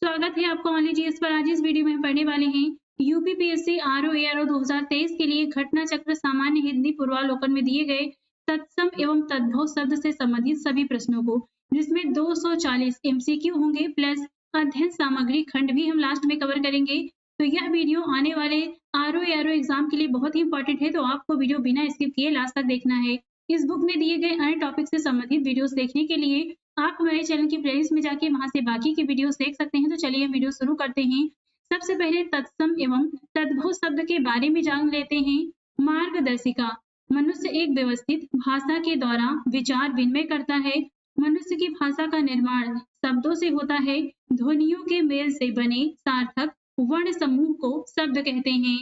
स्वागत है आपका ऑनलाइन जीएस पर। आज इस वीडियो में हम पढ़ने वाले हैं यूपीपीएससी आरओ एआरओ 2023 के लिए घटना चक्र सामान्य हिंदी पूर्वावलोकन में दिए गए तत्सम एवं तद्भव शब्द से संबंधित सभी प्रश्नों को, जिसमें 240 एमसीक्यू होंगे प्लस अध्ययन सामग्री खंड भी हम लास्ट में कवर करेंगे। तो यह वीडियो आने वाले आरओ एआरओ एग्जाम के लिए बहुत ही इंपॉर्टेंट है, तो आपको वीडियो बिना स्किप किए लास्ट तक देखना है। इस बुक में दिए गए अन्य टॉपिक से संबंधित वीडियोस देखने के लिए आप हमारे चैनल की प्लेलिस्ट में जाके वहां से बाकी के वीडियोस देख सकते हैं। तो चलिए वीडियो शुरू करते हैं। सबसे पहले तत्सम एवं तद्भव शब्द के बारे में जान लेते हैं। मार्गदर्शिका, मनुष्य एक व्यवस्थित भाषा के द्वारा विचार विनिमय करता है। मनुष्य की भाषा का निर्माण शब्दों से होता है। ध्वनियों के मेल से बने सार्थक वर्ण समूह को शब्द कहते हैं।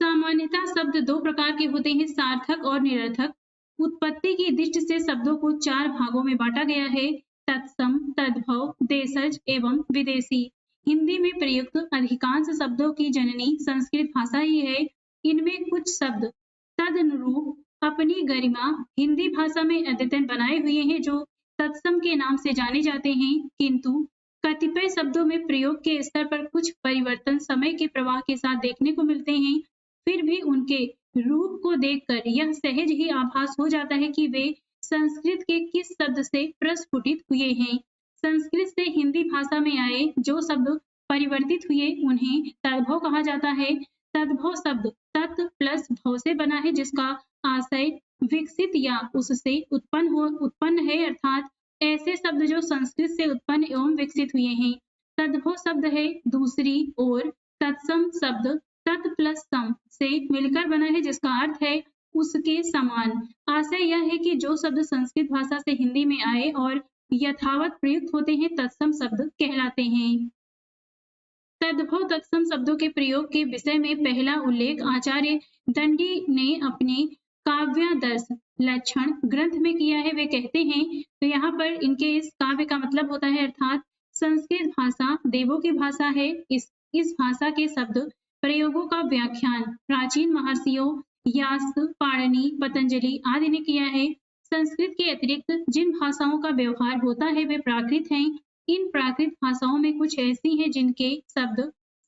सामान्यतः शब्द दो प्रकार के होते हैं, सार्थक और निरर्थक। उत्पत्ति की दृष्टि से शब्दों को चार भागों में बांटा गया है: तत्सम, तद्भव, देशज एवं विदेशी। हिंदी में प्रयुक्त अधिकांश शब्दों की जननी संस्कृत भाषा ही है। इनमें कुछ शब्द तदनुरूप अपनी गरिमा हिंदी भाषा में अद्यतन बनाए हुए हैं, जो तत्सम के नाम से जाने जाते हैं, किंतु कतिपय शब्दों में प्रयोग के स्तर पर कुछ परिवर्तन समय के प्रवाह के साथ देखने को मिलते हैं। फिर भी उनके रूप को देखकर यह सहज ही आभास हो जाता है कि वे संस्कृत के किस शब्द से प्रस्फुटित हुए हैं। संस्कृत से हिंदी भाषा में आए जो शब्द परिवर्तित हुए उन्हें तद्भव कहा जाता है। तद्भव शब्द तत् प्लस भव से बना है, जिसका आशय विकसित या उससे उत्पन्न है, अर्थात ऐसे शब्द जो संस्कृत से उत्पन्न एवं विकसित हुए हैं। तद्भव शब्द है। दूसरी ओर तत्सम शब्द तत् प्लस सम से मिलकर बना है, जिसका अर्थ है उसके समान। आशय यह है कि जो शब्द संस्कृत भाषा से हिंदी में आए और यथावत प्रयुक्त होते हैं, तत्सम शब्द कहलाते हैं। तद्भव तत्सम शब्दों के प्रयोग के विषय में पहला उल्लेख आचार्य दंडी ने अपने काव्यादर्श लक्षण ग्रंथ में किया है। वे कहते हैं, तो यहाँ पर इनके इस काव्य का मतलब होता है, अर्थात संस्कृत भाषा देवों की भाषा है। इस भाषा के शब्द प्रयोगों का व्याख्यान प्राचीन महर्षियों यास्क, पाणिनि, पतंजलि आदि ने किया है। संस्कृत के अतिरिक्त जिन भाषाओं का व्यवहार होता है वे प्राकृत हैं। इन प्राकृत भाषाओं में कुछ ऐसी हैं जिनके शब्द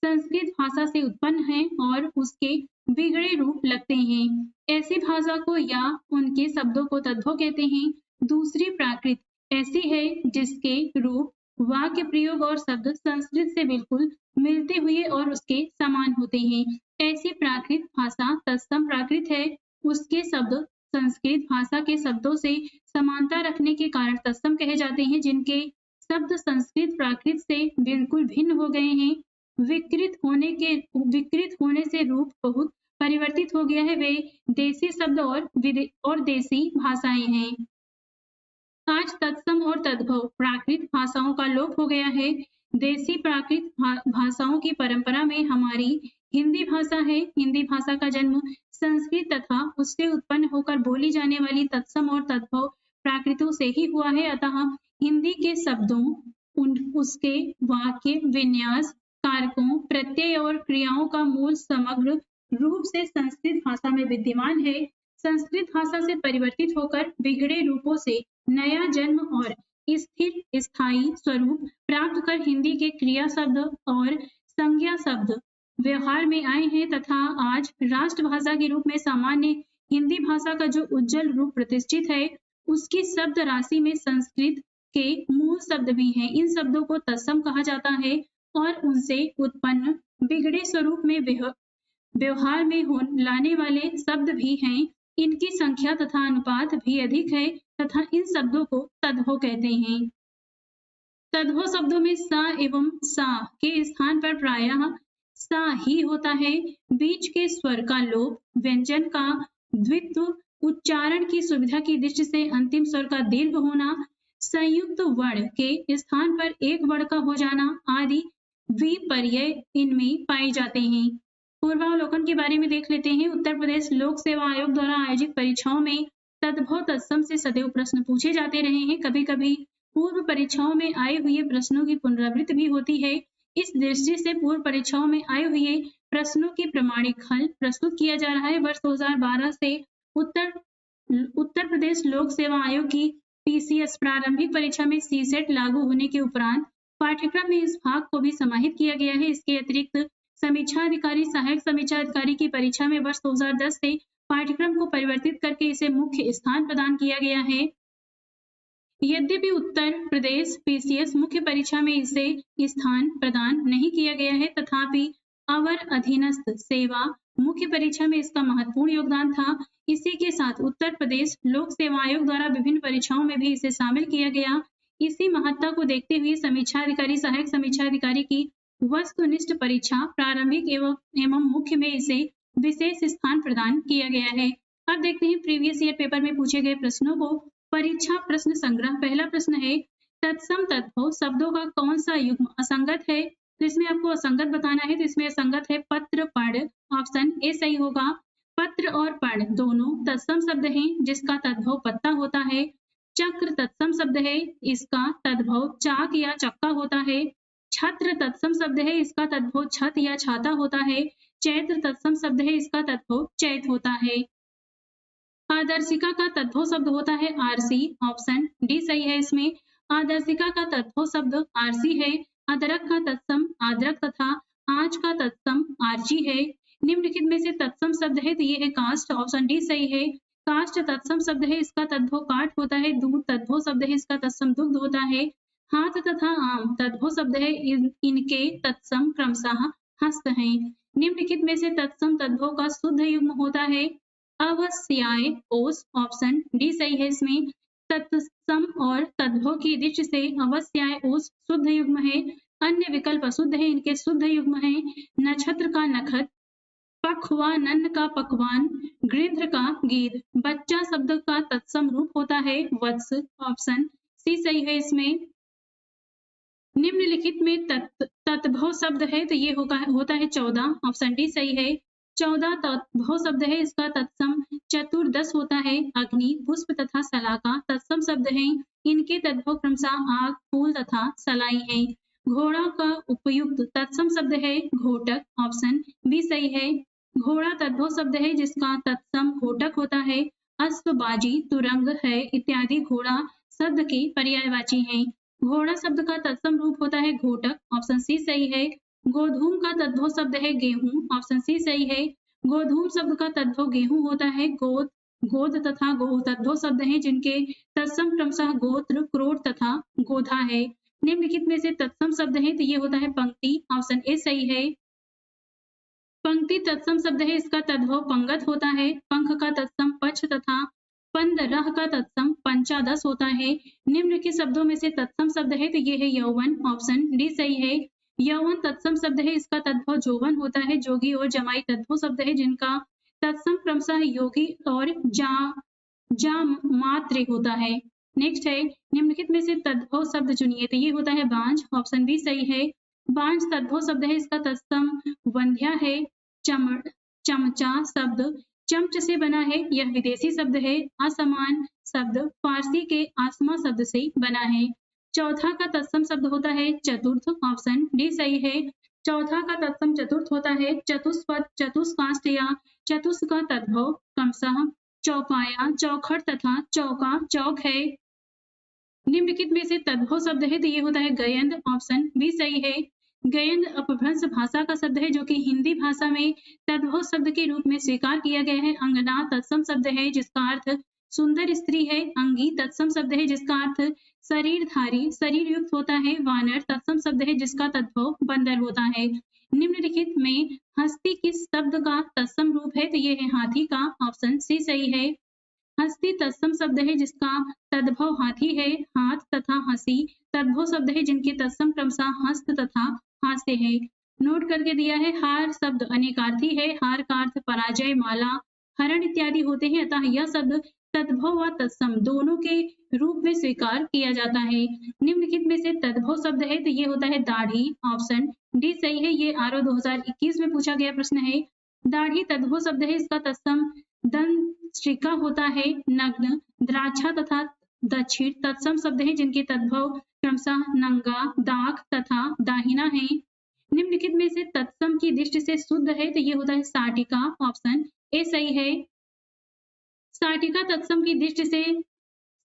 संस्कृत भाषा से उत्पन्न हैं और उसके बिगड़े रूप लगते हैं। ऐसी भाषा को या उनके शब्दों को तद्भव कहते हैं। दूसरी प्राकृत ऐसी है जिसके रूप, वाक्य प्रयोग और शब्द संस्कृत से बिल्कुल मिलते हुए और उसके समान होते हैं। ऐसी प्राकृत भाषा तत्सम प्राकृत है। उसके शब्द संस्कृत भाषा के शब्दों से समानता रखने के कारण तत्सम कहे जाते हैं। जिनके शब्द संस्कृत प्राकृत से बिल्कुल भिन्न हो गए हैं, विकृत होने से रूप बहुत परिवर्तित हो गया है, वे देसी शब्द और देसी भाषाएं हैं। आज तत्सम और तद्भव प्राकृत भाषाओं का लोप हो गया है। देसी प्राकृत भाषाओं की परंपरा में हमारी हिंदी भाषा है। हिंदी भाषा का जन्म संस्कृत तथा उससे उत्पन्न होकर बोली जाने वाली तत्सम और तद्भव प्राकृतों से ही हुआ है। अतः हिंदी के शब्दों, उसके वाक्य विन्यास, कारकों, प्रत्यय और क्रियाओं का मूल समग्र रूप से संस्कृत भाषा में विद्यमान है। संस्कृत भाषा से परिवर्तित होकर बिगड़े रूपों से नया जन्म और स्थिर स्थायी स्वरूप प्राप्त कर हिंदी के क्रिया शब्द और संज्ञा शब्द व्यवहार में आए हैं तथा आज राष्ट्रभाषा के रूप में सामान्य हिंदी भाषा का जो उज्जवल रूप प्रतिष्ठित है, उसकी शब्द राशि में संस्कृत के मूल शब्द भी हैं। इन शब्दों को तत्सम कहा जाता है और उनसे उत्पन्न बिगड़े स्वरूप में व्यवहार में लाने वाले शब्द भी हैं। इनकी संख्या तथा अनुपात भी अधिक है तथा इन शब्दों को तद्भव कहते हैं। तद्भव शब्दों में सा एवं सा के स्थान पर प्रायः सा ही होता है। बीच के स्वर का लोप, व्यंजन का द्वित्व, उच्चारण की सुविधा की दृष्टि से अंतिम स्वर का दीर्घ होना, संयुक्त वर्ण के स्थान पर एक वर्ण का हो जाना आदि विपर्यय इनमें पाए जाते हैं। पूर्वावलोकन के बारे में देख लेते हैं। उत्तर प्रदेश लोक सेवा आयोग द्वारा आयोजित परीक्षाओं में तद्भव तत्सम से सदैव प्रश्न पूछे जाते रहे हैं। कभी कभी पूर्व परीक्षाओं में आए हुए प्रश्नों की पुनरावृत्ति भी होती है। इस दृष्टि से पूर्व परीक्षाओं में आए हुए प्रश्नों की प्रमाणिक हल प्रस्तुत किया जा रहा है। वर्ष 2012 से उत्तर प्रदेश लोक सेवा आयोग की पीसीएस प्रारंभिक परीक्षा में सीसेट लागू होने के उपरांत पाठ्यक्रम में इस भाग को भी समाहित किया गया है। इसके अतिरिक्त समीक्षा अधिकारी, सहायक समीक्षा अधिकारी की परीक्षा में वर्ष 2010 से पाठ्यक्रम को परिवर्तित करके इसे मुख्य स्थान प्रदान किया गया है। यद्यपि उत्तर प्रदेश पीसीएस मुख्य परीक्षा में इसे स्थान प्रदान नहीं किया गया है, तथापि अवर अधीनस्थ सेवा मुख्य परीक्षा में इसका महत्वपूर्ण योगदान था। इसी के साथ उत्तर प्रदेश लोक सेवा आयोग द्वारा विभिन्न परीक्षाओं में भी इसे शामिल किया गया। इसी महत्ता को देखते हुए समीक्षा अधिकारी, सहायक समीक्षा अधिकारी की वस्तुनिष्ठ परीक्षा प्रारंभिक एवं मुख्य में इसे विशेष स्थान प्रदान किया गया है। अब देखते हैं प्रीवियस ईयर पेपर में पूछे गए प्रश्नों को। परीक्षा प्रश्न संग्रह। पहला प्रश्न है, तत्सम तद्भव शब्दों का कौन सा युग्म असंगत है? तो इसमें आपको असंगत बताना है। तो इसमें असंगत है पत्र पढ़, ऑप्शन ए सही होगा। पत्र और पढ़ दोनों तत्सम शब्द हैं जिसका तद्भव पत्ता होता है। चक्र तत्सम शब्द है, इसका तद्भव चाक या चक्का होता है। छत्र तत्सम शब्द है, इसका तद्भव छत या छाता होता है। चैत्र तत्सम शब्द है, इसका तद्भव चैत होता है। आदर्शिका का तद्भव शब्द होता है आरसी, ऑप्शन डी सही है। इसमें आदर्शिका का तद्भव शब्द आरसी है। अदरक का तत्सम आद्रक तथा आंच का तत्सम आर्ची है। निम्नलिखित में से तत्सम शब्द है तो ये है काष्ठ, ऑप्शन डी सही है। काष्ठ तत्सम शब्द है, इसका तद्भव काठ होता है। दूध तद्भव शब्द है, इसका तत्सम दुग्ध होता है। हाथ तथा आम तद्भव शब्द है, इनके तत्सम क्रमशः हस्त हैं। निम्नलिखित में से तत्सम तद्भव का शुद्ध युग्म होता है अवस्याय ओस, ऑप्शन डी सही है। इसमें तत्सम और तद्भव की दृष्टि से अवस्याय ओस शुद्ध युग्म है। अन्य विकल्प अशुद्ध है, इनके शुद्ध युग्म है नक्षत्र का नखत, पखवानन का पकवान, गृध्र का गीध। बच्चा शब्द का तत्सम रूप होता है वत्स, ऑप्शन सी सही है। इसमें निम्नलिखित में तत्भव शब्द है तो ये होता है 14, ऑप्शन डी सही है। 14 तत्भव शब्द है, इसका तत्सम चतुर्दश होता है। अग्नि, पुष्प तथा सलाका तत्सम शब्द हैं, इनके तद्भव क्रमशः आग, फूल तथा सलाई हैं। घोड़ा का उपयुक्त तत्सम शब्द है घोटक, ऑप्शन बी सही है। घोड़ा तद्भव शब्द है जिसका तत्सम घोटक होता है। अश्वबाजी, तुरंग है इत्यादि घोड़ा शब्द के पर्यायवाची हैं। घोड़ा शब्द का तत्सम रूप होता है घोटक, ऑप्शन सी सही है। गोधूम का तद्भव शब्द है गेहूं, ऑप्शन सी सही है। गोधूम शब्द का तद्भव गेहूं होता है। गोद, गोद तथा गो तद्भव शब्द हैं जिनके तत्सम क्रमशः गोत्र, क्रोध तथा गोधा है। निम्नलिखित में से तत्सम शब्द है तो ये होता है पंक्ति, ऑप्शन ए सही है। पंक्ति तत्सम शब्द है, इसका तद्भव पंगत होता है। पंख का तत्सम पक्ष तथा पंद्रह का तत्सम पंचादश होता है। निम्न के शब्दों में से तत्सम शब्द है तो ये है यौवन, ऑप्शन डी सही है। यौवन तत्सम शब्द है, इसका तद्भव जोवन होता है। जोगी और जमाई तद्भव शब्द है जिनका तत्सम क्रमशः योगी और जा मात्र होता है। नेक्स्ट है, निम्नलिखित में से तद्भव शब्द चुनिए तो ये होता है बांझ, ऑप्शन बी सही है। बांझ तद्भव शब्द है, इसका तत्सम वंध्या है। चमचा शब्द चमच से बना है, यह विदेशी शब्द है। असमान शब्द फारसी के आसमा शब्द से बना है। चौथा का तत्सम शब्द होता है चतुर्थ, ऑप्शन डी सही है। चौथा का तत्सम चतुर्थ होता है। चतुष्पद, चतुष्काष्ठ या चतुष का तद्भव क्रमशः चौपाया, चौखट तथा चौका, चौक है। निम्नलिखित में से तद्भव शब्द है तो ये होता है गयंद, ऑप्शन बी सही है। गयंद अपभ्रंश भाषा का शब्द है जो कि हिंदी भाषा में तद्भव शब्द के रूप में स्वीकार किया गया है। अंगना तत्सम शब्द है जिसका अर्थ सुंदर स्त्री है। अंगी तत्सम शब्द है जिसका अर्थ शरीरधारी, शरीर युक्त होता है। वानर तत्सम शब्द है जिसका तद्भव बंदर होता है। निम्नलिखित में हस्ती किस शब्द का तत्सम रूप है तो ये है हाथी का, ऑप्शन सी सही है। हस्ती तत्सम शब्द है जिसका तद्भव हाथी है। हाथ तथा हंसी तद्भव शब्द है जिनके तत्सम क्रमशः हस्त तथा हास्य है। नोट करके दिया है, हार शब्द अनेकार्थी है। हार का अर्थ पराजय, माला, हरण इत्यादि होते हैं, अतः यह शब्द तद्भव व तत्सम दोनों के रूप में स्वीकार किया जाता है। निम्नलिखित में से तद्भव शब्द है तो ये होता है दाढ़ी, ऑप्शन डी सही है। ये आरओ 2021 में पूछा गया प्रश्न है। दाढ़ी तद्भव शब्द है, इसका तत्सम दंष्ट्रिका होता है। नग्न, द्राक्षा तथा दक्षिण तत्सम शब्द है जिनके तद्भव क्रमशः नंगा, दाख तथा दाहिना है। निम्नलिखित में से तत्सम की दृष्टि से शुद्ध है तो ये होता है साटिका, ऑप्शन ए सही है। साटिका तत्सम की दृष्टि से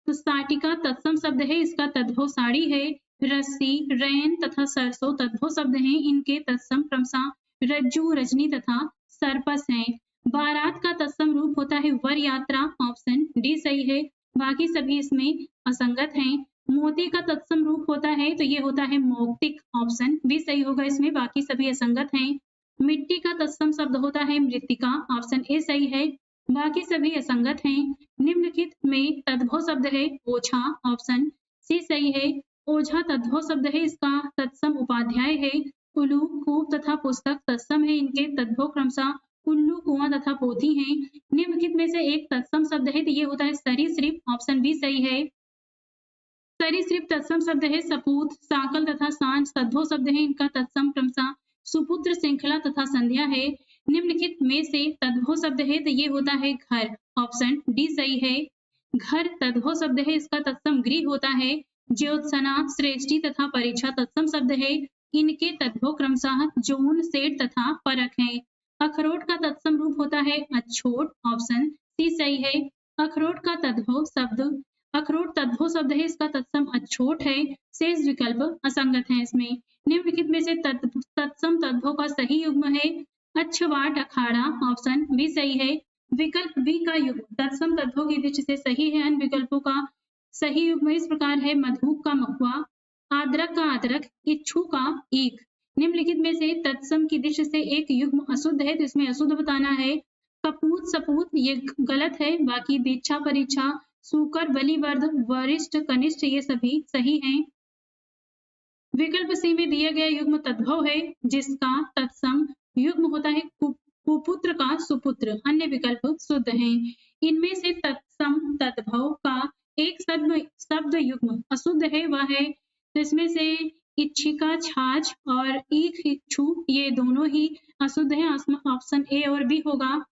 तो साटिका तत्सम शब्द है, इसका तद्भव साड़ी है। रस्सी, रैन तथा सरसों तद्भव शब्द हैं। इनके तत्सम क्रमशः रज्जू, रजनी तथा सर्पस हैं। बारात का तत्सम रूप होता है वर यात्रा, ऑप्शन डी सही है। बाकी सभी इसमें असंगत हैं। मोती का तत्सम रूप होता है तो ये होता है मौक्तिक, ऑप्शन बी सही होगा इसमें, बाकी सभी असंगत हैं। मिट्टी का तत्सम शब्द होता है मृत्तिका, ऑप्शन ए सही है, बाकी सभी असंगत हैं। निम्नलिखित में तद्भव शब्द है ओछा, ऑप्शन सी सही है। ओझा तद्भव शब्द है, इसका तत्सम उपाध्याय है। कुलू, कूप तथा पुस्तक तत्सम है, इनके तद्भव क्रमशः कुल्लू, कुआं तथा पोथी हैं। निम्नलिखित में से एक तत्सम शब्द है तो ये होता है सरीसृप, ऑप्शन बी सही है। सरीसृप तत्सम शब्द है सपूत, साकल तथा सांझ तद्भव शब्द है, इनका तत्सम क्रमशः सुपुत्र, श्रृंखला तथा संध्या है। निम्नलिखित में से तद्भव शब्द है तो ये होता है घर, ऑप्शन डी सही है। घर तद्भव शब्द है, इसका तत्सम गृह होता है। ज्योत्सना, श्रेष्ठी तथा परीक्षा तत्सम शब्द है, इनके तद्भव क्रमशः जोन, सेठ तथा परख है। अखरोट का तत्सम रूप होता है अछोट, ऑप्शन सी सही है। अखरोट का तद्भव शब्द अखरोट तद्भव शब्द है, इसका तत्सम अछोट है। शेष विकल्प असंगत हैं इसमें। निम्नलिखित में से तत्सम तद्भव का सही युग्म है अक्षवाट, अखाड़ा, ऑप्शन बी सही है। विकल्प बी का युग्म तत्सम तद्भव की दृष्टि से सही है। अन्य विकल्पों का सही युग्म इस प्रकार है मधुक का महुआ, आद्रक का आद्रक, इच्छू का ईख। निम्नलिखित में से तत्सम की दृष्टि से एक युग्म अशुद्ध है तो इसमें अशुद्ध बताना है। कपूत, सपूत ये गलत है, बाकी दीक्षा, परीक्षा, सूकर, बलिवर्ध, वरिष्ठ, कनिष्ठ ये सभी सही हैं। विकल्प सी में दिया गया युग्म तद्भव है, जिसका तत्सम युग्म होता है कुपुत्र का सुपुत्र। अन्य विकल्प शुद्ध हैं। इनमें से तत्सम तद्भव का एक शब्द युग्म अशुद्ध है, वह है तो इसमें से इच्छिका, छाछ और ईख, इच्छू ये दोनों ही अशुद्ध हैं, ऑप्शन ए और बी होगा।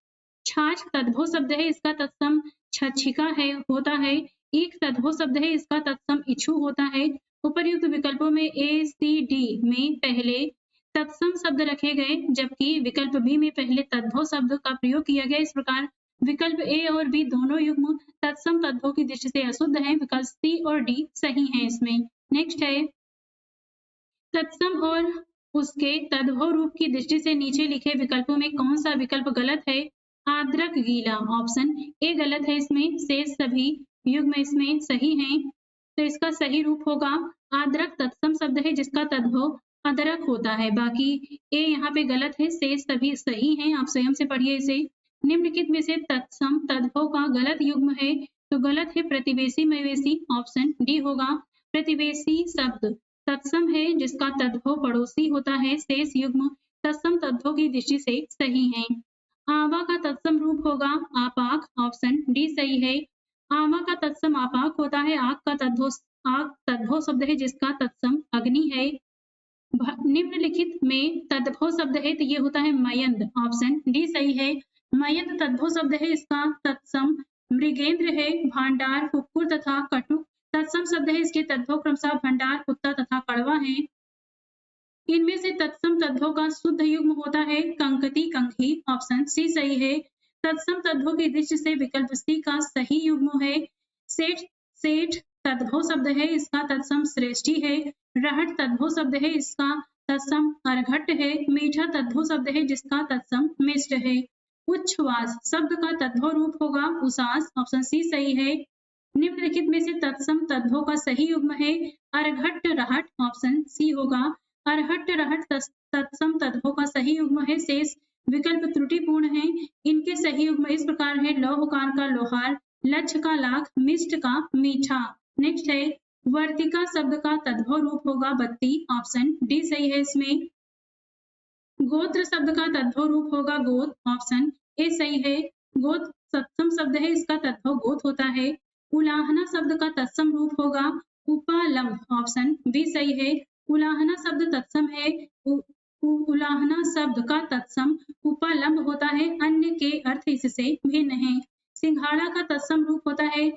छाछ तद्भव शब्द है, इसका तत्सम छछिका है होता है। ईख तद्भव शब्द है, इसका तत्सम इच्छू होता है। उपर्युक्त विकल्पों में ए, सी, डी में पहले तत्सम शब्द रखे गए, जबकि विकल्प बी में पहले तद्भव शब्द का प्रयोग किया गया। इस प्रकार विकल्प ए और बी दोनों युग्म तत्सम तद्भव की दृष्टि से अशुद्ध हैं। विकल्प सी और डी सही हैं इसमें। नेक्स्ट है तत्सम और उसके तद्भव रूप की दृष्टि से नीचे लिखे विकल्पों में कौन सा विकल्प गलत है। आद्रक गीला, ऑप्शन ए गलत है इसमें, शेष सभी युग्म इसमें सही हैं। तो इसका सही रूप होगा आद्रक तत्सम शब्द है, जिसका तद्भव अदरक होता है। बाकी ए यहाँ पे गलत है, शेष सभी सही हैं, आप स्वयं से पढ़िए इसे। निम्नलिखित में से तत्सम तद्भव का गलत युग्म है तो गलत है प्रतिवेशी, मवेशी, ऑप्शन डी होगा। प्रतिवेशी शब्द तत्सम है, जिसका तद्भव पड़ोसी होता है। शेष युग्म तत्सम तद्भव की दृष्टि से सही हैं। आवा का तत्सम रूप होगा आपाक, ऑप्शन डी सही है। आवा का तत्सम आपाक होता है। आग तद्भव शब्द है, जिसका तत्सम अग्नि है। निम्नलिखित में तद्भव शब्द है तो ये होता है मयंद, ऑप्शन डी सही है। मयंद तद्भव शब्द है, इसका तत्सम मृगेंद्र है। भांडार, कुक्कुर तथा कटुक तत्सम शब्द है, इसके तद्भव क्रमशः भंडार, कुत्ता तथा कड़वा है। इनमें से तत्सम तद्भव का शुद्ध युग्म होता है कंकती, कंघी, ऑप्शन सी सही है। तत्सम तद्भव की दृष्टि से विकल्प सी का सही युग्म है सेठ, सेठ तद्भव शब्द है, इसका तत्सम श्रेष्ठी है। रहट तद्भव शब्द है, इसका तत्सम अर्घट है। मीठा तद्भव शब्द है, जिसका तत्सम मिष्ट है। उच्छ्वास शब्द का तद्भव रूप होगा उसास, ऑप्शन सी सही है। निम्नलिखित में से तत्सम तद्भव का सही युग्म है अर्घट रहट, ऑप्शन सी होगा। अर्हट रहट तत्सम तद्भव का सही युग्म है। शेष विकल्प त्रुटिपूर्ण है। इनके सही युग्म इस प्रकार है लौहकार का लोहार, लक्ष्य का लाख, मिष्ट का मीठा। नेक्स्ट है वर्तिका शब्द का तद्भव रूप होगा बत्ती, ऑप्शन डी सही है इसमें। गोत्र शब्द का तद्भव रूप होगा गोत, ऑप्शन ए सही है। गोत सप्तम शब्द है, इसका तद्भव गोत होता है। उलाहना शब्द का तत्सम रूप होगा उपालंब, ऑप्शन बी सही है। उलाहना शब्द तत्सम है। उलाहना शब्द का तत्सम उपालंब होता है, अन्य के अर्थ इससे भिन्न है। सिंघाड़ा का तत्सम रूप होता है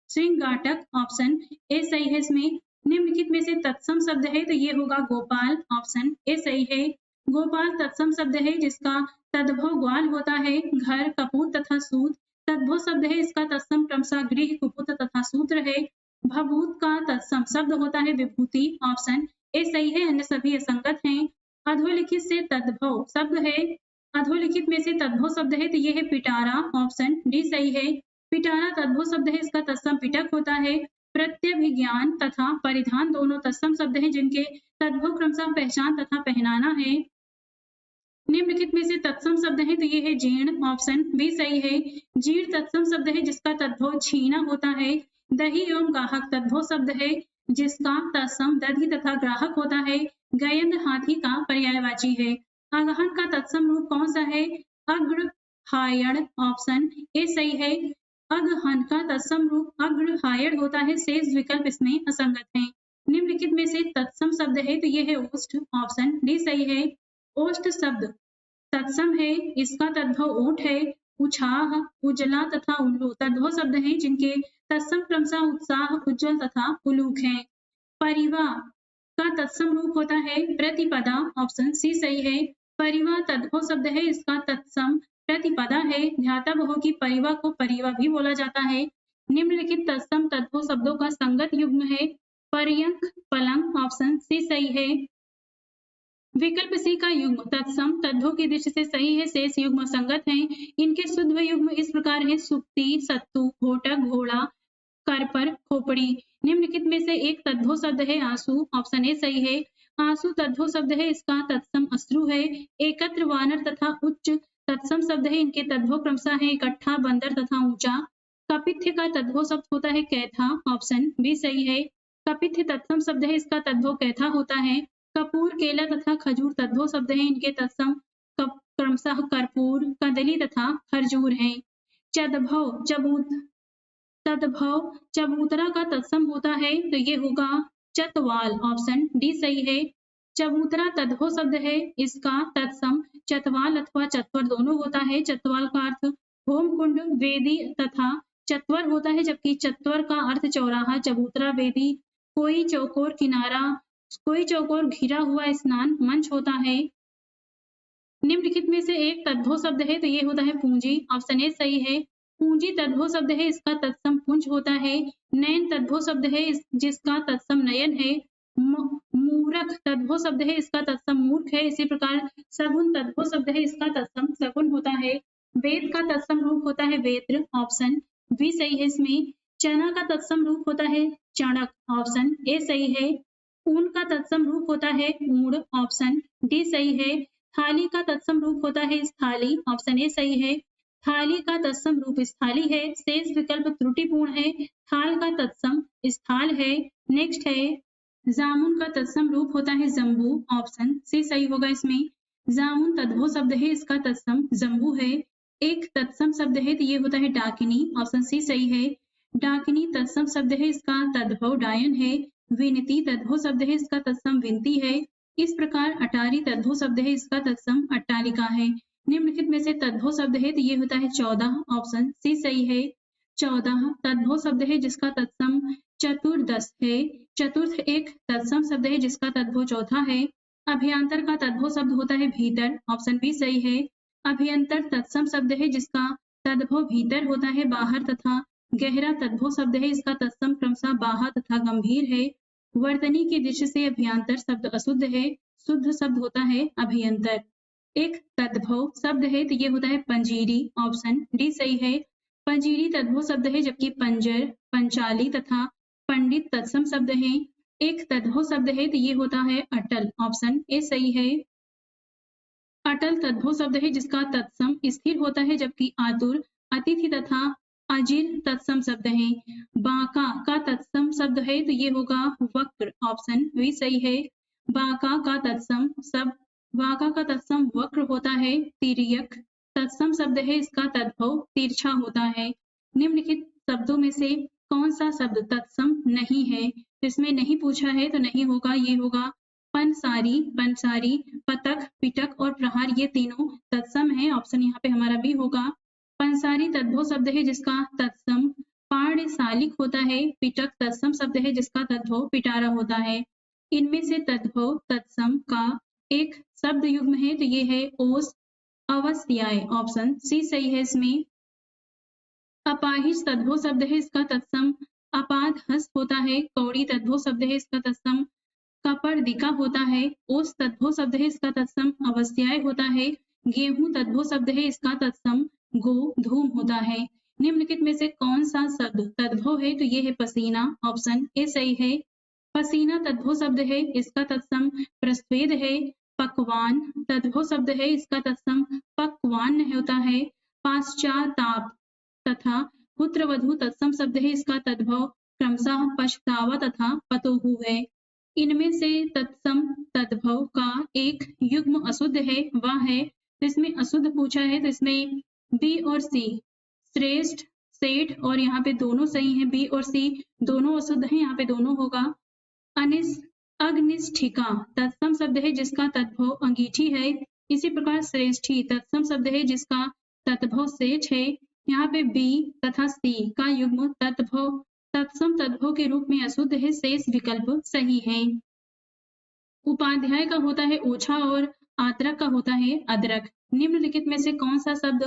श्रृंगाटक, ऑप्शन ए सही है इसमें। निम्नलिखित में से तत्सम शब्द है तो ये होगा गोपाल, ऑप्शन ए सही है। गोपाल तत्सम शब्द है, जिसका तद्भव ग्वाल होता है। घर, कपूत तथा सूत तद्भव शब्द है, इसका तत्सम क्रमशः गृह, कुपुत तथा सूत्र है। भभूत का तत्सम शब्द होता है विभूति, ऑप्शन ए सही है, अन्य सभी असंगत हैं। अधोलिखित से तद्भव शब्द है, अधोलिखित में से तद्भव शब्द है तो ये है पिटारा, ऑप्शन डी सही है। पिटारा तद्भव शब्द है, इसका तत्सम पिटक होता है। प्रत्यभिज्ञान तथा परिधान दोनों तत्सम शब्द हैं जिनके तद्भव क्रमशः पहचान तथा पहनाना है। निम्नलिखित में से तत्सम शब्द है तो ये है जीर्ण, ऑप्शन बी सही है। जीर्ण तत्सम शब्द है जिसका तद्भव छीना होता है। दही एवं गाहक तद्भव शब्द है जिसका तत्सम दधि तथा ग्राहक होता है। गयंद हाथी का पर्यायवाची है। अगहन का तत्सम रूप कौन सा है? अग्रहायण, ऑप्शन ए सही है। अगहन का तत्सम रूप अग्रहायण होता है, शेष विकल्प इसमें असंगत हैं। निम्नलिखित में से तत्सम शब्द है तो ये है ओष्ठ, ऑप्शन डी सही है। ओष्ठ शब्द तत्सम है, इसका तद्भव ऊंट है। उछाह, उजला तथा उल्लू तद्भव शब्द हैं जिनके तत्सम क्रमशः उत्साह, उज्जवल तथा उलूक हैं। परिवा का तत्सम रूप होता है प्रतिपदा, ऑप्शन सी सही है। परिवा तद्भव शब्द है, इसका तत्सम प्रतिपदा है। ध्याता बहु की परिवा को परिवा भी बोला जाता है। निम्नलिखित तत्सम तद्भव शब्दों का संगत युग्म है पर्यंक, पलंग, ऑप्शन सी सही है। विकल्प सी का युग्म तत्सम तद्भव की दृष्टि से सही है, शेष युग्म संगत हैं। इनके शुद्ध युग्म इस प्रकार है सुक्ति, सत्तू, घोटक, घोड़ा, करपर, खोपड़ी। निम्नलिखित में से एक तद्भव शब्द है आंसू, ऑप्शन ए सही है। आंसू तद्भव शब्द है, इसका तत्सम अश्रु है। एकत्र, वानर तथा उच्च तत्सम शब्द है, इनके तद्भव क्रमशः है इकट्ठा, बंदर तथा ऊंचा। कपित्थ का तद्भव शब्द होता है कैथा, ऑप्शन बी सही है। कपित्थ तत्सम शब्द है, इसका तद्भव कैथा होता है। कपूर, केला तथा खजूर तद्भव शब्द हैं, इनके तत्सम क्रमशः कर्पूर, कदली तथा खरजूर हैं। चदभव तद्भव चबूतरा का तत्सम होता है तो ये होगा चतवाल, ऑप्शन डी सही है। चबूतरा तद्भव शब्द है, इसका तत्सम चतवाल अथवा चत्वर दोनों होता है। चतवाल का अर्थ होम कुंड, वेदी तथा चत्वर होता है, जबकि चत्वर का अर्थ चौराहा। चबूतरा वेदी कोई चौकोर किनारा, कोई चौकोर घिरा हुआ स्नान मंच होता है। निम्नलिखित में से एक तद्भव शब्द है तो ये होता है पूंजी, ऑप्शन ए सही है। पूंजी तद्भव शब्द है, इसका तत्सम पुंज होता है। नयन तद्भव शब्द है जिसका तत्सम नयन है। मूरख तद्भव शब्द है, इसका तत्सम मूर्ख है। इसी प्रकार सगुन तद्भव शब्द है, इसका तत्सम सगुन होता है। वेद का तत्सम रूप होता है वेत्र, ऑप्शन बी सही है इसमें। चना का तत्सम रूप होता है चणक, ऑप्शन ए सही है। ऊन का तत्सम रूप होता है ऊण, ऑप्शन डी सही है। थाली का तत्सम रूप होता है स्थाली, ऑप्शन ए सही है। थाली का तत्सम रूप स्थाली है, शेष विकल्प त्रुटिपूर्ण है। थाल का तत्सम स्थाल है। नेक्स्ट है जामुन का तत्सम रूप होता है जम्बू, ऑप्शन सी सही होगा इसमें। जामुन तद्भव शब्द है, इसका तत्सम जम्बू है। एक तत्सम शब्द है तो ये होता है डाकिनी, ऑप्शन सी सही है। डाकिनी तत्सम शब्द है, इसका तद्भव डायन है। विनती तद्भव शब्द है, इसका तत्सम विनती है। इस प्रकार अटारी तद्भव शब्द है, इसका तत्सम अट्टालिका है। निम्नलिखित में से तद्भव शब्द है तो ये होता है 14, ऑप्शन सी सही है। 14 तद्भव शब्द है जिसका तत्सम चतुर्दश है। चतुर्थ एक तत्सम शब्द है जिसका तद्भव चौथा है। अभियांतर का तद्भव शब्द होता है भीतर, ऑप्शन बी सही है। अभियंतर तत्सम शब्द है जिसका तद्भव भीतर होता है, बाहर तथा गहरा तद्भव शब्द है, इसका तत्सम क्रमशः बाहा तथा गंभीर है। वर्तनी की दृष्टि से अभियांतर शब्द अशुद्ध है, शुद्ध शब्द होता है अभियंतर। एक तद्भव शब्द है तो ये होता है पंजीरी, ऑप्शन डी सही है। पंजीरी तद्भव शब्द है, जबकि पंजर, पंचाली तथा पंडित तत्सम शब्द हैं। एक तद्भव शब्द है तो ये होता है अटल, ऑप्शन ए सही है। अटल तद्भव शब्द है जिसका तत्सम स्थिर होता है, जबकि आतुर, अतिथि तथा अजिर तत्सम शब्द हैं। बांका का तत्सम शब्द है तो ये होगा वक्र, ऑप्शन बी सही है। बांका का तत्सम वक्र होता है। तिर्यक तत्सम शब्द है, इसका तद्भव तिरछा होता है। निम्नलिखित शब्दों में से कौन सा शब्द तत्सम नहीं है? इसमें नहीं पूछा है तो नहीं होगा, ये होगा पंसारी, पंसारी, पतक, पिटक और प्रहार, ये तीनों तत्सम है, ऑप्शन यहाँ पे हमारा भी होगा। पंसारी तद्भव शब्द है जिसका तत्सम पार्णशालिक होता है। पिटक तत्सम शब्द है जिसका तद्भव पिटारा होता है। इनमें से तद्भव तत्सम का एक शब्द युग्म है तो ये है ओस अवस्याय, ऑप्शन सी सही है इसमें। अपाहिज तद्भव शब्द है, इसका तत्सम अपाद हस्त होता है, कौड़ी तद्भव शब्द है इसका तत्सम कपर्दिका होता है, ओस तद्भव शब्द है इसका तत्सम अवस्थ्याय होता है, गेहूं तद्भव शब्द है इसका तत्सम गो धूम होता है। निम्नलिखित में से कौन सा शब्द तद्भव है? तो ये है पसीना, ऑप्शन ए सही है। पसीना तद्भव शब्द है, इसका तत्सम प्रस्वेद है। पकवान तद्भव शब्द है, इसका तत्सम पक्वान होता है। पाश्चाताप तथा पुत्रवधू तत्सम शब्द है, इसका तद्भव क्रमशः पछतावा तथा पतोहु है। इनमें से तत्सम तद्भव का एक युग्म अशुद्ध है, वह है, तो इसमें अशुद्ध पूछा है, तो इसमें बी और सी श्रेष्ठ, सेठ और यहाँ पे दोनों सही हैं, बी और सी दोनों अशुद्ध हैं, यहाँ पे दोनों होगा। अग्निष्ठिका तत्सम शब्द है जिसका तद्भव अंगीठी है। इसी प्रकार श्रेष्ठी तत्सम शब्द है जिसका तद्भव सेठ है। यहाँ पे बी तथा सी का युग्म तद्भव तत्सम तद्भव के रूप में अशुद्ध है, शेष विकल्प सही है। उपाध्याय का होता है ओछा और आत्रक का होता है अदरक। निम्नलिखित में से कौन सा शब्द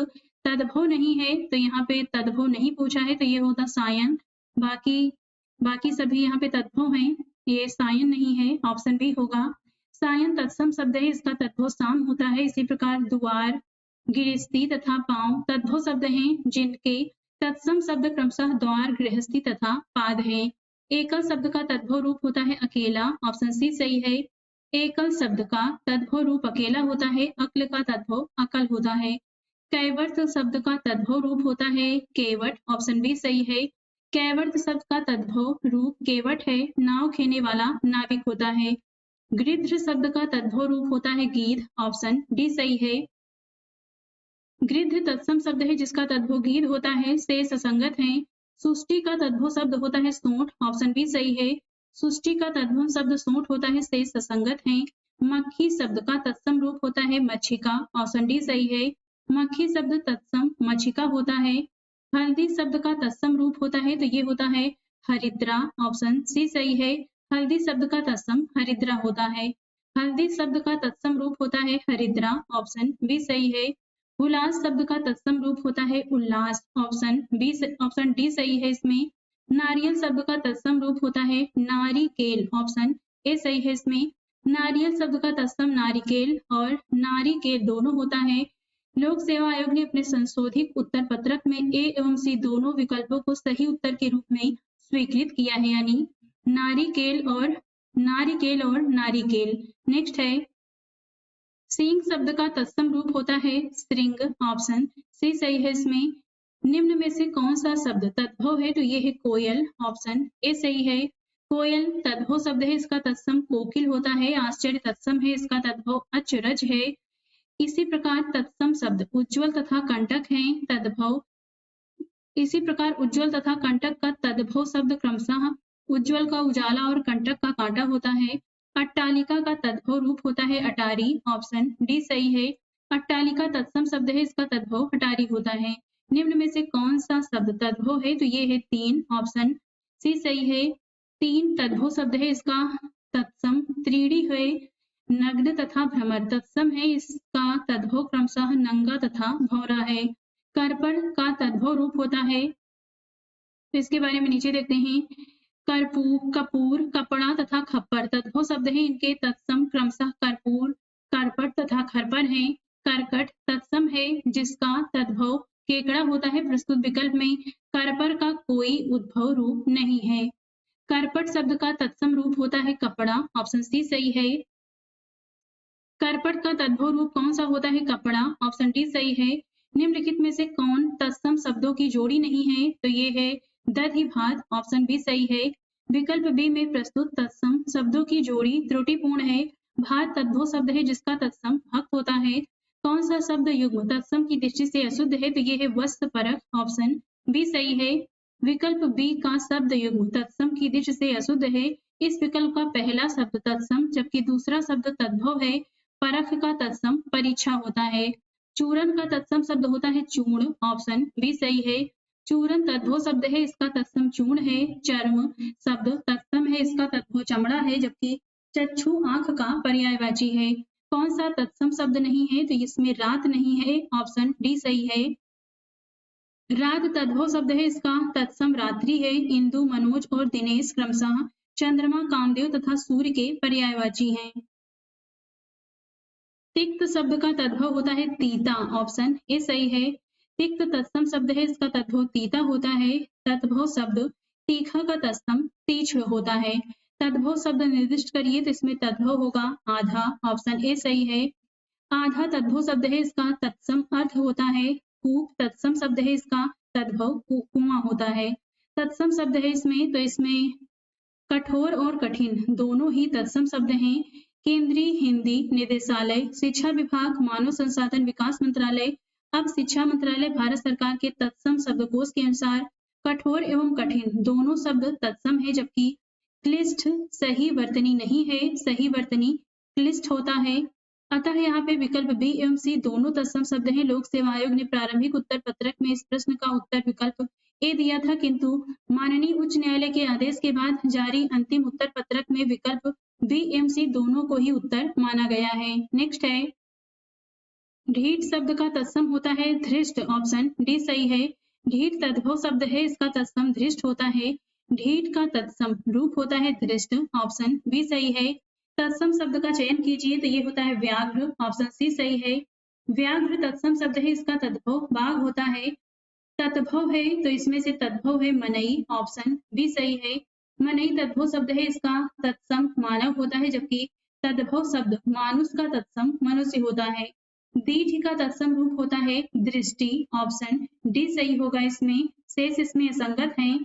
तद्भव नहीं है? तो यहाँ पे तद्भव नहीं पूछा है, तो ये होता सायन। बाकी सभी यहाँ पे तद्भव हैं, ये सायन नहीं है, ऑप्शन बी होगा। सायन तत्सम शब्द है, इसका तद्भव शाम होता है। इसी प्रकार द्वार, गृहस्थी तथा पांव तद्भव शब्द हैं जिनके तत्सम शब्द क्रमशः द्वार, गृहस्थी तथा पाद है। एकल शब्द का तद्भव रूप होता है अकेला, ऑप्शन सी सही है। एकल शब्द का तद्भव रूप अकेला होता है, अक्ल का तद्भव अकल होता है। कैवर्त शब्द का तद्भव रूप होता है केवट, ऑप्शन बी सही है। कैवर्त शब्द का तद्भव रूप केवट है, नाव खेने वाला नाविक होता है। गृध्र शब्द का तद्भव रूप होता है गीध, ऑप्शन डी सही है। गृध्र तत्सम शब्द है जिसका तद्भव गीध होता है, से ससंगत है। सुष्टि का तद्भव शब्द होता है सूंठ, ऑप्शन बी सही है। सुष्टि का तद्भव शब्द सूंठ होता है, से ससंगत है। मक्खी शब्द का तत्सम रूप होता है मच्छिका, ऑप्शन डी सही है। मक्खी शब्द तत्सम मच्छिका होता है। हल्दी शब्द का तत्सम रूप होता है, तो ये होता है हरिद्रा, ऑप्शन सी सही है। हल्दी शब्द का तत्सम हरिद्रा होता है। हल्दी शब्द का तत्सम रूप होता है हरिद्रा, ऑप्शन बी सही है। उल्लास शब्द का तत्सम रूप होता है उल्लास, ऑप्शन डी सही है इसमें। नारियल शब्द का तत्सम रूप होता है नारिकेल, ऑप्शन ए सही है इसमें। नारियल शब्द का तत्सम नारिकेल और नारिकेल दोनों होता है। लोक सेवा आयोग ने अपने संशोधित उत्तर पत्रक में ए एवं सी दोनों विकल्पों को सही उत्तर के रूप में स्वीकृत किया है, यानी नारिकेल और नारिकेल। नेक्स्ट है सिंह शब्द का तत्सम रूप होता है श्रृंग, ऑप्शन सी सही है इसमें। निम्न में से कौन सा शब्द तद्भव है? तो ये है कोयल, ऑप्शन ए सही है। कोयल तद्भव शब्द है, इसका तत्सम कोकिल होता है। आश्चर्य तत्सम है, इसका तद्भव अचरज है। इसी प्रकार तत्सम शब्द उज्ज्वल तथा कंटक है तद्भव। इसी प्रकार उज्ज्वल तथा कंटक का तद्भव शब्द क्रमशः उज्ज्वल का उजाला और कंटक का कांटा होता है। अट्टालिका का तद्भव रूप होता है अटारी, ऑप्शन डी सही है। अट्टालिका तत्सम शब्द है, इसका तद्भव अटारी होता है। निम्न में से कौन सा शब्द तद्भव है? तो ये है तीन, ऑप्शन सी सही है। तीन तद्भव शब्द है, इसका तत्सम त्रीड़ी है। नग्न तथा भ्रमर तत्सम है, इसका तद्भव क्रमशः नंगा तथा भौरा है। कर्पण का तद्भव रूप होता है, तो इसके बारे में नीचे देखते हैं। कपूर, कपड़ा तथा खप्पर तद्भव शब्द है, इनके तत्सम क्रमशः कर्पूर, करपट तथा खरपर है। करकट तत्सम है, जिसका तद्भव केकड़ा होता है। प्रस्तुत विकल्प में करपर का कोई उद्भव रूप नहीं है। करपट शब्द का तत्सम रूप होता है कपड़ा, ऑप्शन सी सही है। करपट का तद्भव रूप कौन सा होता है? कपड़ा, ऑप्शन डी सही है। निम्नलिखित में से कौन तत्सम शब्दों की जोड़ी नहीं है? तो ये है दधि भात, ऑप्शन बी सही है। विकल्प बी में प्रस्तुत तत्सम शब्दों की जोड़ी त्रुटिपूर्ण है। भात तद्भव शब्द है जिसका तत्सम भक्त होता है। कौन सा शब्द युग्म तत्सम की दृष्टि से अशुद्ध है? तो ये है वस्त्र परक, ऑप्शन बी सही है। विकल्प बी का शब्द युग्म तत्सम की दृष्टि से अशुद्ध है। इस विकल्प का पहला शब्द तत्सम जबकि दूसरा शब्द तद्भव है। परख का तत्सम परीक्षा होता है। चूरन का तत्सम शब्द होता है चूर्ण, ऑप्शन बी सही है। चूरन तद्भव शब्द है, इसका तत्सम चूर्ण है। चर्म शब्द तत्सम है, इसका तद्भव चमड़ा है, जबकि चक्षु आंख का पर्यायवाची है। कौन सा तत्सम शब्द नहीं है? तो इसमें रात नहीं है, ऑप्शन डी सही है। रात तद्भव शब्द है इसका, तत्सम रात्रि है। इंदु, मनोज और दिनेश क्रमशः चंद्रमा, कामदेव तथा सूर्य के पर्यायवाची हैं। तिक्त शब्द का तद्भव होता है तीता, ऑप्शन ए सही है। तिक्त तत्सम शब्द है इसका तद्भव तीता होता है। तद्भव शब्द तीखा का तत्सम तीक्ष होता है। तद्भव शब्द निर्दिष्ट करिए तो इसमें तद्भव होगा आधा, ऑप्शन ए सही है। आधा तद्भव शब्द है इसका, तत्सम अर्थ होता है कूप। तत्सम शब्द है इसका, तद्भव कुआं होता है। तत्सम शब्द है इसमें, तो इसमें कठोर और कठिन दोनों ही तत्सम शब्द हैं। केंद्रीय हिंदी निदेशालय, शिक्षा विभाग, मानव संसाधन विकास मंत्रालय, अब शिक्षा मंत्रालय भारत सरकार के तत्सम शब्दकोश के अनुसार कठोर एवं कठिन दोनों शब्द तत्सम है, जबकि क्लिष्ट सही वर्तनी नहीं है, सही वर्तनी क्लिष्ट होता है। अतः यहाँ पे विकल्प बी एवं सी दोनों तत्सम शब्द हैं। लोक सेवा आयोग ने प्रारंभिक उत्तर पत्रक में इस प्रश्न का उत्तर विकल्प ए दिया था, किंतु माननीय उच्च न्यायालय के आदेश के बाद जारी अंतिम उत्तर पत्रक में विकल्प बी एवं सी दोनों को ही उत्तर माना गया है। नेक्स्ट है, ढीठ शब्द का तत्सम होता है धृष्ट, ऑप्शन डी सही है। ढीठ तद्भव शब्द है, इसका तत्सम धृष्ट होता है। ढीठ का तत्सम रूप होता है धृष्ट, ऑप्शन बी सही है। तत्सम शब्द का चयन कीजिए तो ये होता है व्याघ्र, ऑप्शन सी सही है। व्याघ्र तत्सम शब्द है, इसका तद्भव बाघ होता है। तद्भव है तो इसमें से तद्भव है मनई, ऑप्शन बी सही है। मनई तद्भव शब्द है, इसका तत्सम मानव होता है, जबकि तद्भव शब्द मानुष का तत्सम मनुष्य होता है। दीर्घ का तत्सम रूप होता है दृष्टि, ऑप्शन डी सही होगा। इसमें शेष इसमें असंगत है।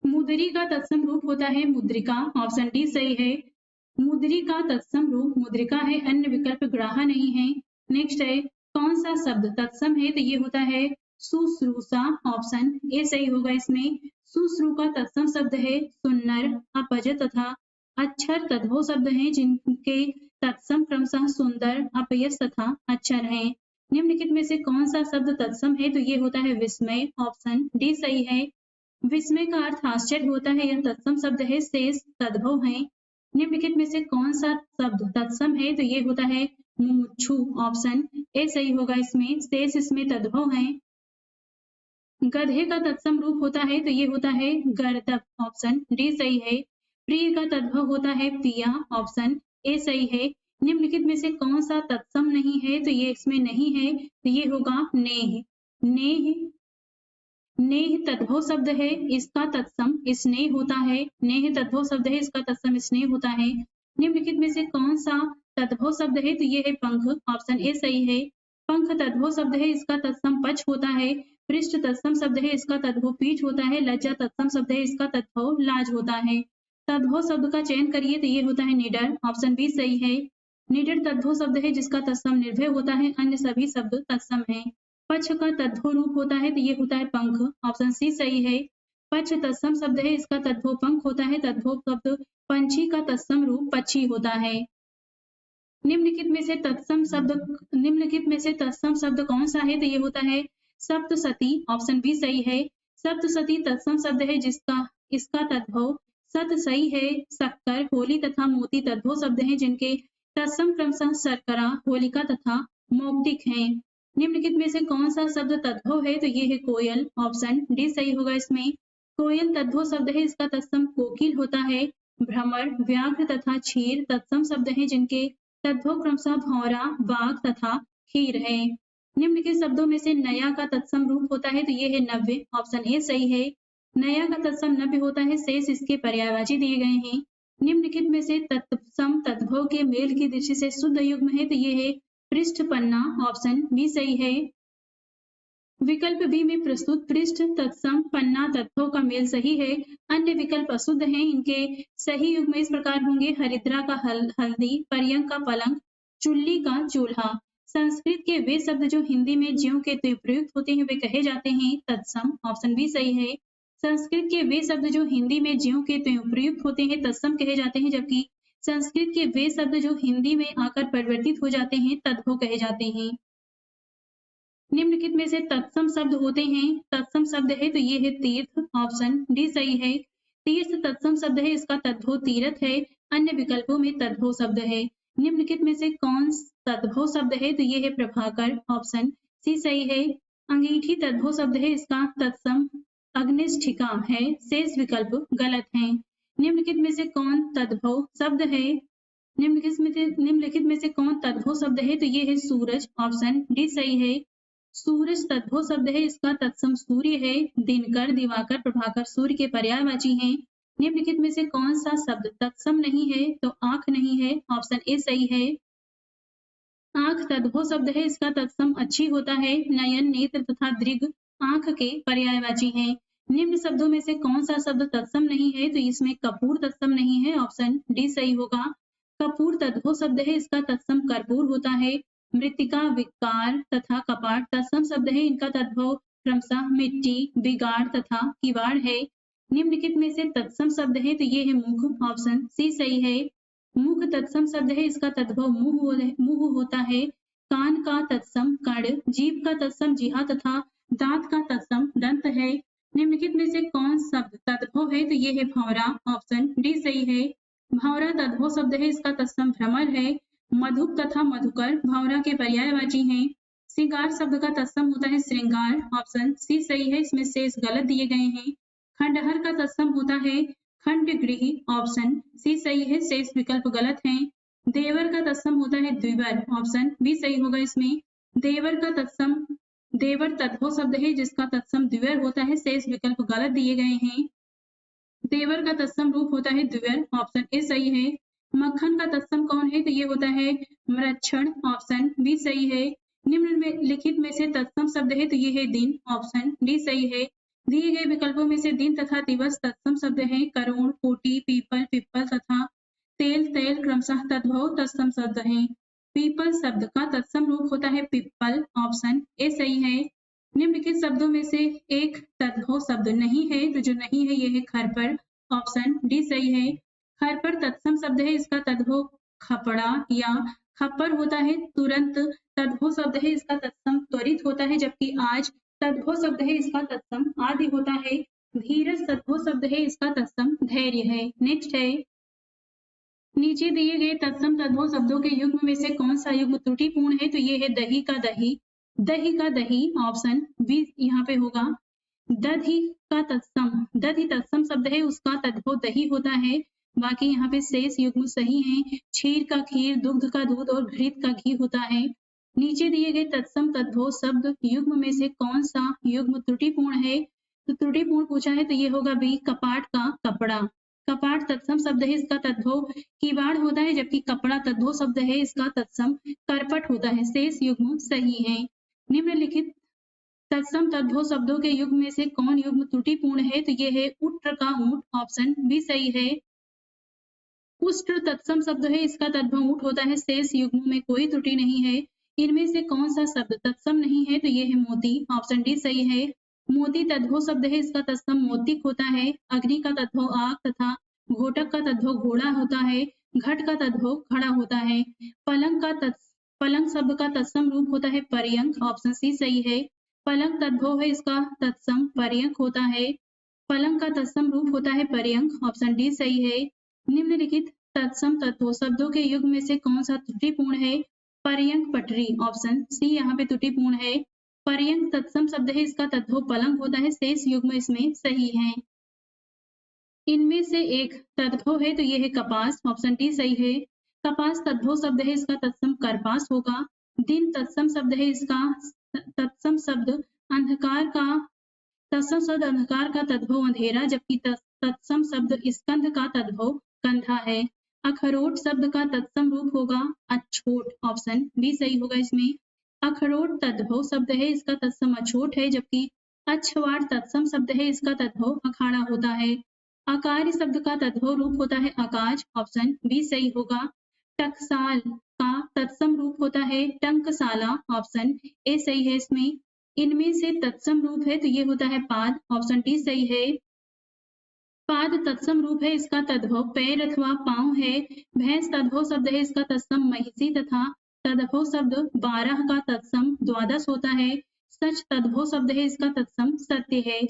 मुद्री का तत्सम रूप होता है मुद्रिका, ऑप्शन डी सही है। मुद्री का तत्सम रूप मुद्रिका है, अन्य विकल्प ग्राह्य नहीं है। नेक्स्ट है, कौन सा शब्द तत्सम है तो ये होता है शुश्रूषा, ऑप्शन ए सही होगा। इसमें शुश्रू का तत्सम शब्द है सुन्नर, अपज तथा अक्षर तद्भव शब्द हैं, जिनके तत्सम क्रमशः सुंदर, अपयश तथा अक्षर हैं। निम्नलिखित में से कौन सा शब्द तत्सम है तो ये होता है विस्मय, ऑप्शन डी सही है। विस्मय का अर्थ आश्चर्य होता है, यह तत्सम शब्द है। शेष तद्भव है। निम्नलिखित में से कौन सा शब्द तत्सम है तो ये होता है मुमुक्षु, ऑप्शन ए सही होगा। इसमें शेष इसमें तद्भव है। गधे का तत्सम रूप होता है तो ये होता है गर्दभ, ऑप्शन डी सही है। प्रिय का तद्भव होता है पिया, ऑप्शन ए सही है। निम्नलिखित में से कौन सा तत्सम नहीं है तो ये इसमें नहीं है, तो ये होगा नेह। नेह नेह तद्भव शब्द है, इसका तत्सम स्नेह होता है। नेह तद्भव शब्द है, इसका तत्सम स्नेह होता है। निम्नलिखित में से कौन सा तद्भव शब्द है तो ये है पंख, ऑप्शन ए सही है। पंख तद्भव शब्द है, इसका तत्सम पक्ष होता है। पृष्ठ तत्सम शब्द है, इसका तद्भव पीठ होता है। लज्जा तत्सम शब्द है, इसका तद्भव लाज होता है। तद्भव शब्द का चयन करिए तो ये होता है निडर, ऑप्शन बी सही है। निडर तद्भव शब्द है, जिसका तत्सम निर्भय होता है, अन्य सभी शब्द तत्सम है। पक्ष का तद्भव रूप होता है तो ये होता है पंख, ऑप्शन सी सही है। पक्ष तत्सम शब्द है, इसका तद्भव पंख होता है। तद्भव शब्द पंछी का तत्सम रूप पक्षी होता है। निम्नलिखित में से तत्सम शब्द कौन सा है तो ये होता है सप्तसती, ऑप्शन बी सही है। सप्तसती तत्सम शब्द है, इसका तद्भव सत सही है। शक्कर, होली तथा मोती तद्भव शब्द हैं, जिनके तत्सम क्रमशः शर्करा, होलिका तथा मौक्तिक हैं। निम्नलिखित में से कौन सा शब्द तद्भव है तो ये है कोयल, ऑप्शन डी सही होगा। इसमें कोयल तद्भव शब्द है, इसका तत्सम कोकिल होता है। भ्रमर, व्याघ्र तथा क्षीर तत्सम शब्द हैं, जिनके तद्भव क्रमशः भौरा, बाघ तथा खीर है। निम्नलिखित शब्दों में से नया का तत्सम रूप होता है तो ये है नव्य, ऑप्शन ए सही है। नया का तत्सम नव्य होता है, शेष इसके पर्यायवाची दिए गए हैं। निम्नलिखित में से तत्सम तद्भव के मेल की दृष्टि से शुद्ध युग्म है तो ये है पृष्ठ पन्ना, ऑप्शन बी सही है। विकल्प बी में प्रस्तुत पृष्ठ तत्सम पन्ना तद्भव का मेल सही है, अन्य विकल्प अशुद्ध हैं। इनके सही युग्म इस प्रकार होंगे: हरिद्रा का हल्दी, पर्यंक का पलंग, चुल्ली का चूल्हा। संस्कृत के वे शब्द जो हिंदी में ज्यों के त्यों प्रयुक्त होते हैं वे कहे जाते हैं तत्सम, ऑप्शन बी सही है। संस्कृत के वे शब्द जो हिंदी में ज्यों के त्यों प्रयुक्त होते हैं तत्सम कहे जाते हैं, जबकि संस्कृत के वे शब्द जो हिंदी में आकर परिवर्तित हो जाते हैं तद्भव कहे जाते हैं। निम्नलिखित में से तत्सम शब्द होते हैं। तत्सम शब्द है तो ये है तीर्थ, ऑप्शन डी सही है। तीर्थ तत्सम शब्द है, इसका तद्भव तीर्थ है। अन्य विकल्पों में तद्भव शब्द है। निम्नलिखित में से कौन तद्भव शब्द है तो ये है प्रभाकर, ऑप्शन सी सही है। अंगीठी तद्भव शब्द है, इसका तत्सम अग्निष्ठिका है, शेष विकल्प गलत है। निम्नलिखित में से कौन तद्भव शब्द है? निम्नलिखित में से कौन तद्भव शब्द है? तो ये है सूरज, ऑप्शन डी सही है। सूरज तद्भव शब्द है, इसका तत्सम सूर्य है। दिनकर, दिवाकर, प्रभाकर सूर्य के पर्यायवाची हैं। निम्नलिखित में से कौन सा शब्द तत्सम नहीं है? तो आंख नहीं है, ऑप्शन ए सही है। आंख तद्भव शब्द है, इसका तत्सम अच्छी होता है। नयन, नेत्र तथा दृग आंख के पर्यायवाची हैं। निम्न शब्दों में से कौन सा शब्द तत्सम नहीं है? तो इसमें कपूर तत्सम नहीं है, ऑप्शन डी सही होगा। कपूर तद्भव शब्द है, इसका तत्सम कर्पूर होता है। मृत्तिका, विकार तथा कपाट तत्सम शब्द है, इनका तद्भव क्रमशः मिट्टी, बिगाड़ तथा किवाड़ है। निम्नलिखित में से तत्सम शब्द है, तो ये है मुख, ऑप्शन सी सही है। मुख तत्सम शब्द है, इसका तद्भव मुंह होता है। कान का तत्सम कण, जीभ का तत्सम जिह्वा तथा दांत का तत्सम दंत है। निम्नलिखित में से कौन शब्द तद्भव है? तो ये है भंवरा, ऑप्शन डी सही है। भंवरा तद्भव शब्द है, इसका तत्सम भ्रमर है। मधुक तथा मधुकर भंवरा के पर्यायवाची हैं। श्रृंगार शब्द का तत्सम होता है श्रृंगार, ऑप्शन सी सही है। इसमें शेष गलत दिए गए हैं। खंडहर का तत्सम होता है खंडगृह, ऑप्शन सी सही है। शेष विकल्प गलत हैं। देवर का तत्सम होता है द्विवर, ऑप्शन बी सही होगा इसमें। देवर का तत्सम देवर तद्भव शब्द है, जिसका तत्सम द्विवर होता है। शेष विकल्प गलत दिए गए हैं। देवर का तत्सम रूप होता है द्विवर, ऑप्शन ए सही है। मक्खन का तत्सम कौन है? तो ये होता है मृक्षण, ऑप्शन बी सही है। निम्नलिखित में से तत्सम शब्द है, तो ये है दिन, ऑप्शन डी सही है। दिए गए विकल्पों में से दिन तथा दिवस तत्सम शब्द है। करोड़, कोटि, पीपल, पिप्पल तथा तेल, तैल क्रमशः तद्भव तत्सम शब्द है। पीपल शब्द का तत्सम रूप होता है पिप्पल, ऑप्शन ए सही है। निम्नलिखित शब्दों में से एक तद्भव शब्द नहीं है, तो जो नहीं है ये है खरपर, ऑप्शन डी सही है। खरपर तत्सम शब्द है, इसका तद्भव खपड़ा या खप्पर होता है। तुरंत तद्भव शब्द है, इसका तत्सम त्वरित होता है। जबकि आज तद्भव शब्द है, इसका तत्सम आदि होता है। धीरज तद्भव शब्द है, इसका तत्सम धैर्य है। नेक्स्ट है, नीचे दिए गए तत्सम तद्भव शब्दों के युग्म में से कौन सा युग्म त्रुटिपूर्ण है? तो ये है दही का दही, दही का दही, ऑप्शन बी यहाँ पे होगा। दधि का तत्सम, दधि तत्सम शब्द है, उसका तद्भव दही होता है। बाकी यहाँ पे शेष युग्म सही हैं। क्षीर का खीर, दुग्ध का दूध और घृत का घी होता है। नीचे दिए गए तत्सम तद्भव शब्द युग्म में से कौन सा युग्म त्रुटिपूर्ण है? तो त्रुटिपूर्ण पूछा है, तो ये होगा बी कपाट का कपड़ा। कपाट तत्सम शब्द है, इसका तद्भव किवाड़ होता है। जबकि कपड़ा तद्भव शब्द है, इसका तत्सम करपट होता है। शेष युग्म सही है। निम्नलिखित तत्सम तद्भव शब्दों के युग्म में से कौन युग्म त्रुटिपूर्ण है? तो ये है उष्ट्र का ऊंट, ऑप्शन बी सही है। उष्ट्र तत्सम शब्द है, इसका तद्भव ऊंट होता है। शेष युग्मों में कोई त्रुटि नहीं है। इनमें से कौन सा शब्द तत्सम नहीं है? तो ये है मोती, ऑप्शन डी सही है। मोती तद्भव शब्द है, इसका तत्सम मोतिक होता है। अग्नि का तद्भव आग तथा घोटक का तद्भव घोड़ा होता है। घट का तद्भव घड़ा होता है। पलंग शब्द का तत्सम रूप होता है पर्यंक, ऑप्शन सी सही है। पलंग तद्भव है, इसका तत्सम पर्यंक होता है। पलंग का तत्सम रूप होता है पर्यंक, ऑप्शन डी सही है। निम्नलिखित तत्सम तत्व शब्दों के युग्म में से कौन सा त्रुटिपूर्ण है? पर्यंक पटरी, ऑप्शन सी यहाँ पे त्रुटिपूर्ण है। पर्यंक तत्सम शब्द है, इसका तद्भव पलंग होता है। शेष युग्म इसमें सही है। इनमें से एक तद्भव है, तो ये है कपास, ऑप्शन डी सही है। कपास तद्भव शब्द है, इसका तत्सम करपास होगा। दिन तत्सम शब्द है, इसका तत्सम शब्द अंधकार का तत्सम शब्द अंधकार का तद्भव अंधेरा। जबकि तत्सम शब्द स्कंध का तद्भव कंधा है। अखरोट शब्द का तत्सम रूप होगा अछोट, ऑप्शन बी सही होगा इसमें। अखरोट तद्भव शब्द है, इसका तत्सम अछोट है। जबकि अछवाड़ तत्सम शब्द है, इसका तद्भव अखाड़ा होता है। आकार्य शब्द का तद्भव रूप होता है आकाश, ऑप्शन बी सही होगा। टकसाल का तत्सम रूप होता है टंकसाला, ऑप्शन ए सही है इसमें। इनमें से तत्सम रूप है, तो ये होता है पाद, ऑप्शन डी सही है। पाद तत्सम रूप है, इसका तद्भव पैर अथवा पांव है। भैंस तद्भव शब्द है, इसका तत्सम महिषी तथा तद्भव शब्द 12 का तत्सम द्वादश होता है। सच तद्भव शब्द है, इसका तत्सम सत्य है।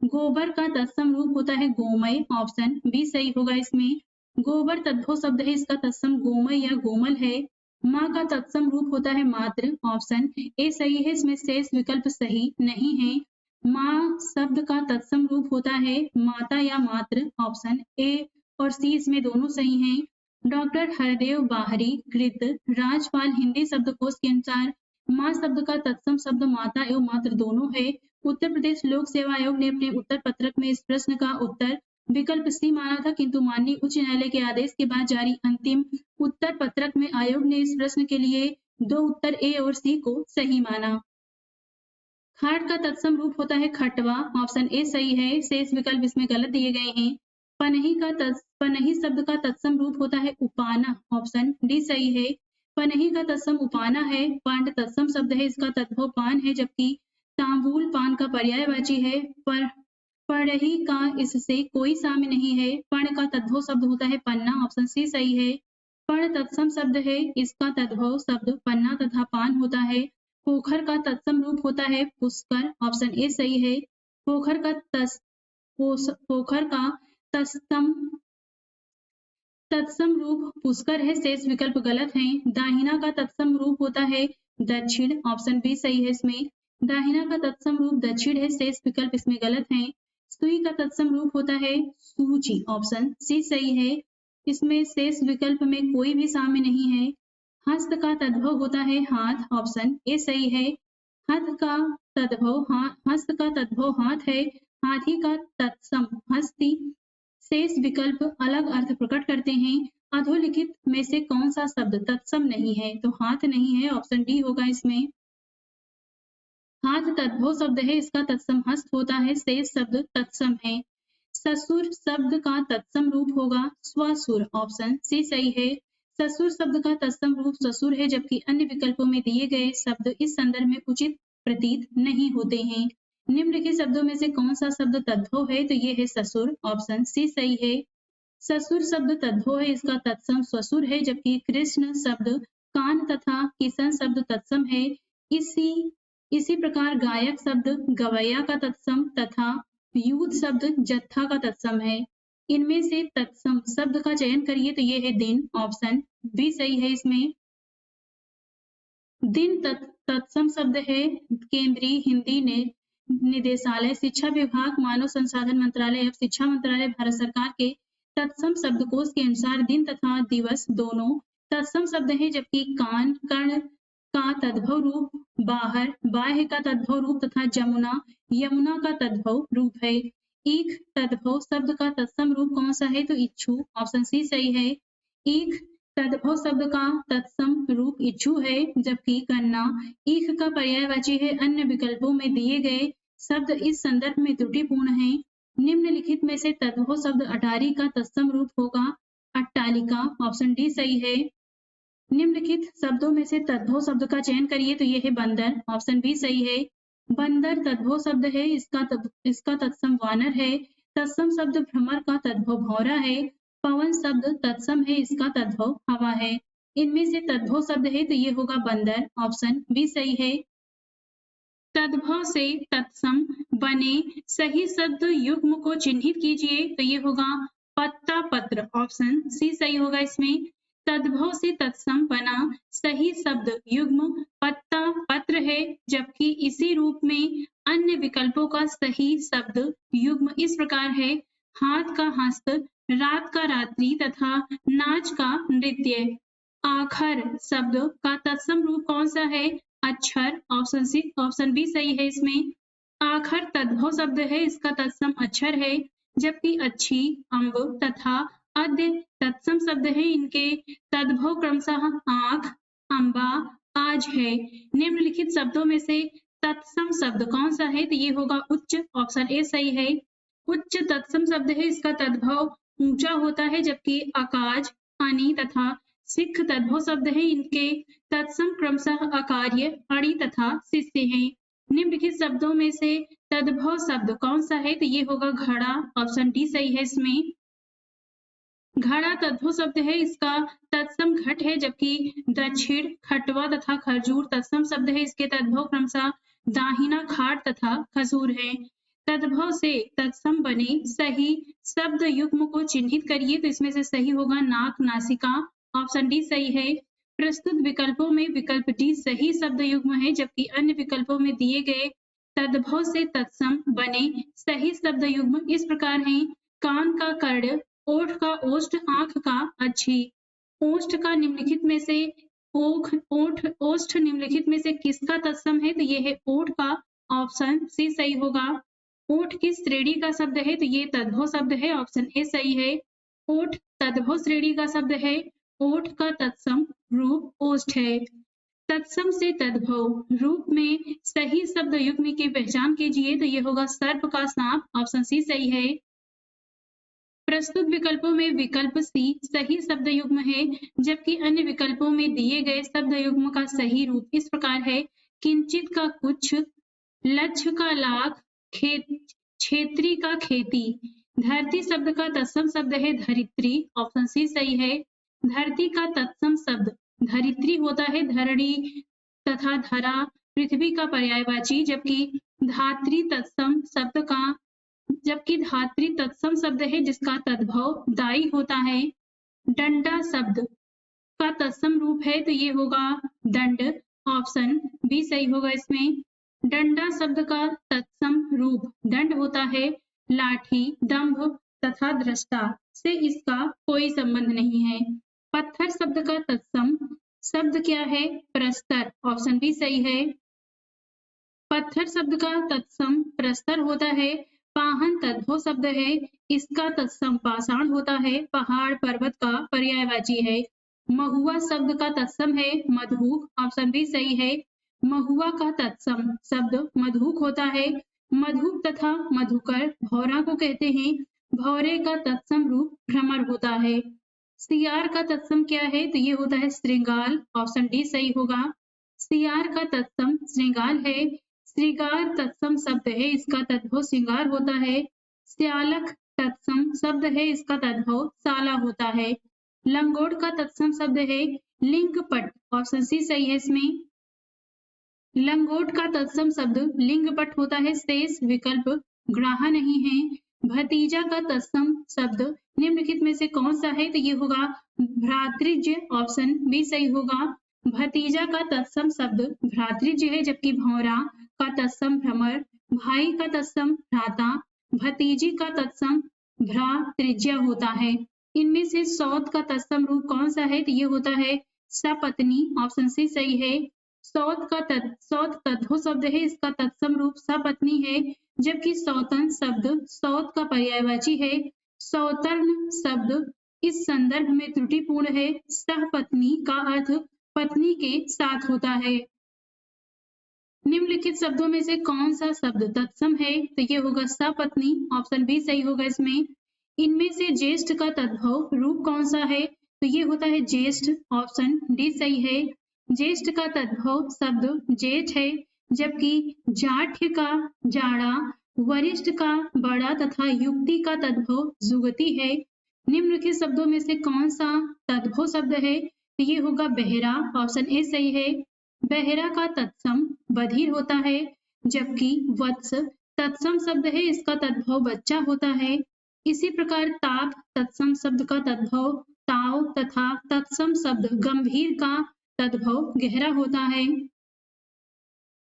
गोबर का तत्सम रूप होता है गोमय, ऑप्शन बी सही होगा इसमें। गोबर तद्भव शब्द है, इसका तत्सम गोमय या गोमल है। माँ का तत्सम रूप होता है मात्र, ऑप्शन ए सही है, इसमें शेष विकल्प सही नहीं है। माँ शब्द का तत्सम रूप होता है माता या मात्र, ऑप्शन ए और सी इसमें दोनों सही हैं। डॉक्टर हरदेव बाहरी कृत राजपाल हिंदी शब्दकोश के अनुसार माँ शब्द का तत्सम शब्द माता एवं मात्र दोनों है। उत्तर प्रदेश लोक सेवा आयोग ने अपने उत्तर पत्रक में इस प्रश्न का उत्तर विकल्प सी माना था, किंतु माननीय उच्च न्यायालय के आदेश के बाद जारी अंतिम उत्तर पत्रक में आयोग ने इस प्रश्न के लिए दो उत्तर ए और सी को सही माना। खाट का तत्सम रूप होता है खटवा, ऑप्शन ए सही है, शेष विकल्प इसमें गलत दिए गए हैं। पनही शब्द का तत्सम रूप होता है उपाना, ऑप्शन डी सही है। पनही का तत्सम उपाना है। पांड तत्सम शब्द है, इसका तद्भव पान है, जबकि तांबूल पान का पर्यायवाची है। पर पढ़ही का इससे कोई साम्य नहीं है। पर्ण का तद्भव शब्द होता है पन्ना, ऑप्शन सी सही है। पर्ण तत्सम शब्द है, इसका तद्भव शब्द पन्ना तथा पान होता है। पोखर का तत्सम रूप होता है पुष्कर, ऑप्शन ए सही है। पोखर का तत्सम रूप पुष्कर है, शेष विकल्प गलत हैं। दाहिना का तत्सम रूप होता है दक्षिण, ऑप्शन बी सही है इसमें। दाहिना का तत्सम रूप दक्षिण है, शेष विकल्प इसमें गलत हैं। सुई का तत्सम रूप होता है सूची, ऑप्शन सी सही है। इसमें शेष विकल्प में कोई भी साम्य नहीं है। हस्त का तद्भव होता है हाथ, ऑप्शन ए सही है। हस्त का तद्भव हाथ है। हाथी का तत्सम हस्ती, शेष विकल्प अलग अर्थ प्रकट करते हैं। अधोलिखित में से कौन सा शब्द तत्सम नहीं है? तो हाथ नहीं है, ऑप्शन डी होगा इसमें। हाथ तद्भव शब्द है, इसका तत्सम हस्त होता है, शेष शब्द तत्सम है। ससुर शब्द का तत्सम रूप होगा स्वसुर, ऑप्शन सी सही है। ससुर शब्द का तत्सम रूप ससुर है, जबकि अन्य विकल्पों में दिए गए शब्द इस संदर्भ में उचित प्रतीत नहीं होते हैं। निम्नलिखित शब्दों में से कौन सा शब्द तद्भव है? तो ये है ससुर, ऑप्शन सी सही है। ससुर शब्द तद्भव है, इसका तत्सम स्वसुर है, जबकि कृष्ण शब्द कान तथा किशन शब्द तत्सम है। इसी प्रकार गायक शब्द गवैया का तत्सम तथा यूथ शब्द जत्था का तत्सम है। इनमें से तत्सम शब्द का चयन करिए, तो ये है दिन, ऑप्शन बी सही है इसमें। दिन तत्सम शब्द है केंद्रीय हिंदी निदेशालय, शिक्षा विभाग, मानव संसाधन मंत्रालय एवं शिक्षा मंत्रालय, भारत सरकार के तत्सम शब्दकोश के अनुसार दिन तथा दिवस दोनों तत्सम शब्द हैं, जबकि कान कर्ण का तद्भव रूप बाहर, बाह्य का तद्भव रूप तथा जमुना यमुना का तद्भव रूप है। ईख तद्भव शब्द का तत्सम रूप कौन सा है? तो इच्छु, ऑप्शन सी सही है। ईख तद्भव शब्द का तत्सम रूप इच्छु है, जबकि गन्ना ईख का पर्यायवाची है। अन्य विकल्पों में दिए गए शब्द इस संदर्भ में त्रुटिपूर्ण हैं। निम्नलिखित में से तद्भव शब्द अटारी का तत्सम रूप होगा अट्टालिका, ऑप्शन डी सही है। निम्नलिखित शब्दों में से तद्भव शब्द का चयन करिए, तो ये है बंदर, ऑप्शन बी सही है। बंदर तद्भव शब्द है, इसका तत्सम वानर है। तत्सम शब्द भ्रमर का तद्भव भौरा है। पवन शब्द तत्सम है, इसका तद्भव हवा है। इनमें से तद्भव शब्द है, तो ये होगा बंदर, ऑप्शन बी सही है। तद्भव से तत्सम बने सही शब्द युग्म को चिन्हित कीजिए, तो ये होगा पत्ता पत्र, ऑप्शन सी सही होगा इसमें। तद्भव से तत्सम बना सही शब्द युग्म पत्ता पत्र है, जबकि इसी रूप में अन्य विकल्पों का सही शब्द युग्म इस प्रकार है हाथ का हस्त, रात का रात्रि तथा नाच का नृत्य। आखर शब्द का तत्सम रूप कौन सा है? अक्षर, ऑप्शन बी सही है इसमें। आखर तद्भव शब्द है, इसका तत्सम अक्षर है, जबकि अच्छी, अम्ब तथा अद्य तत्सम शब्द है, इनके तद्भव क्रमशः आंख, अम्बा, आज है। निम्नलिखित शब्दों में से तत्सम शब्द कौन सा है? तो ये होगा उच्च, ऑप्शन ए सही है। उच्च तत्सम शब्द है, इसका तद्भव ऊंचा होता है, जबकि आकाज, अनी तथा सिख तद्भव शब्द है, इनके तत्सम क्रमशः अकार्य, अणि तथा शिष्य हैं। निम्नलिखित शब्दों में से तद्भव शब्द कौन सा है? तो ये होगा घड़ा, ऑप्शन डी सही है इसमें। घड़ा तद्भव शब्द है, इसका तत्सम घट है, जबकि दक्षिण, खटवा तथा खजूर तत्सम शब्द है, इसके तद्भव क्रमशः दाहिना, खाट तथा खजूर है। तद्भव से तत्सम बने सही शब्द युग्म को चिन्हित करिए, तो इसमें से सही होगा नाक, नासिका, ऑप्शन डी सही है। प्रस्तुत विकल्पों में विकल्प डी सही शब्द युग्म है, जबकि अन्य विकल्पों में दिए गए तद्भव से तत्सम बने सही शब्द युग्म इस प्रकार हैं। कान का कर्ण, ओठ का ओष्ठ, आंख का अच्छी। ओष्ठ का निम्नलिखित में से ओष्ठ निम्नलिखित में से किसका तत्सम है? तो ये है ओठ का, ऑप्शन सी सही होगा। ओठ किस श्रेणी का शब्द है? तो ये तद्भव शब्द है, ऑप्शन ए सही है। ओठ तद्भव श्रेणी का शब्द है। ओठ का तत्सम रूप ओष्ठ है। तत्सम से तद्भव रूप में सही शब्द युग्म की पहचान कीजिए, तो ये होगा सर्प का सांप, ऑप्शन सी सही है। प्रस्तुत विकल्पों में विकल्प सी सही शब्द युग्म है, जबकि अन्य विकल्पों में दिए गए शब्द युग्म का सही रूप इस प्रकार है। किंचित का कुछ, लक्ष्य का लाख, क्षेत्री का खेती। धरती शब्द का तत्सम शब्द है धरित्री, ऑप्शन सी सही है। धरती का तत्सम शब्द धरित्री होता है। धरणी तथा धरा पृथ्वी का पर्यायवाची, जबकि धात्री तत्सम शब्द है जिसका तद्भव दाई होता है। डंडा शब्द का तत्सम रूप है, तो ये होगा दंड, ऑप्शन बी सही होगा इसमें। डंडा शब्द का तत्सम रूप दंड होता है। लाठी, दंभ तथा दृष्टा से इसका कोई संबंध नहीं है। पत्थर शब्द का तत्सम शब्द क्या है? प्रस्तर, ऑप्शन बी सही है। पत्थर शब्द का तत्सम प्रस्तर होता है। पाहन तद्भव शब्द है, इसका तत्सम पाषाण होता है। पहाड़ पर्वत का पर्यायवाची है। महुआ शब्द का तत्सम है मधुक, ऑप्शन बी सही है। महुआ का तत्सम शब्द मधुक होता है। मधुक तथा मधुकर भौरा को कहते हैं। भौरे का तत्सम रूप भ्रमर होता है। सियार का तत्सम क्या है? तो ये होता है श्रृंगाल, ऑप्शन डी सही होगा। सियार का तत्सम श्रृंगाल है। श्रृंगार तत्सम शब्द है, इसका तद्भव श्रृंगार होता है। स्यालक तत्सम शब्द है, इसका तद्भव साला होता है। लंगोट का तत्सम शब्द है लिंगपट, ऑप्शन सी सही है इसमें। लंगोट का तत्सम शब्द लिंगपट होता है। शेष विकल्प ग्राह्य नहीं है। भतीजा का तत्सम शब्द निम्नलिखित में से कौन सा है? तो ये होगा भ्रातृज, ऑप्शन बी सही होगा। भतीजा का तत्सम शब्द भ्रातृज है, जबकि भौरा का तत्सम भ्रमर, भाई का तत्सम भ्राता, भतीजी का तत्सम भ्रातृज्य होता है। इनमें से सौत का तत्सम रूप कौन सा है? तो ये होता है सपत्नी, ऑप्शन सी सही है। सौत तद्भव शब्द है, इसका तत्सम रूप सपत्नी है, जबकि सौतन शब्द सौत का पर्यायवाची है। सौतन शब्द इस संदर्भ में त्रुटिपूर्ण है। सहपत्नी का अर्थ पत्नी के साथ होता है। निम्नलिखित शब्दों में से कौन सा शब्द तत्सम है? तो ये होगा सपत्नी, ऑप्शन बी सही होगा इसमें। इनमें से ज्येष्ठ का तद्भव रूप कौन सा है? तो ये होता है ज्येष्ठ, ऑप्शन डी सही है। ज्येष्ठ का तद्भव शब्द जेठ है, जबकि जाठ्य का जाड़ा, वरिष्ठ का बड़ा तथा युक्ति का तद्भव जुगति है। निम्नलिखित शब्दों में से कौन सा तद्भव शब्द है? तो ये होगा बहेरा, ऑप्शन ए सही है। बहेरा का तत्सम बधिर होता है, जबकि वत्स तत्सम शब्द है, इसका तद्भव बच्चा होता है। इसी प्रकार ताप तत्सम शब्द का तद्भव ताव तथा तत्सम शब्द गंभीर का तद्भव गहरा होता है।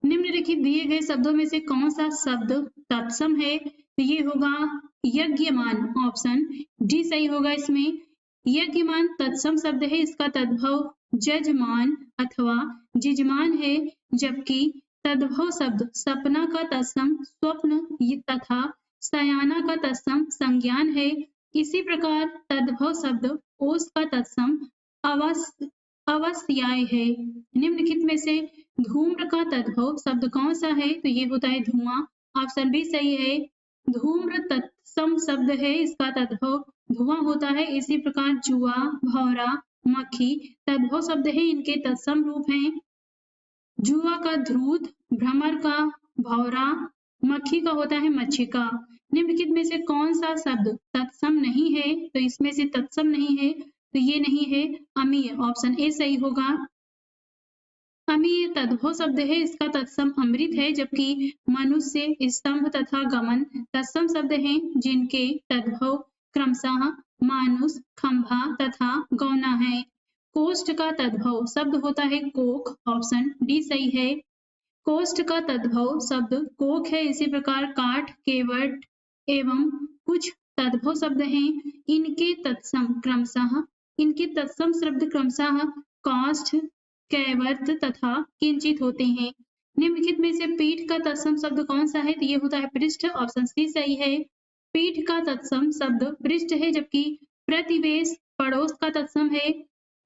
निम्नलिखित दिए गए शब्दों में से कौन सा शब्द तत्सम है? तो ये होगा यज्ञमान, ऑप्शन डी सही होगा इसमें। यज्ञमान तत्सम शब्द है, इसका तद्भव जजमान अथवा जिजमान है, जबकि तद्भव शब्द सपना का तत्सम स्वप्न तथा सयाना का तत्सम संज्ञान है। इसी प्रकार तद्भव शब्द ओस का तत्सम अवस्याय है। निम्नलिखित में से धूम्र का तद्भव शब्द कौन सा है? तो ये होता है धुआं, ऑप्शन बी सही है। धूम्र तत्सम शब्द है, इसका तद्भव धुआं होता है। इसी प्रकार जुआ, भौरा, मक्खी तद्भव शब्द है, इनके तत्सम रूप हैं। जुआ का ध्रुत, भ्रमर का भौरा, मक्खी का होता है मच्छिका। निम्नलिखित में से कौन सा शब्द तत्सम नहीं है? तो इसमें से तत्सम नहीं है, तो ये नहीं है अमीय, ऑप्शन ए सही होगा। अमीय तद्भव शब्द है, इसका तत्सम अमृत है, जबकि मनुष्य, स्तंभ तथा गमन तत्सम शब्द हैं, जिनके तद्भव क्रमशः मानुष, खंभा तथा गौना है। कोष्ठ का तद्भव शब्द होता है कोक, ऑप्शन डी सही है। कोष्ठ का तद्भव शब्द कोक है। इसी प्रकार काठ, केवट एवं कुछ तद्भव शब्द हैं। इनके तत्सम शब्द क्रमशः काष्ठ, कैवर्त तथा किंचित होते हैं। निम्नलिखित में से पीठ का तत्सम शब्द कौन सा है? तो ये होता है पृष्ठ, ऑप्शन सी सही है। पीठ का तत्सम शब्द पृष्ठ है, जबकि प्रतिवेश पड़ोस का तत्सम है।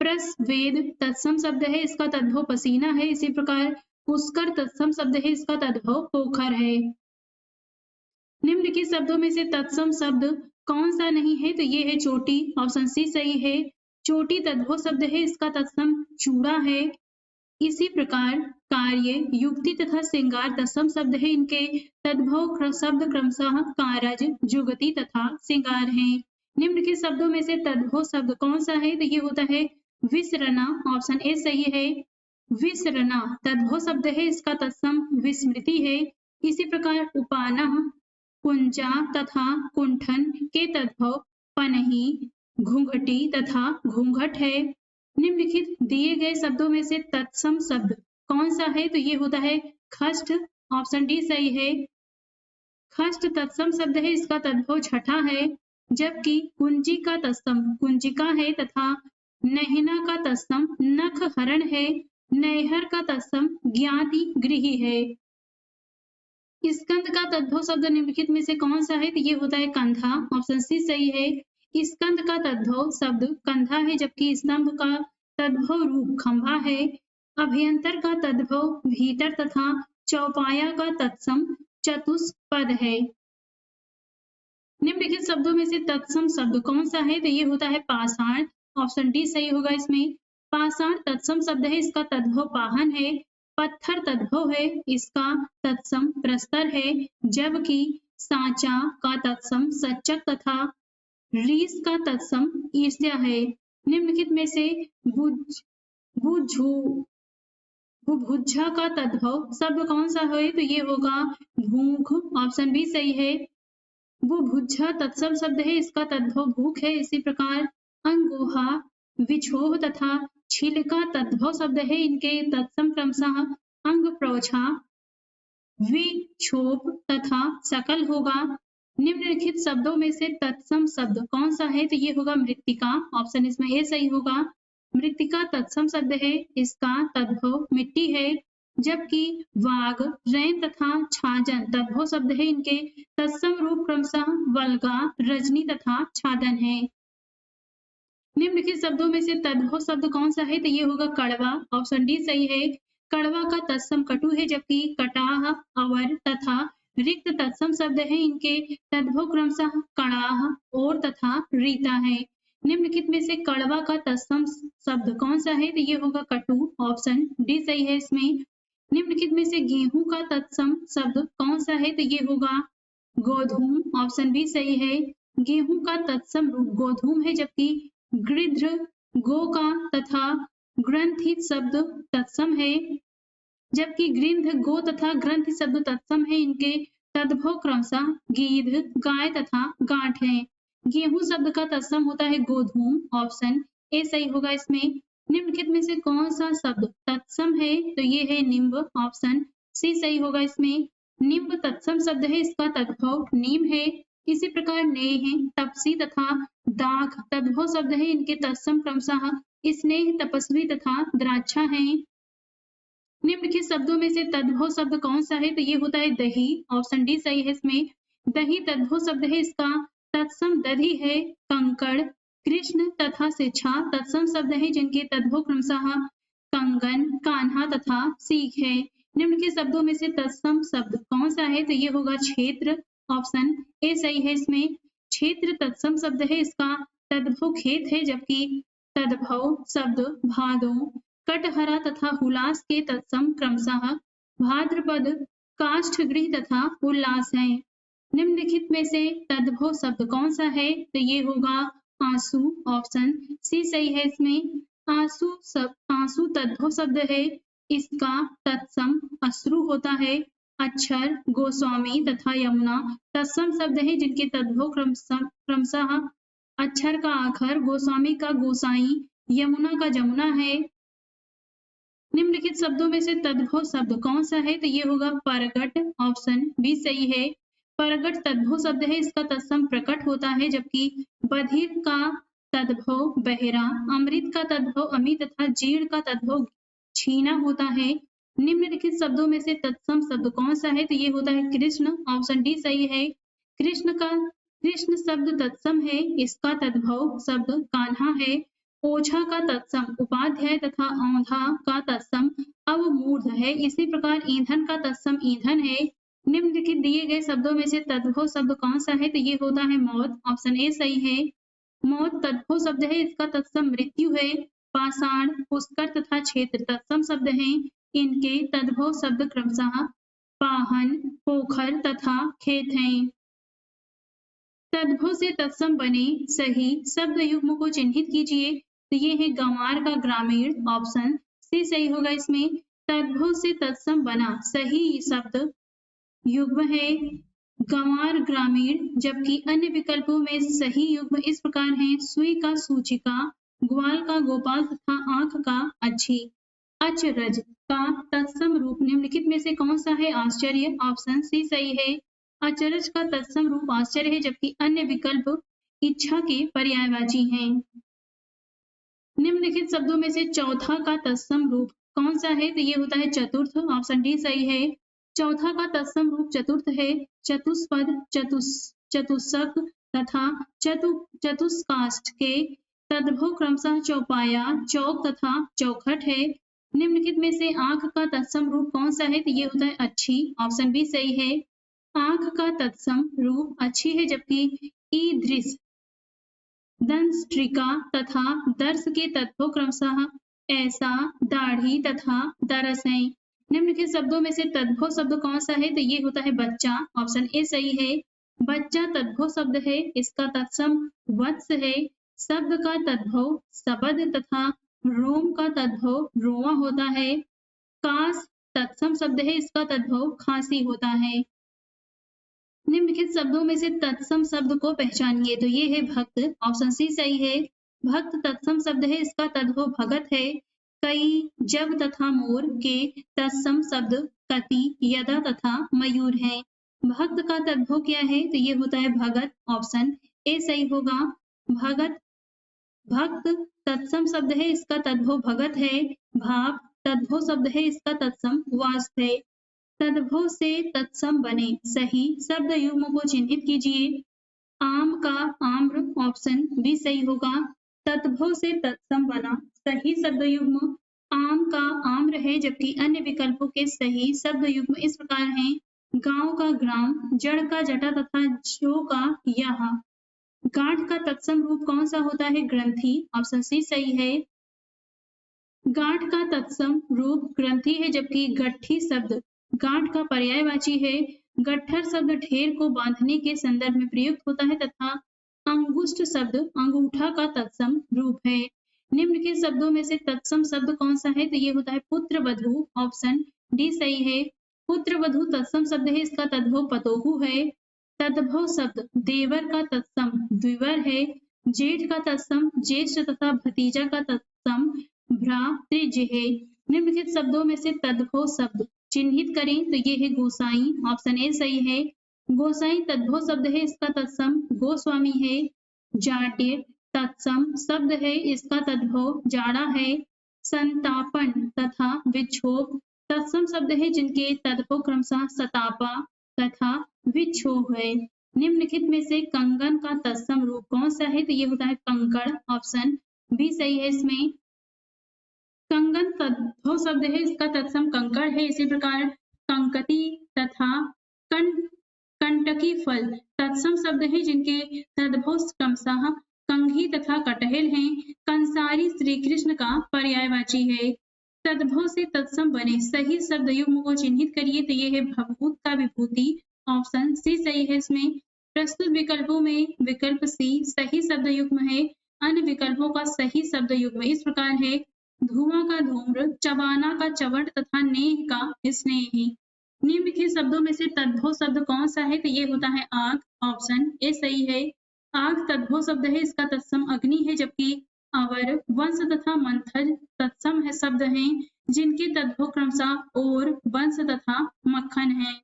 प्रस्वेद तत्सम शब्द है, इसका तद्भव पसीना है। इसी प्रकार पुष्कर तत्सम शब्द है, इसका तद्भव पोखर है। निम्नलिखित शब्दों में से तत्सम शब्द कौन सा नहीं है? तो ये है चोटी, ऑप्शन सी सही है। चोटी तद्भव शब्द है, इसका तत्सम चूड़ा है। इसी प्रकार कार्य, युक्ति तथा श्रृंगार तत्सम शब्द है। इनके तद्भव शब्द क्रमशः कारज, जुगति तथा श्रृंगार हैं। निम्नलिखित शब्दों में से तद्भव शब्द कौन सा है? तो ये होता है विसरना, ऑप्शन ए सही है। विसरना तद्भव शब्द है, इसका तत्सम विस्मृति है। इसी प्रकार उपानः, कुंजा तथा कुंठन के तद्भव पनही, घूंघटी तथा घूंघट है। निम्नलिखित दिए गए शब्दों में से तत्सम शब्द कौन सा है? तो ये होता है खष्ट, ऑप्शन डी सही है। खष्ट तत्सम शब्द है, इसका तद्भव छठा है। जबकि कुंजी का तत्सम कुंजिका है तथा नैना का तत्सम नख हरण है। नैहर का तत्सम ज्ञाति गृही है। स्कंद का तद्भव शब्द निम्नलिखित में से कौन सा है? तो ये होता है कंधा, ऑप्शन सी सही है। स्कंद का तद्भव शब्द कंधा है, जबकि स्तंभ का तद्भव रूप खंभा है। अभ्यंतर का तद्भव भीतर तथा चौपाया का तत्सम चतुष्पद है। निम्नलिखित शब्दों में से तत्सम शब्द कौन सा है? तो ये होता है पाषाण, ऑप्शन डी सही होगा इसमें। पाषाण तत्सम शब्द है, इसका तद्भव पाहन है। पत्थर तद्भव है, इसका तत्सम प्रस्तर है। जबकि सांचा का तत्सम सच्चक तथा रीस का तत्सम ईर्ष्या है। निम्नलिखित में से बुभुक्षा का तद्भव शब्द कौन सा है? तो ये होगा भूख, ऑप्शन बी सही है। बुभुक्षा तत्सम शब्द है, इसका तद्भव भूख है। इसी प्रकार अंगोहा, विछोह तथा छिलका तद्भव शब्द है। इनके तत्सम क्रमशः अंग प्रौछा, विक्षोभ तथा सकल होगा। निम्नलिखित शब्दों में से तत्सम शब्द कौन सा है? तो ये होगा मृत्तिका, ऑप्शन इसमें ए सही होगा। मृत्तिका तत्सम शब्द है, इसका तद्भव मिट्टी है। जबकि वाग, रैन तथा छाजन तद्भव शब्द है। इनके तत्सम रूप क्रमशः वल्गा, रजनी तथा छादन है। निम्नलिखित शब्दों में से तद्भव शब्द कौन सा है? तो ये होगा कड़वा, ऑप्शन डी सही है। कड़वा का तत्सम कटु है, जबकि कटाह, अवर तथा रिक्त तत्सम शब्द है। इनके तद्भव क्रमशः कड़ाह, और तथा रीता है। निम्नलिखित में से कड़वा का तत्सम शब्द कौन सा है? तो ये होगा कटु, ऑप्शन डी सही है इसमें। निम्नलिखित में से गेहूं का तत्सम शब्द कौन सा है? तो ये होगा गोधूम, ऑप्शन बी सही है। गेहूं का तत्सम रूप गोधूम है, जबकि गृध्र गो का तथा ग्रंथित शब्द तत्सम है। जबकि गृंध गो तथा ग्रंथि शब्द तत्सम है। इनके तद्भव क्रमशः गीध, गाय तथा गांठ है। गेहूं शब्द का तत्सम होता है गोधूम, ऑप्शन ए सही होगा इसमें। निम्नलिखित में से कौन सा शब्द तत्सम है? तो ये है निम्ब, ऑप्शन सी सही होगा इसमें। निम्ब तत्सम शब्द है, इसका तद्भव नीम है। इसी प्रकार नेह, तपसी तथा दाख तद्भव शब्द है। इनके तत्सम क्रमशः स्नेह, तपस्वी तथा द्राक्षा है। निम्नलिखित शब्दों में से तद्भव शब्द कौन सा है? तो ये होता है दही, ऑप्शन डी सही है इसमें। दही तद्भव शब्द है, इसका तत्सम दधि है। कंकड़, कृष्ण तथा शिक्षा तत्सम शब्द है, जिनके तद्भव क्रमशः कंगन, कान्हा तथा सीख है। निम्नलिखित शब्दों में से तत्सम शब्द कौन सा है? तो ये होगा क्षेत्र, ऑप्शन ए सही है इसमें। क्षेत्र तत्सम शब्द है, इसका तद्भव खेत है। जबकि तद्भव शब्द भादो, कटहरा तथा हुलास के तत्सम क्रमशः भाद्रपद, काष्ठगृह तथा उल्लास है। निम्नलिखित में से तद्भव शब्द कौन सा है? तो ये होगा आंसू, ऑप्शन सी सही है इसमें। आंसू तद्भव शब्द है, इसका तत्सम अश्रु होता है। अक्षर, गोस्वामी तथा यमुना तत्सम शब्द है, जिनके तद्भव क्रमशः अक्षर का आखर, गोस्वामी का गोसाई, यमुना का जमुना है। निम्नलिखित शब्दों में से तद्भव शब्द कौन सा है? तो ये होगा परगट, ऑप्शन बी सही है। परगट तद्भव शब्द है, इसका तत्सम प्रकट होता है, जबकि बधिर का तद्भव बहरा, अमृत का तद्भव अमित तथा जीर्ण का तद्भव छीना होता है। निम्नलिखित शब्दों में से तत्सम शब्द कौन सा है? तो ये होता है कृष्ण, ऑप्शन डी सही है। कृष्ण शब्द तत्सम है, इसका तद्भव शब्द कान्हा है। ओझा का तत्सम उपाध्याय तथा औंधा का तत्सम अवमूर्ध है। इसी प्रकार ईंधन का तत्सम ईंधन है। निम्नलिखित दिए गए शब्दों में से तद्भव शब्द कौन सा है? तो ये होता है मौत, ऑप्शन ए सही है। मौत तद्भव शब्द है, इसका तत्सम मृत्यु है। पाषाण, पुष्कर तथा क्षेत्र तत्सम शब्द हैं। इनके तद्भव शब्द क्रमशः पाहन, पोखर तथा खेत हैं। तद्भव से तत्सम बने सही शब्द युग्म को चिन्हित कीजिए। तो ये है गंवार का ग्रामीण, ऑप्शन सी सही होगा इसमें। तद्भव से तत्सम बना सही शब्द युग्म है गंवार ग्रामीण, जबकि अन्य विकल्पों में सही युग्म इस प्रकार हैं: सुई का सूचिका, ग्वाल का गोपाल तथा आंख का अच्छी। अचरज का तत्सम रूप निम्नलिखित में से कौन सा है? आश्चर्य, ऑप्शन सी सही है। अचरज का तत्सम रूप आश्चर्य है, जबकि अन्य विकल्प इच्छा के पर्यायवाची हैं। निम्नलिखित शब्दों में से चौथा का तत्सम रूप कौन सा है? तो ये होता है चतुर्थ, ऑप्शन डी सही है। चौथा का तत्सम रूप चतुर्थ है। चतुष्पद, चतुष्क तथा चतुष्काष्ठ के तद्भव क्रमशः चौपाया, चौक तथा चौखट है। निम्नलिखित में से आंख का तत्सम रूप कौन सा है? तो ये होता है अच्छी, ऑप्शन बी सही है। आंख का तत्सम रूप अच्छी है, जबकि ईदृश, दंष्ट्रिका तथा दर्श के तत्वों क्रमशः ऐसा, दाढ़ी तथा दरस हैं। निम्नलिखित शब्दों में से तद्भव शब्द कौन सा है? तो ये होता है बच्चा, ऑप्शन ए सही है। बच्चा तद्भव शब्द है, इसका तत्सम वत्स है। शब्द का तद्भव शबद तथा रोम का तद्भव रोआ होता है। कास तत्सम शब्द है, इसका तद्भव खांसी होता है। निम्नलिखित शब्दों में से तत्सम शब्द को पहचानिए। तो ये है भक्त, ऑप्शन सी सही है। भक्त तत्सम शब्द है, इसका तद्भव भगत है। कई, जब तथा मोर के तत्सम शब्द कति, यदा तथा मयूर हैं। भक्त का तद्भव क्या है? तो ये होता है भगत, ऑप्शन ए सही होगा। भगत भक्त तत्सम शब्द है, इसका तद्भव भगत है। भाव तद्भव शब्द है, इसका तत्सम वास्त है। तद्भव से तत्सम बने सही शब्द युग्म को चिन्हित कीजिए। आम का आम्र, ऑप्शन बी सही होगा। तद्भव से तत्सम बना सही शब्द युग्म आम का आम्र है, जबकि अन्य विकल्पों के सही शब्द युग्म इस प्रकार हैं: गांव का ग्राम, जड़ का जटा तथा जो का यह। गांठ का तत्सम रूप कौन सा होता है? ग्रंथि, ऑप्शन सी सही है। गांठ का तत्सम रूप ग्रंथि है, जबकि गट्ठी शब्द गांठ का पर्यायवाची है। गट्ठर शब्द ढेर को बांधने के संदर्भ में प्रयुक्त होता है तथा अंगुष्ठ शब्द अंगूठा का तत्सम रूप है। निम्नलिखित शब्दों में से तत्सम शब्द कौन सा है? तो ये होता है पुत्र वधू, ऑप्शन डी सही है। पुत्र वधू तत्सम शब्द है, इसका तद्भव पतोहू है। तद्भव शब्द देवर का तत्सम द्विवर है। जेठ का तत्सम ज्येष्ठ तथा भतीजा का तत्सम भ्रातृज है। निम्नलिखित शब्दों में से तद्भव शब्द चिन्हित करें। तो ये है गोसाई, ऑप्शन ए सही है। गोसाई तद्भव शब्द है, इसका तत्सम गोस्वामी है। जाड्य तत्सम शब्द है, इसका तद्भव जाड़ा है। संतापन तथा विक्षोभ तत्सम शब्द है, जिनके तद्भव क्रमशः सतापा तथा विक्षोभ है। निम्नलिखित में से कंगन का तत्सम रूप कौन सा है? तो ये होता है कंकड़, ऑप्शन बी सही है इसमें। कंगन तद्भव शब्द है, इसका तत्सम कंकड़ है। इसी प्रकार कंकती तथा कंटकी फल तत्सम शब्द है, जिनके तद्भव क्रमशः कंघी तथा कटहल हैं। कंसारी श्री कृष्ण का पर्यायवाची है। तद्भव से तत्सम बने सही शब्द युग्म को चिन्हित करिए। तो ये है भवभूत का विभूति, ऑप्शन सी सही है इसमें। प्रस्तुत विकल्पों में विकल्प सी सही शब्द युग्म है। अन्य विकल्पों का सही शब्द युग्म इस प्रकार है: धुआं का धूम्र, चबाना का चवट तथा नेह का स्नेही। निम्नलिखित शब्दों में से तद्भव शब्द कौन सा है? तो ये होता है आग, ऑप्शन ए सही है। आग तद्भव शब्द है, इसका तत्सम अग्नि है, जबकि अवर, वंश तथा मंथज तत्सम है शब्द हैं जिनके तद्भव क्रमशः और, वंश तथा मक्खन है।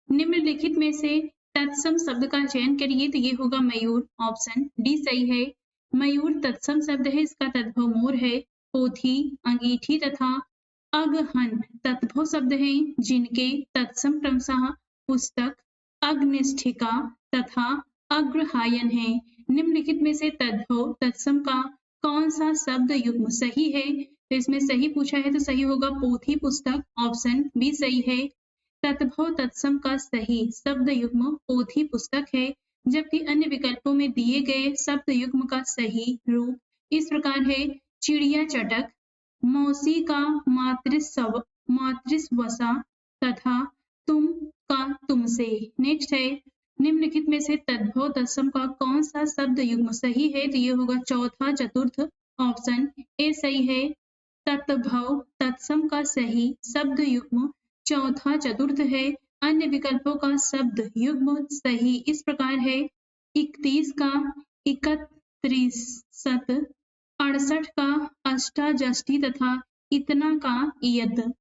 निम्नलिखित में से तत्सम शब्द का चयन करिए तो ये होगा मयूर, ऑप्शन डी सही है। मयूर तत्सम शब्द है, इसका तद्भव मोर है। पोथी, अंगीठी तथा अगहन तद्भव शब्द हैं जिनके तत्सम क्रमशः पुस्तक, अग्निष्ठिका तथा अग्रहायन है। निम्नलिखित में से तद्भव तत्सम का कौन सा शब्द युग्म सही है? तो इसमें सही पूछा है तो सही होगा पोथी पुस्तक, ऑप्शन बी सही है। तद्भव तत्सम का सही शब्द युग्म पोथी पुस्तक है, जबकि अन्य विकल्पों में दिए गए शब्द युग्म का सही रूप इस प्रकार है: चिड़िया चटक, मौसी का मातृस्वसा तथा तुम का तुमसे। नेक्स्ट है, निम्नलिखित में से तद्भव तत्सम का कौन सा शब्द युग्म सही है? तो ये होगा चौथा चतुर्थ, ऑप्शन ए सही है। तद्भव तत्सम का सही शब्द युग्म चौथा चतुर्थ है। अन्य विकल्पों का शब्द युग्म सही इस प्रकार है: 31 का 31, 68 का अष्टाजष्टी तथा इतना का इयत।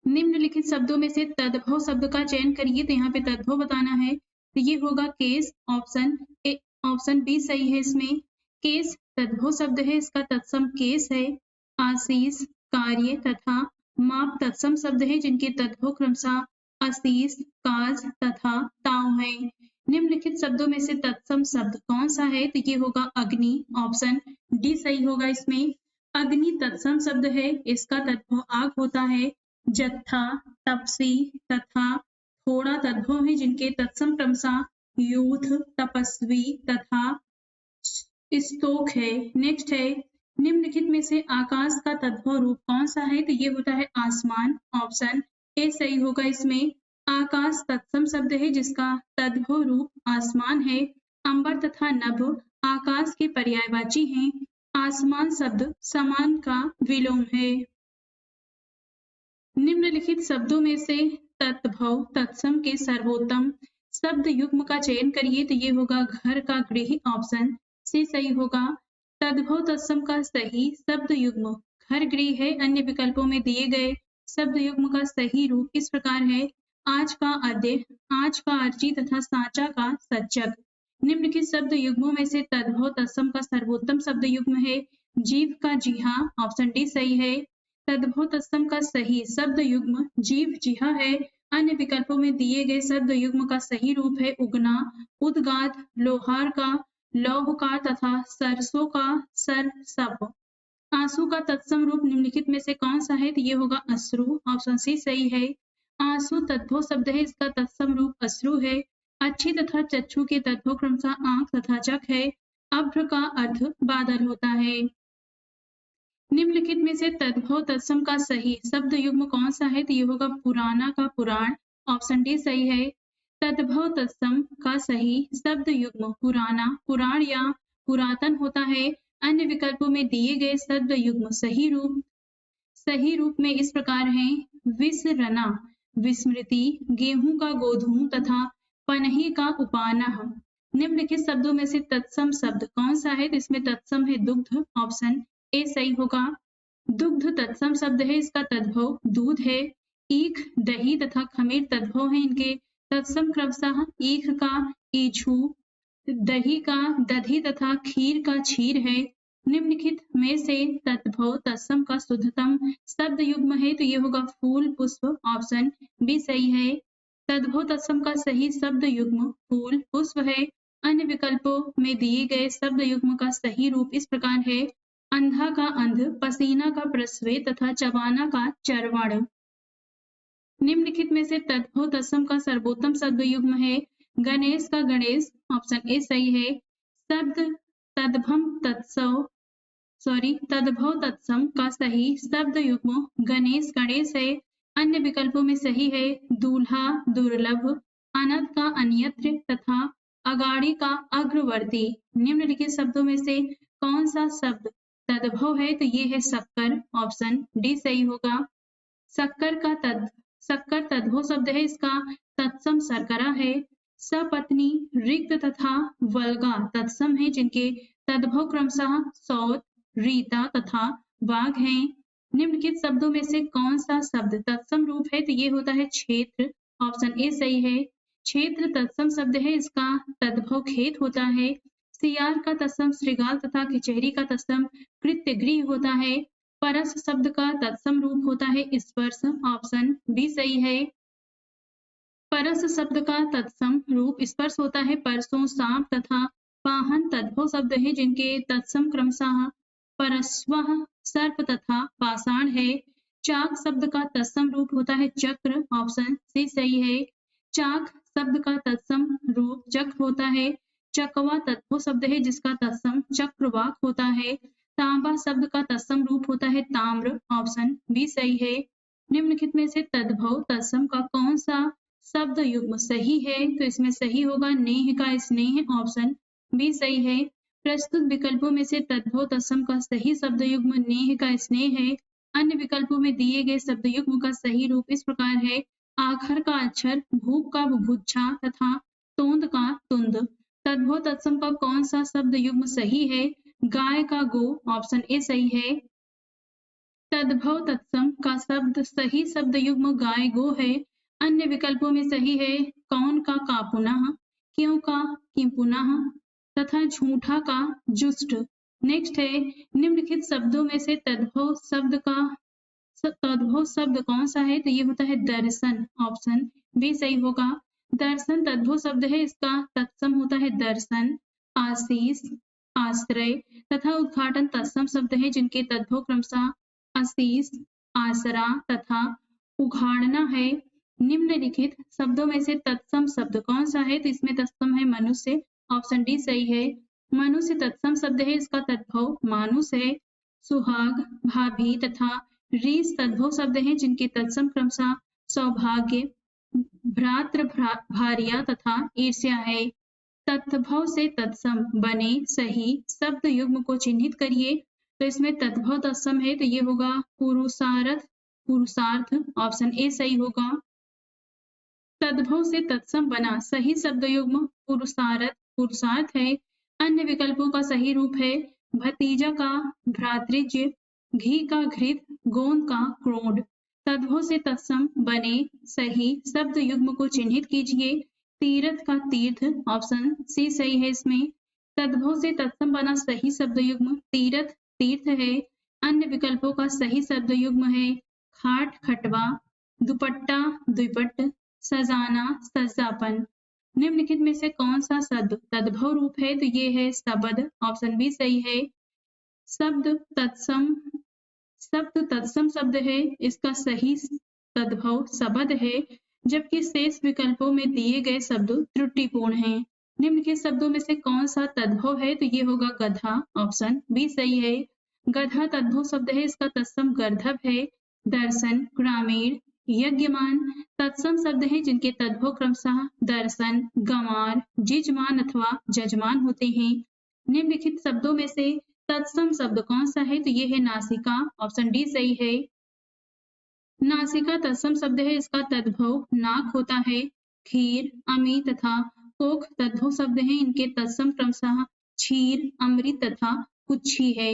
निम्नलिखित शब्दों में से तद्भव शब्द का चयन करिए तो यहाँ पे तद्भव बताना है तो ये होगा case, option A, option B सही है। इसमें केस तद्भव शब्द है, इसका तत्सम केस है। आशीष, कार्य तथा माप तत्सम शब्द है जिनके तद्भव क्रमशः आशीष, काज तथा ताव है। निम्नलिखित शब्दों में से तत्सम शब्द कौन सा है? तो ये होगा अग्नि, ऑप्शन डी सही होगा। इसमें अग्नि तत्सम शब्द है, इसका तद्भव आग होता है। जत्था, तपसी तथा थोड़ा तद्भव है जिनके तत्सम क्रमशः यूथ, तपस्वी तथा स्तोक है। नेक्स्ट है, निम्नलिखित में से आकाश का तद्भव रूप कौन सा है? तो ये होता है आसमान, ऑप्शन ए सही होगा। इसमें आकाश तत्सम शब्द है जिसका तद्भव रूप आसमान है। अंबर तथा नभ आकाश के पर्यायवाची हैं। आसमान शब्द समान का विलोम है। निम्नलिखित शब्दों में से तद्भव तत्सम के सर्वोत्तम शब्द युग्म का चयन करिए तो ये होगा घर का गृह, ऑप्शन सी सही होगा। तद्भव तत्सम का सही शब्द युग्म घर गृह है। अन्य विकल्पों में दिए गए शब्द युग्म का सही रूप इस प्रकार है: आज का अद्य, आज का अर्ची तथा साचा का सच्चक। निम्नलिखित शब्द युग्मों में से तद्भव तत्सम का सर्वोत्तम शब्द युग्म है जीव का जिहा, ऑप्शन डी सही है। तद्भव तत्सम का सही शब्द युग्म जीव जिहा है। अन्य विकल्पों में दिए गए शब्द युग्म का सही रूप है उगना, उद्गात, लोहार का लौहकार तथा सरसों का सरसप। आंसू का तत्सम रूप निम्नलिखित में से कौन सा है? तो ये होगा अश्रु, ऑप्शन सी सही है। आंसू तद्भव शब्द है, इसका तत्सम रूप अश्रु है। अच्छी तथा चक्षु के तद्भव क्रमशः आंख तथा चक है। अभ्र का अर्थ बादल होता है। निम्नलिखित में से तद्भव तत्सम का सही शब्द युग्म कौन सा है? तो ये होगा पुराना का पुराण, ऑप्शन डी सही है। तद्भव तत्सम का सही शब्द युग्म पुराना, पुराण या पुरातन होता है। अन्य विकल्पों में दिए गए शब्द युग्म सही रूप में इस प्रकार हैं: विसरना विस्मृति, गेहूं का गोधूम तथा पनही का उपानह। निम्नलिखित शब्दों में से तत्सम शब्द कौन सा है? तो इसमें तत्सम है दुग्ध, ऑप्शन ए सही होगा। दुग्ध तत्सम शब्द है, इसका तद्भव दूध है। ईख, दही तथा खमीर तद्भव है, इनके तत्सम क्रमशः ईख का ईछू, दही का दधी तथा खीर का क्षीर है। निम्नलिखित में से तद्भव तत्सम का शुद्धतम शब्द युग्म है तो ये होगा फूल पुष्प, ऑप्शन बी सही है। तद्भव तत्सम का सही शब्द युग्म फूल पुष्प है। अन्य विकल्पों में दिए गए शब्द युग्म का सही रूप इस प्रकार है: अंधा का अंध, पसीना का प्रस्वे तथा चबाना का चरवाण। निम्नलिखित में से तद्भव तत्सम का सर्वोत्तम शब्द युग्म है गणेश का गणेश, ऑप्शन ए सही है। शब्द तद्भव तत्सम का सही शब्द युग्म गणेश गणेश है। अन्य विकल्पों में सही है दूल्हा दुर्लभ, अनंत का अन्यत्र तथा अगाड़ी का अग्रवर्ती। निम्नलिखित शब्दों में से कौन सा शब्द तद्भव है? तो ये है शक्कर, ऑप्शन डी सही होगा। शक्कर तद्भव शब्द है, इसका तत्सम शर्करा है। सपत्नी, रिक्त तथा वल्गा तत्सम है जिनके तद्भव क्रमशः सौत, रीता तथा वाघ हैं। निम्नलिखित शब्दों में से कौन सा शब्द तत्सम रूप है? तो ये होता है क्षेत्र। ऑप्शन ए सही है। क्षेत्र तत्सम शब्द है, इसका तद्भव खेत होता है। सियार का तत्सम श्रृगाल तथा कचहरी का तत्सम कृत्यगृह होता है। परस शब्द का तत्सम रूप होता है स्पर्श। ऑप्शन बी सही है। परस शब्द का तत्सम रूप स्पर्श होता है। परसों, सांप तथा पाहन तद्भव शब्द है जिनके तत्सम क्रमशः परस्वः, सर्प तथा पाषाण है। चाक शब्द का तत्सम रूप होता है चक्र। ऑप्शन सी सही है। चाक शब्द का तत्सम रूप चक्र होता है। चकवा तद्भव शब्द है जिसका तत्सम चक्रवाक होता है। तांबा शब्द का तत्सम रूप होता है ताम्र। ऑप्शन बी सही है। निम्नलिखित में से तद्भव तत्सम का कौन सा शब्द युग्म सही है? तो इसमें सही होगा नेह का स्नेह। ऑप्शन बी सही है। प्रस्तुत विकल्पों में से तद्भव तत्सम का सही शब्द युग्म नेह का स्नेह है। अन्य विकल्पों में दिए गए शब्द युग्म का सही रूप इस प्रकार है। आखर का अक्षर, भूप का बुभुक्षा तथा तोंद का तुंद। तद्भव तत्सम का कौन सा शब्द युग्म सही है? गाय का गो। ऑप्शन ए सही है। तद्भव तत्सम का शब्द सही शब्द युग्म गाय गो है। अन्य विकल्पों में सही है कौन का पुनः, क्यों का किम पुनः तथा झूठा का जुष्ट। नेक्स्ट है निम्नलिखित शब्दों में से तद्भव शब्द कौन सा है? तो ये होता है दर्शन। ऑप्शन बी सही होगा। दर्शन तद्भव शब्द है, इसका तत्सम होता है दर्शन। आशीष, आश्रय तथा उद्घाटन तत्सम शब्द है जिनके तद्भव क्रमशः आशीष, आसरा तथा उघाड़ना है। निम्नलिखित शब्दों में से तत्सम शब्द कौन सा है? तो इसमें तत्सम है मनुष्य। ऑप्शन डी सही है। मनुष्य तत्सम शब्द है, इसका तद्भव मानुष है। सुहाग, भाभी तथा रीस तद्भव शब्द हैं जिनके तत्सम क्रमशः सौभाग्य, भ्रातृ, भार्या तथा ईर्ष्या है। तद्भव से तत्सम बने सही शब्द युग्म को चिन्हित करिए। तो इसमें तद्भव तत्सम है, तो ये होगा पुरुषार्थ, पुरुषार्थ। ऑप्शन ए सही होगा। तद्भव से तत्सम बना सही शब्द युग्म पुरुषार्थ, पुरुषार्थ है। अन्य विकल्पों का सही रूप है भतीजा का भ्रातृज्य, घी का घृत, गोंद का क्रोध। तद्भव से तत्सम बने सही शब्द युग्म को चिन्हित कीजिए। तीर्थ का तीर्थ। ऑप्शन सी सही है इसमें। तद्भव से तत्सम बना सही शब्द युग्म तीर्थ, तीर्थ है। अन्य विकल्पों का सही शब्द युग्म है खाट, खटवा, दुपट्टा, द्विपट, सजाना, सजापन। निम्नलिखित में से कौन सा शब्द तद्भव रूप है? तो ये है शब्द। ऑप्शन बी सही है। शब्द तत्सम शब्द है, इसका सही तद्भव शब्द है, जबकि शेष विकल्पों में दिए गए शब्द त्रुटिपूर्ण हैं। निम्नलिखित शब्दों में से कौन सा तद्भव है? तो ये होगा गधा। ऑप्शन बी सही है। गधा तद्भव शब्द है, इसका तत्सम गर्धव है। दर्शन, ग्रामीण, यज्ञमान तत्सम शब्द हैं जिनके तद्भव क्रमशः दर्शन, गंवार, जिजमान अथवा जजमान होते हैं। निम्नलिखित शब्दों में से तत्सम शब्द कौन सा है? तो ये है नासिका। ऑप्शन डी सही है। नासिका तत्सम शब्द है, इसका तद्भव नाक होता है। खीर, अमी तथा कोख तद्भव शब्द हैं, इनके तत्सम क्रमशः क्षीर, अमृत तथा कुच्छी है।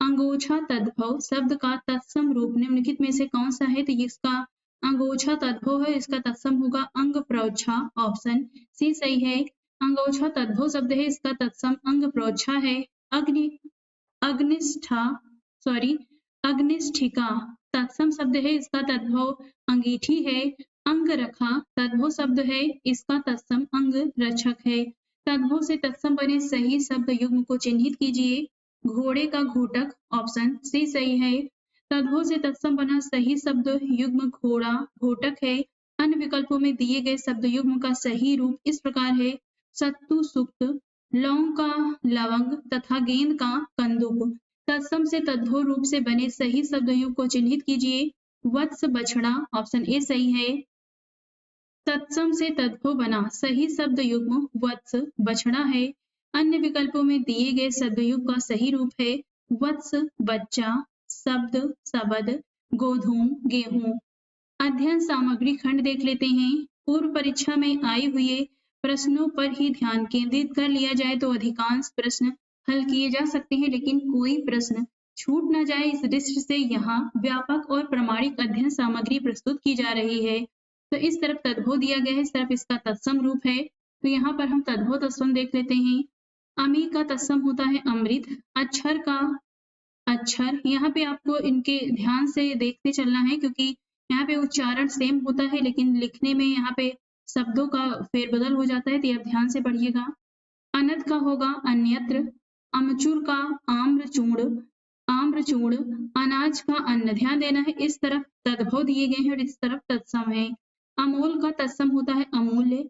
अंगोछा तद्भव शब्द का तत्सम रूप निम्नलिखित में से कौन सा है? तो इसका अंगोछा तद्भव है, इसका तत्सम होगा अंग प्रोच्छा। ऑप्शन सी सही है। अंगोछा तद्भव शब्द है, इसका तत्सम अंग प्रोच्छा है। अग्निष्ठिका तत्सम शब्द है, इसका तद्भव अंगीठी है। अंगरखा तद्भव शब्द है, इसका तत्सम अंग रक्षक है। तद्भव से तत्सम बने सही शब्द युग्म को चिन्हित कीजिए। घोड़े का घोटक। ऑप्शन सी सही है। तद्भव से तत्सम बना सही शब्द युग्म घोड़ा, घोटक है। अन्य विकल्पों में दिए गए शब्द युग्म का सही रूप इस प्रकार है सत्तु, सुक्त, लौंग का लवंग तथा गेंद का कंदुक। तत्सम से तद्भव रूप से बने सही शब्द युग्म को चिन्हित कीजिए। वत्स, बछड़ा। ऑप्शन ए सही है। तत्सम से तद्भव बना सही शब्द युग्म वत्स, बछड़ा है। अन्य विकल्पों में दिए गए शब्द युग्म का सही रूप है वत्स, बच्चा, शब्द, शबद, गोधूम, गेहूं। अध्ययन सामग्री खंड देख लेते हैं। पूर्व परीक्षा में आए हुए प्रश्नों पर ही ध्यान केंद्रित कर लिया जाए तो अधिकांश प्रश्न हल किए जा सकते हैं, लेकिन कोई प्रश्न छूट न जाए इस दृष्टि से यहाँ व्यापक और प्रामाणिक अध्ययन सामग्री प्रस्तुत की जा रही है। तो इस तरफ तद्भव दिया गया है, इस तरफ इसका तत्सम रूप है। तो यहाँ पर हम तद्भव तत्सम देख लेते हैं। अमी का तत्सम होता है अमृत, अक्षर का अक्षर, यहाँ पे आपको इनके ध्यान से देखते चलना है क्योंकि यहाँ पे उच्चारण सेम होता है लेकिन लिखने में यहाँ पे शब्दों का फेरबदल हो जाता है, तो आप ध्यान से पढ़िएगा। अनद का होगा अन्यत्र, अमचूर का आम्रचूर्ण, आम्रचूर्ण, अनाज का अन्न। ध्यान देना है, इस तरफ तद्भव दिए गए हैं और इस तरफ तत्सम है। अमोल का तत्सम होता है अमूल्य,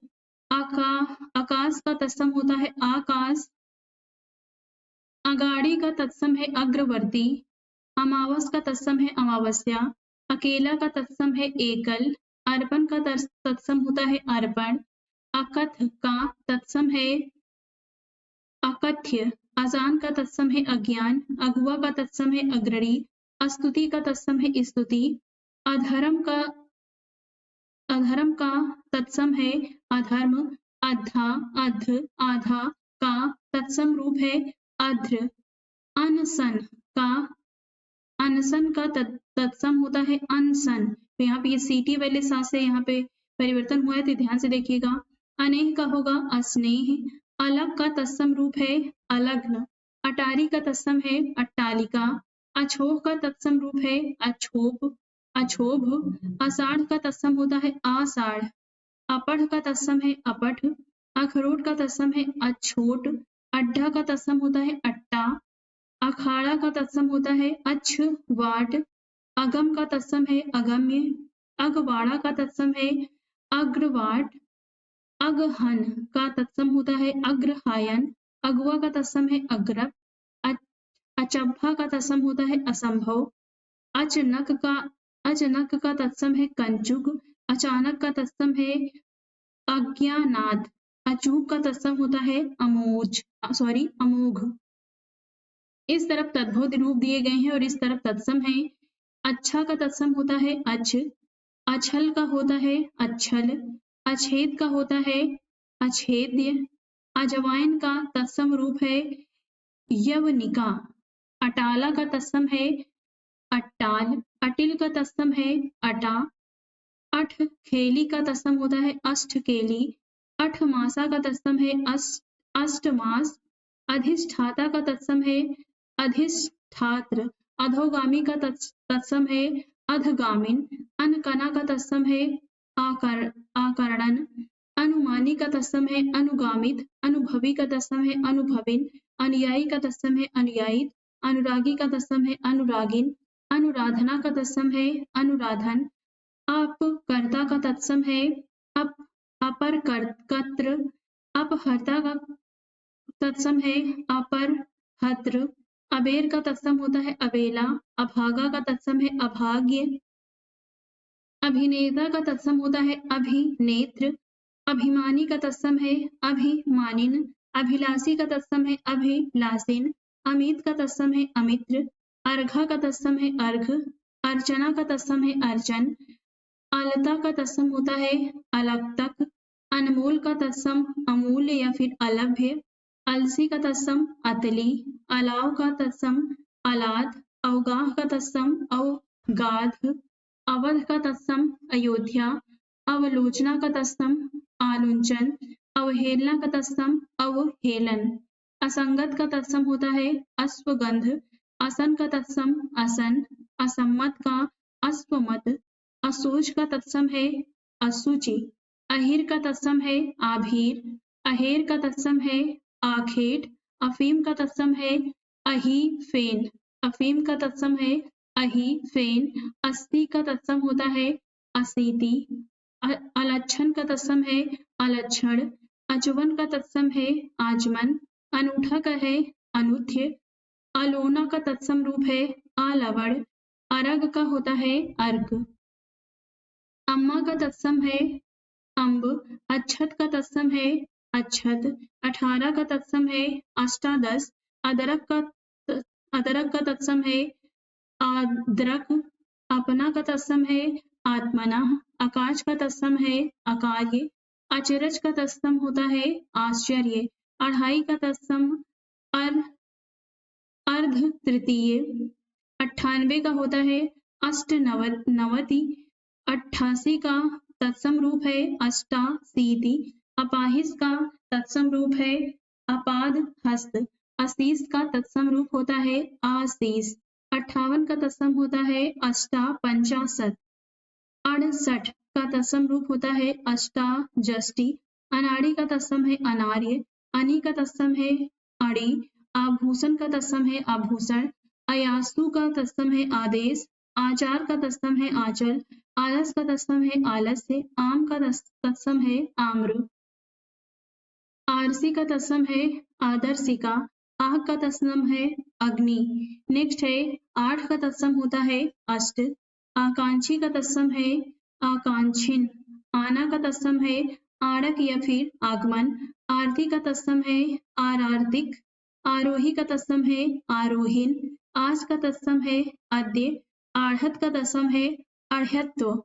आकाश का तत्सम होता है आकाश, अगाड़ी का तत्सम है अग्रवर्ती, अमावस का तत्सम है अमावस्या, अकेला का तत्सम है एकल, अर्पण का तत्सम होता है अर्पण, अकथ का तत्सम है अकथ्य, अजान का तत्सम है अज्ञान, अगुआ का तत्सम है अग्रणी, अस्तुति का तत्सम है स्तुति, अधर्म का तत्सम है अधर्म, अधा, अध, आधा का तत्सम रूप है अध्र, अनशन का तत्सम होता है अनशन। तो यहाँ पे ये सीटी वाले सा से यहाँ पे परिवर्तन हुआ है, तो ध्यान से देखिएगा। अनेह का होगा अस्नेह, अलग का तत्सम रूप है अलग्न, अटारी का तत्सम है अट्टालिका, अछोह का तत्सम रूप है अछोभ, आषाढ़ का तत्सम होता है आषाढ़, अपढ़ का तत्सम है अपठ, अखरोट का तत्सम है अछोट, अड्ढा का तत्सम होता है अट्टा, अखाड़ा का तत्सम होता है अच्छ वाट, अगम का तत्सम है अगम्य, अगवाड़ा का तत्सम है अग्रवाट, अगहन का तत्सम होता है अग्रहायन, अगुआ का तत्सम है अग्रप, अचब्भा का तत्सम होता है असंभव, अचनक का तत्सम है कंचुक, अचानक का तत्सम है अज्ञानाद, अचूक का तत्सम होता है अमोघ। इस तरफ तद्भव रूप दिए गए हैं और इस तरफ तत्सम है। अच्छा का तत्सम होता है अछ, अछल का होता है अच्छल, अछेद का होता है अछेद्य, अजवाइन का तत्सम रूप है यवनिका, अटाला का तत्सम है अट्टाल, अटिल का तत्सम है अटा, अठ खेली का तत्सम होता है अष्टकेली, अठमासा का तत्सम है अष्टमास, अधिष्ठाता का तत्सम है अधिष्ठात्र, अधोगामी का तत्सम है अधगामिन, अनकना का तत्सम है आकरणन, अनुमानी का तत्सम है अनुगामित, अनुभवी का तत्सम है अनुभविन, अनुयायी का तत्सम है अनुयायित, अनुरागी का तत्सम है अनुरागिन, अनुराधना का तत्सम है अनुराधन, अपकर्ता का तत्सम है अपरकर्त्र, अपहर्ता का तत्सम है अपरहत्र, अबेर का तत्सम होता है अबेला, अभागा का तत्सम है अभाग्य, अभिनेता का तत्सम होता है अभिनेत्र, अभिमानी का तत्सम है अभिमानिन, अभिलाषी का तत्सम है अभिलाषिन, अमित का तत्सम है अमित्र, अर्घा का तत्सम है अर्घ, अर्चना का तत्सम है अर्चन, अलता का तत्सम होता है अलक्तक, अनमोल का तत्सम अमूल्य या फिर अलभ्य, अलसी का तत्सम अतली, अलाव का तत्सम अलाद, अवगाह का तत्सम अवगाध, अवध का तत्सम अयोध्या, अवलोचना का तत्सम आलुंचन, अवहेलना का तत्सम अवहेलन, असंगत का तत्सम होता है अश्वगंध, असन का तत्सम असन, असम्मत का अश्वमत, असोज का तत्सम है असुचि, अहिर का तत्सम है आभीर, अहेर का तत्सम है आखेट, अफीम का तत्सम है अही फेन, अफीम का तत्सम है अही फेन, अस्थि का तत्सम होता है असीति, अलक्षण का तत्सम है अलक्षण, अचवन का तत्सम है आचमन, अनूठा का है अनुठ्य, अलोना का तत्सम रूप है आलवड़, अरग का होता है अर्क, अम्मा का तत्सम है अम्ब, अच्छत का तत्सम है अच्छत, 18 का तत्सम है अष्टादश, अदरक का तत्सम है आद्रक, अपना का तत्सम है आत्मना, आकाश का तत्सम है अकार्य, अचरज का तत्सम होता है आश्चर्य, अढ़ाई का तत्सम अर्ध तृतीय। 98 का होता है अष्टनवति। 88 का तत्सम रूप है अष्टाशीति। अपाहिज का तत्सम रूप है अपाद हस्त। 80 का तत्सम रूप होता है आशीष। 58 का तत्सम होता है अष्टापंचाशत। 68 का तत्सम रूप होता है अष्टाजष्टि। अनाड़ी का तत्सम है अनार्य। अनि का तत्सम है अणि। आभूषण का तत्सम है आभूषण। अयास्तु का तत्सम है आदेश। आचार का तत्सम है आचल। आलस का तत्सम है आलस्य। आम का तत्सम है आम्र। आरसी का तत्सम है आदर्शिका। आग का तत्सम है अग्नि। नेक्स्ट है 8 का तत्सम होता है अष्ट। आकांक्षी का तत्सम है आकांक्षिन। आना का तत्सम है आड़क या फिर आगमन। आरती का तत्सम है आरार्तिक। आरोही का तत्सम है आरोहिन। आज का तत्सम है अद्य। आढ़त का तत्सम है अर्हत्व।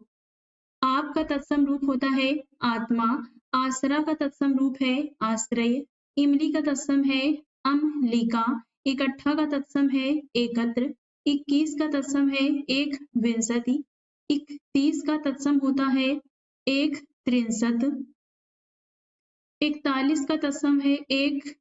आप का तत्सम रूप होता है आत्मा। आसरा का तत्सम रूप है आश्रय। इमली का तत्सम है अम्लिका। इकट्ठा का तत्सम है एकत्र। 21 का तत्सम है एक विंशति। 31 का तत्सम होता है एक त्रिंशत। 41 का तत्सम है एक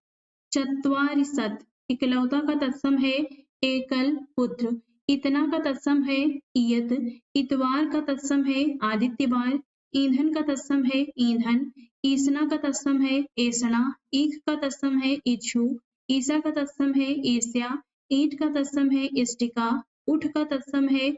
चत्वारिशत। इकलौता का तत्सम है एकल पुत्र। इतना का तत्सम है इयत। इतवार का तत्सम है आदित्यवार। ईंधन का तत्सम है ईंधन। ईसना का तत्सम है ऐसना। ईख का तत्सम है इच्छु। ईसा का तत्सम है ईर्ष्या। ईंट का तत्सम है इष्टिका। उठ का तत्सम है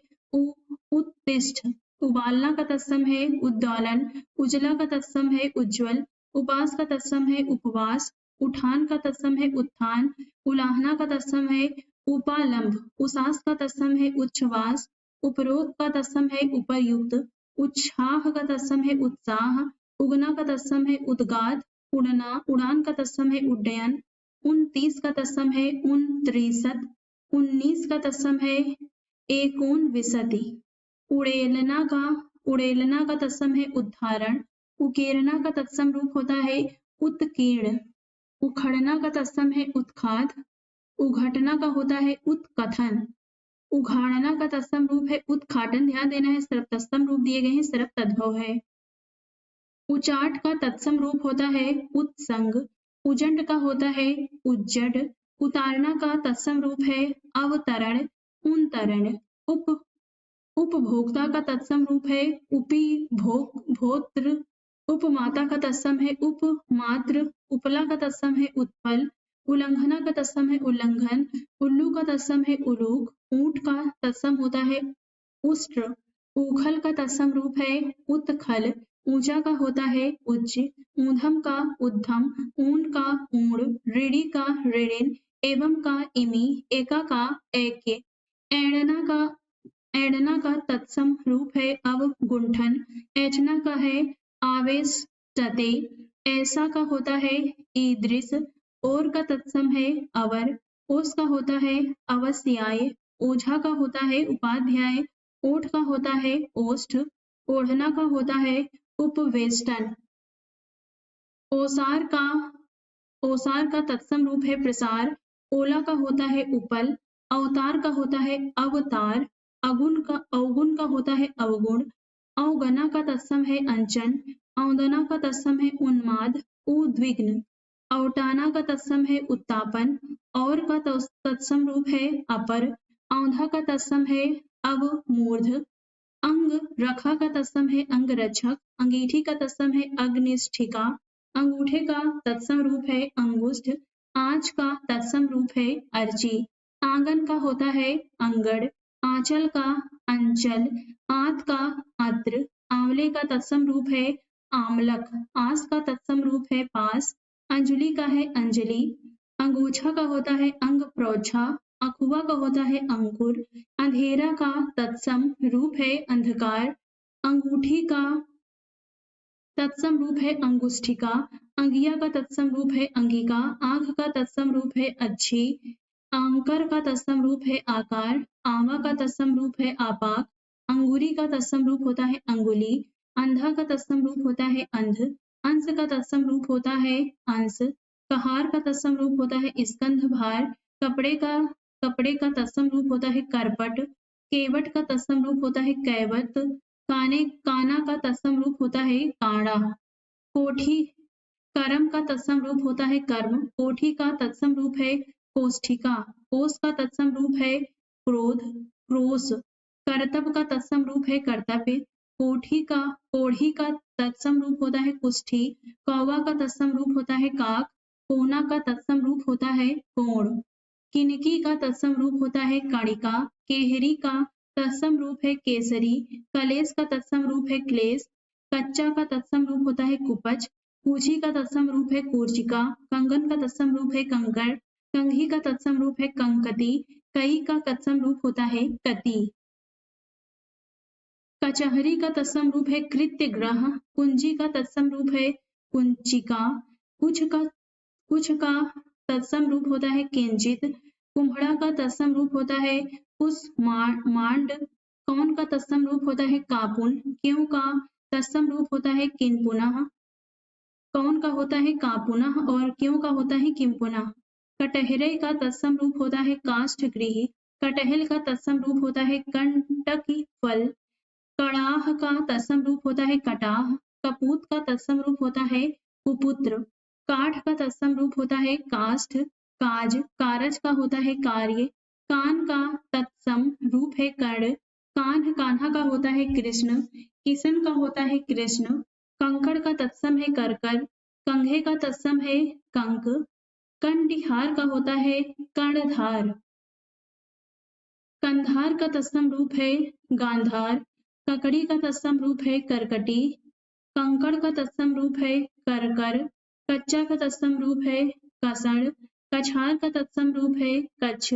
उत्तिष्ठ। उबालना का तत्सम है उद्दोलन। उजला का तत्सम है उज्ज्वल। उपास का तत्सम है उपवास। उठान का तत्सम है उत्थान। उलाहना का तत्सम है उपालंब। उसास का तत्सम है उच्छ्वास। उपरोक्त का तत्सम है उपयुक्त। उच्छाह का तत्सम है उत्साह। उगना का तत्सम है उद्गात। उड़ना उड़ान का तत्सम है उड्डयन। 29 का तत्सम है उनत्रिशत। 19 का तत्सम है एकोनविंशति। उड़ेलना का तत्सम है उद्धारण। उकेरना का तत्सम रूप होता है उत्कीर्ण। उखड़ना का तत्सम है उत्खात। उघटना का होता है उत्कथन। उघाड़ना का तत्सम रूप है उत्खाटन। ध्यान देना है सिर्फ तत्सम रूप दिए गए हैं, सिर्फ तद्भव है। उचाट का तत्सम रूप होता है उत्संग। उजंड का होता है उज्जड। उतारना का तत्सम रूप है अवतरण उनतरण। उपभोक्ता का तत्सम रूप है उपभोक्तृ। उपमाता का तत्सम है उपमात्र। उपला का तत्सम है उत्पल। उल्लंघना का तत्सम है उल्लंघन। उल्लू का तत्सम है उलूक। ऊंट का तत्सम होता है उष्ट्र। ऊखल का तत्सम रूप है उत्खल। ऊंचा का होता है उच्च। ऊधम का उद्धम। ऊन का ऊण। ऋणी का ऋणिन। एवं का इमी। एका का ऐक्य। एड़ना का तत्सम रूप है अवगुंठन। ऐचना का है आवेश तते। ऐसा का होता है ईदृश। और का तत्सम है अवर। ओस का होता है अवस्याय। ओझा का होता है उपाध्याय। ओठ का होता है ओष्ठ। ओढ़ना का होता है उपवेष्टन। ओसार का तत्सम रूप है प्रसार। ओला का होता है उपल। अवतार का होता है अवतार। अवगुण का होता है अवगुण। अवगना का तत्सम है अंचन। औदना का तत्सम है उन्माद उद्विग्न। अवटाना का तत्सम है उत्तापन। और का तत्सम रूप है अपर। औंधा का तत्सम है अवमूर्ध। अंग रखा का तत्सम है अंगरक्षक। अंगीठी का तत्सम है अग्निष्ठिका। अंगूठे का तत्सम रूप है अंगुष्ठ। आंच का तत्सम रूप है अर्ची। आंगन का होता है अंगड़। आंचल का अंचल। आंत का अत्र। आंवले का तत्सम रूप है आमलक। आस का तत्सम रूप है पास। अंजलि का है अंजलि। अंगोछा का होता है अंग प्रोछा। अखुआ का होता है अंकुर। अंधेरा का तत्सम रूप है अंधकार। अंगूठी का तत्सम रूप है अंगुष्ठिका। अंगिया का तत्सम रूप है अंगिका। आंख का तत्सम रूप है अच्छी। अंकर का तत्सम रूप है आकार। आवा का तत्सम रूप है आपाक। अंगुरी का तत्सम रूप होता है अंगुली। अंधा का तत्सम रूप होता है अंध। अंश का तत्सम रूप होता है अंश। कहार का तत्सम रूप होता है स्कंध भार। कपड़े का कपड़े का तत्सम रूप होता है करपट, केवट का तत्सम रूप होता है कैवत, काना का तत्सम रूप होता है काड़ा, कोठी करम का तत्सम रूप होता है कर्म, कोठी का तत्सम रूप है कोष्ठिका, कोस का तत्सम रूप है क्रोध, क्रोश, करतब का तत्सम रूप है कर्तव्य, कोढ़ी का तत्सम रूप होता है कुष्ठी, कौवा का तत्सम रूप होता है काक, कोना का तत्सम रूप होता है कोण, किनकी का तत्सम रूप होता है कणिका, केहरी का तत्सम रूप है केसरी, कलेश का तत्सम रूप है क्लेश, कच्चा का तत्सम रूप होता है कुपच, कूची का तत्सम रूप है कूर्चिका, कंगन का तत्सम रूप है कंकड़, कंघी का तत्सम रूप है कंकती, कई का तत्सम रूप होता है कति, कचहरी का तत्सम रूप है कृत्य ग्रह, कुंजी का तत्सम रूप है कुंचिका, कुछ का तत्सम रूप होता है किंचित, कुम्भड़ा का तत्सम रूप होता है मांड, कौन का तत्सम रूप होता है कापुन, क्यों का तत्सम रूप होता है किंपुनः, कौन का होता है कापुनः और क्यों का होता है किंपुनः, कटहरे का तत्सम रूप होता है काष्ठ गृह, कटहल का तत्सम रूप होता है कंटकी फल, कड़ाह का तत्सम रूप होता है कटाह, कपूत का तत्सम रूप होता है कुपुत्र, काठ का तत्सम रूप होता है काष्ठ, काज, कारज का होता है कार्य, कान का तत्सम रूप है कर्ण, कान्हा का होता है कृष्ण, किशन का होता है कृष्ण, कंकड़ का तत्सम है करकर, कंघे का तत्सम है कंक, कंडिहार का होता है कर्णधार, कंधार का तत्सम रूप है गांधार, ककड़ी का तत्सम रूप है करकटी, कंकड़ का तत्सम रूप है करकर, कच्चा का तत्सम रूप है कसण, कछार का तत्सम रूप है कच्छ,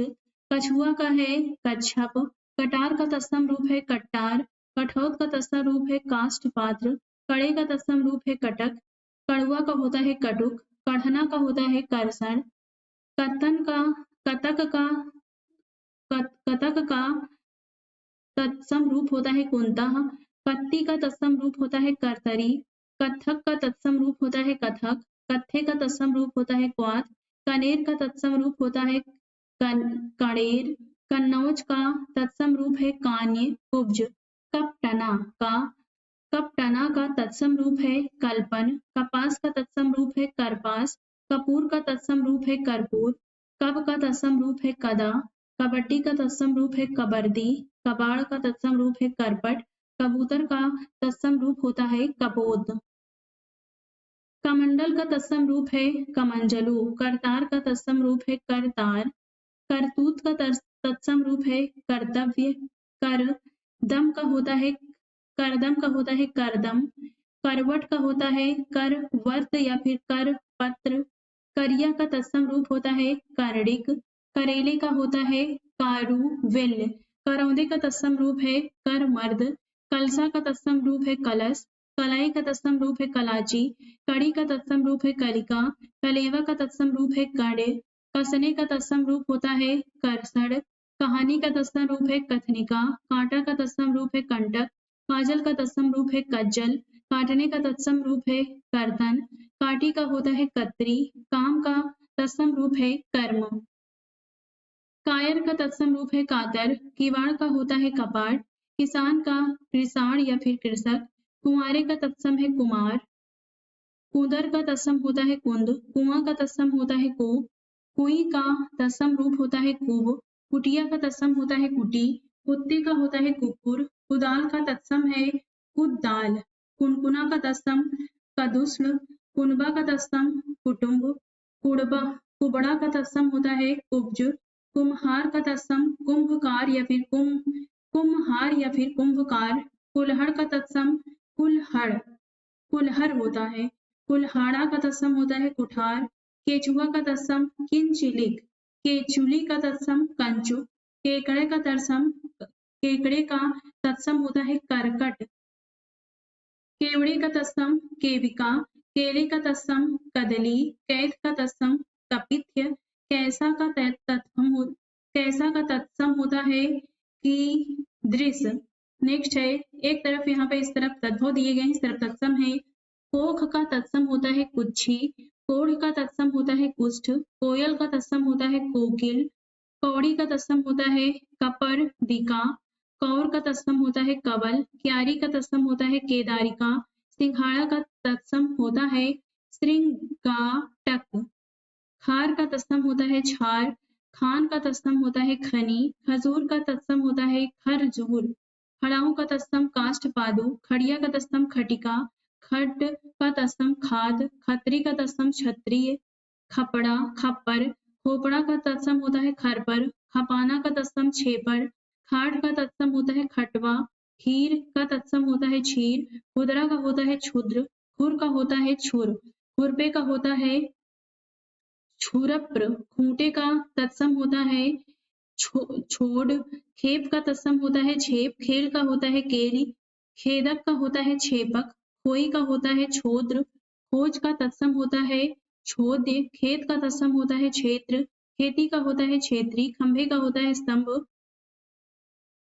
कछुआ का है कच्छप, कटार का तत्सम रूप है कट्टार, कठौत का तत्सम रूप है काष्ठ पात्र, कड़े का तत्सम रूप है कटक, कड़ुआ का होता है कटुक, कढ़ना का होता है करसण, कतन का कतक का कतक का तत्सम रूप होता है कुंतः, कत्ती का तत्सम रूप होता है करतरी, कत्थक का तत्सम रूप होता है कथक, कत्थे का तत्सम रूप होता है क्वाथ, कनेर का तत्सम रूप होता है कणेर, कन्नौज का तत्सम रूप है कान्य कुब्ज, का कपटना का तत्सम रूप है कल्पन, कपास का तत्सम रूप है करपास, कपूर का तत्सम रूप है कर्पूर, कब का तत्सम रूप है कदा, कबड्डी का तत्सम रूप है कबर्दी, कबाड़ का तत्सम रूप है करपट, कबूतर का तत्सम रूप होता है कपोत, कमंडल का तत्सम रूप है कमंजलू, करतार का तत्सम रूप है करतार, करतूत का तत्सम रूप है कर्तव्य, कर दम का होता है करदम का होता है करदम, करवट का होता है करवर्त या फिर कर पत्र, करिया का तत्सम रूप होता है करडिक, करेले का होता है कारू विल, करौंदे का तत्सम रूप है करमर्द, कलसा का तत्सम रूप है कलश, कलाई का तत्सम रूप है कलाची, कड़ी का तत्सम रूप है कलिका, कलेवा का तत्सम रूप है कड़े, कसने का तत्सम रूप होता है करसड़, कहानी का तत्सम रूप है कथनिका, कांटा का तत्सम रूप है कंटक, काजल का तत्सम रूप है कज्जल, काटने का तत्सम रूप है कर्तन, काटी का होता है कतरी, काम का तत्सम रूप है कर्म, कायर का तत्सम रूप है कातर, किवाड़ का होता है कपाट, किसान का कृषाण या फिर कृषक, कुंवारे का तत्सम है कुमार, कूदर का तत्सम होता है कुंद, कुआं का तत्सम होता है कूप, कुई का तत्सम रूप होता है कुब, कुटिया का तत्सम होता है कुटी, कुत्ते का होता है कुकुर, कुदाल का तत्सम है कुदाल, कुनकुना का तत्सम कदुष्ण, कुनबा का तत्सम कुटुंब, कुबड़ा का तत्सम होता है कुब्ज, कुम्हार का तत्सम कुंभकार या फिर कुम्हार या फिर कुंभकार, कुल्हड़ का तत्सम कुल्हड़ होता है, कुल्हाड़ा का तत्सम होता है कुठार, केचुआ का तत्सम किंचिलिक, केचुली का तत्सम कंचु, केकड़े का तत्सम होता है करकट, केवड़े का तत्सम केविका, केले का तत्सम कदली, कैथ का तत्सम कपित्य, कैसा का तत्सम होता है कि दृश्य। नेक्स्ट है, एक तरफ यहाँ पे इस तरफ तद्भव दिए गए हैं, इस तरफ तत्सम है। कोख का तत्सम होता है कुच्छी, कोढ़ का तत्सम होता है कुष्ठ, कोयल का तत्सम होता है कोकिल, कौड़ी का तत्सम होता है कपर दिका, कौर का तत्सम होता है कवल, क्यारी का तत्सम होता है केदारिका, सिंघाड़ा का तत्सम होता है श्रृंगाटक, खार का तत्सम होता है छार, खान का तत्सम होता है खनी, खजूर का तत्सम होता है खरजूर, खड़ाऊ का तत्सम काष्ठपादु, खड़िया का तत्सम खटिका, खट का तत्सम खाद, खत्री का तत्सम क्षत्रिय, खपड़ा खप्पर, खोपड़ा का तत्सम होता है खरपर, खपाना का तत्सम छेपर, खाट का तत्सम होता है खटवा, खीर का तत्सम होता है क्षीर, खुदरा का होता है क्षुद्र, खुर का होता है छुर, खुरपे का होता है छुरप्र, खूंटे का तत्सम होता है छोड़, खेप का तत्सम होता है छेप, खेल का होता है केली, खेदक का होता है छेपक, खोई का होता है छोद्र, खोज का तत्सम होता है छोद्य, खेत का तत्सम होता है क्षेत्र, खेती का होता है क्षेत्री, खंभे का होता है स्तंभ,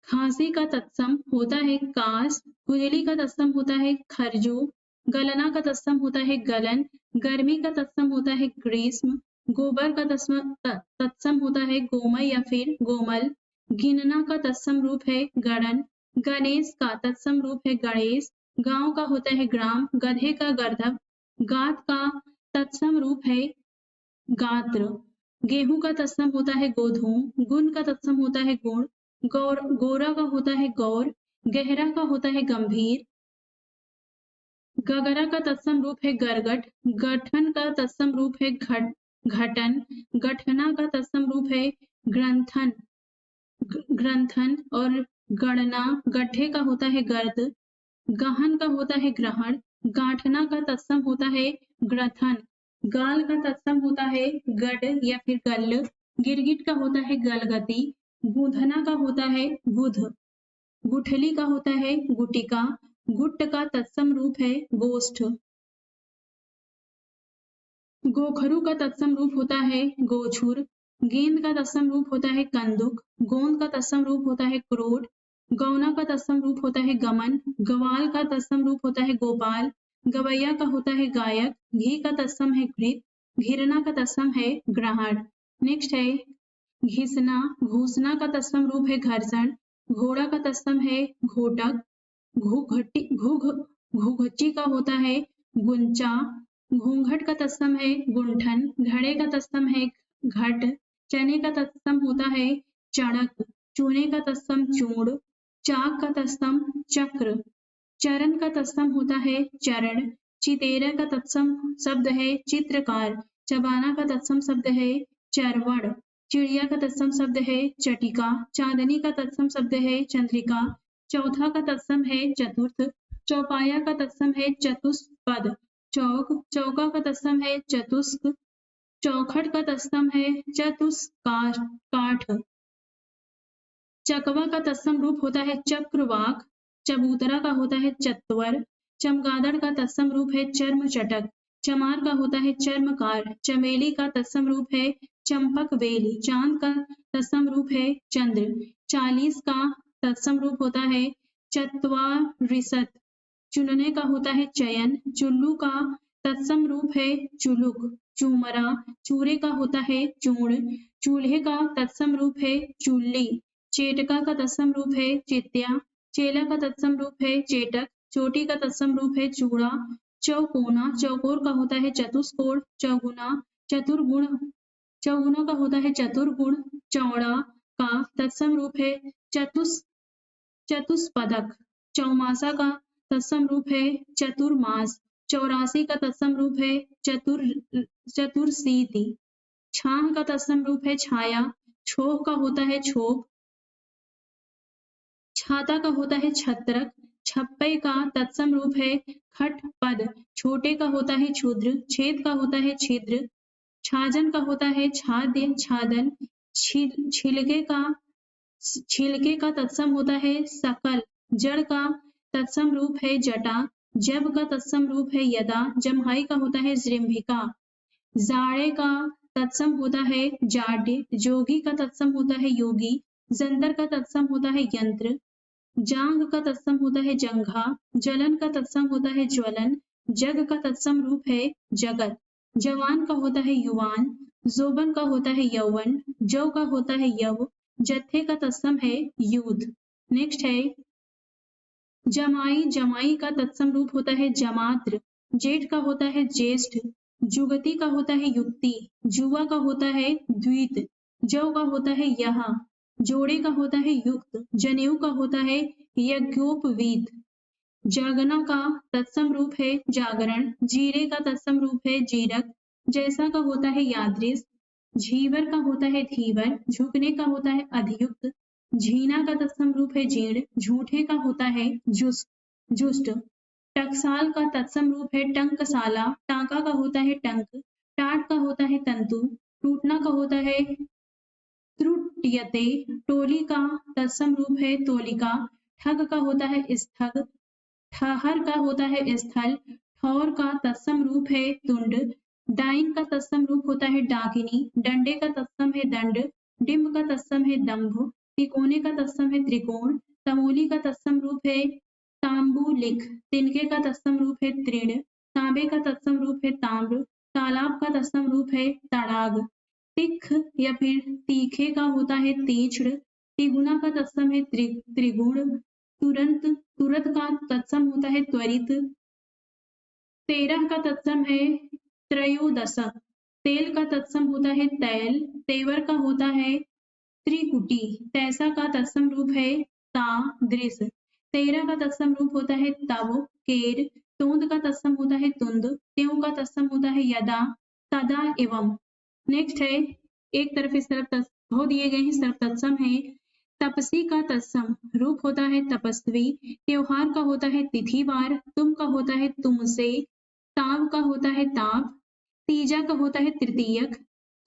खांसी का तत्सम होता है कास, खुजली का तत्सम होता है खरजू, गलना का तत्सम होता है गलन, गर्मी का तत्सम होता है ग्रीष्म, गोबर का तत्सम होता है गोमय या फिर गोमल, गिनना का तत्सम रूप है गणन, गणेश का तत्सम रूप है गणेश, गांव का होता है ग्राम, गधे का गर्दभ, गात का तत्सम रूप है गात्र, गेहूं का तत्सम होता है गोधूम, गुण का तत्सम होता है गुण, गोरा का होता है गौर, गहरा का होता है गंभीर, गगरा का तत्सम रूप है गरगट, गठन का तत्सम रूप है घटन, गठना का तत्सम रूप है ग्रंथन ग्रंथन और गणना, गड्ढे का होता है गर्द, गहन का होता है ग्रहण, गांठना का तत्सम होता है ग्रथन, गाल का तत्सम होता है गड या फिर गल्ल, गिरगिट का होता है गलगति, गूंधना का होता है बुध, गुठली का होता है गुटिका, गुट्ट का तत्सम रूप है गोष्ठ, गोखरू का तत्सम रूप होता है गोछुर, गेंद का तत्सम रूप होता है कंदुक, गोंद का तत्सम रूप होता है क्रोध, गौना का तत्सम रूप होता है गमन, गवाल का तत्सम रूप होता है गोपाल, गवैया का होता है गायक, घी का तत्सम है घृत, घिरना का तत्सम है ग्रहण। नेक्स्ट है घिसना, घूसना का तत्सम रूप है घर्षण, घोड़ा का तत्सम है घोटक, घुघची का होता है गुंचा, घूंघट का तत्सम है गुंठन, घड़े का तत्सम है घट, चने का तत्सम होता है चणक, चूने का तत्सम चूड़, चाक का तत्सम चक्र, चरण का तत्सम होता है चरण, चितेरा का तत्सम शब्द है चित्रकार, चबाना का तत्सम शब्द है चरवण, चिड़िया का तत्सम शब्द है चटिका, चांदनी का तत्सम शब्द है चंद्रिका, चौथा का तत्सम है चतुर्थ, चौपाया का तत्सम है चतुष्पद, चौक, चौका का तत्सम है चतुष्क, चौखट का तत्सम है चतुष्काठ, चकवा का तत्सम रूप होता है चक्रवाक, चबूतरा का होता है चत्वर, चमगादड़ का तत्सम रूप है चर्म चटक, चमार का होता है चर्मकार, चमेली का तत्सम रूप है चंपक बेली, चांद का तत्सम रूप है चंद्र, 40 का तत्सम रूप होता है चत्वारिशत, चुनने का होता है चयन, चुल्लू का तत्सम रूप है चुलुक, चूमरा, चूरे का होता है चूर्ण, चूल्हे का तत्सम रूप है चूल्ली, चेटका का तत्सम रूप है चित्या, चेला का तत्सम रूप है चेटक, चोटी का तत्सम रूप है चूड़ा, चौकोना, चौकोर का होता है चतुष्कोण, चौगुना, चतुर्गुण, चौगुना का होता है चतुर्गुण, चौड़ा का तत्सम रूप है चतुष्पदक, चौमासा का तत्सम रूप है चतुर्मास, 84 का तत्सम रूप है चतुर्शीति, छाह का तत्सम रूप है छाया, छोह का होता है छोक, छाता का होता है छत्रक, छप्पे का तत्सम रूप है खटपद, छोटे का होता है क्षुद्र, छेद का होता है छिद्र, छाजन का होता है छाद्य छादन, छिलके का तत्सम होता है सकल, जड़ का तत्सम रूप है जटा, जब का तत्सम रूप है यदा, जम्हाई का होता है जृंभिका, जाड़े का तत्सम होता है जाड्य, जोगी का तत्सम होता है योगी, जंतर का तत्सम होता है यंत्र, जांग का तत्सम होता है जंघा, जलन का तत्सम होता है ज्वलन, जग का तत्सम रूप है जगत, जवान का होता है युवान, जोबन का होता है यौवन, जौ का होता है यव, जत्थे का तत्सम है यूथ। नेक्स्ट है जमाई, जमाई का तत्सम रूप होता है जमात्र, जेठ का होता है ज्येष्ठ, जुगति का होता है युक्ति, जुआ का होता है द्वित, जौ का होता है यह, जोड़े का होता है युक्त, जनेऊ का होता है यज्ञोपवीत, जागना का तत्सम रूप है जागरण, जीरे का तत्सम रूप है जीरक, जैसा का होता है यादृश, झीवर का होता है धीवर, झुकने का होता है अधियुक्त, झीना का तत्सम रूप है जीर्ण, झूठे का होता है जुस्ट जुस्ट, टकसाल का तत्सम रूप है टंकसाला, टांका का होता है टंक, टाट का होता है तंतु, टूटना का होता है त्रुट्यते, टोली का तत्सम रूप है तोलिका, ठग का होता है स्थग, ठहर का होता है स्थल, ठौर का तत्सम रूप है तुंड, डाइन का तत्सम रूप होता है डाकिनी, डंडे का तत्सम है दंड, डिम्ब का तत्सम है दंभ, तिकोने का तत्सम है त्रिकोण, तमोली का तत्सम रूप है तांबुलिक, तिनके का तत्सम रूप है तृण, तांबे का तत्सम रूप है ताम्र, तालाब का तत्सम रूप है तड़ाग, तिख या फिर तीखे का होता है तीक्ष्ण, तिगुना का तत्सम है त्रिगुण, तुरंत तुरत का तत्सम होता है त्वरित, 13 का तत्सम है त्रयोदश, तेल का तत्सम होता है तैल, तेवर का होता है त्रिकुटी, तैसा का तत्सम रूप है ता दृश, 13 का तत्सम रूप होता है तव केर, तोंद का तत्सम होता है तुंद, त्यों का तत्सम होता है यदा तदा एवं। नेक्स्ट है एक तरफ इस तरफ हो दिए गए हैं सर्व तत्सम है। तपसी का तत्सम रूप होता है तपस्वी, त्योहार का होता है तिथिवार, तुम का होता है तुमसे, ताव का होता है ताप, तीजा का होता है तृतीयक,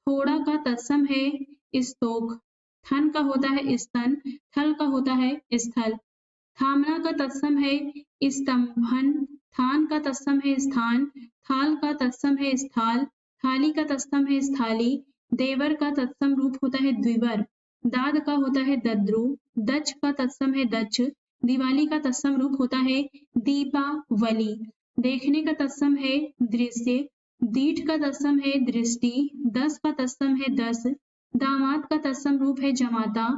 थोड़ा का तत्सम है स्तोक, थन का होता है स्तन, थल का होता है स्थल, थामना का तत्सम है स्तंभन, थान का तत्सम है स्थान, थाल का तत्सम है स्थाल, थाली का तत्सम है स्थाली, देवर का तत्सम रूप होता है द्विवर, दाद का होता है दद्रु, दक्ष का तत्सम है दक्ष, दिवाली का तत्सम रूप होता है दीपावली, देखने का तत्सम है दृश्य, दीठ का तत्सम है दृष्टि, दस का तत्सम है दस, दामाद का तत्सम रूप है जमाता,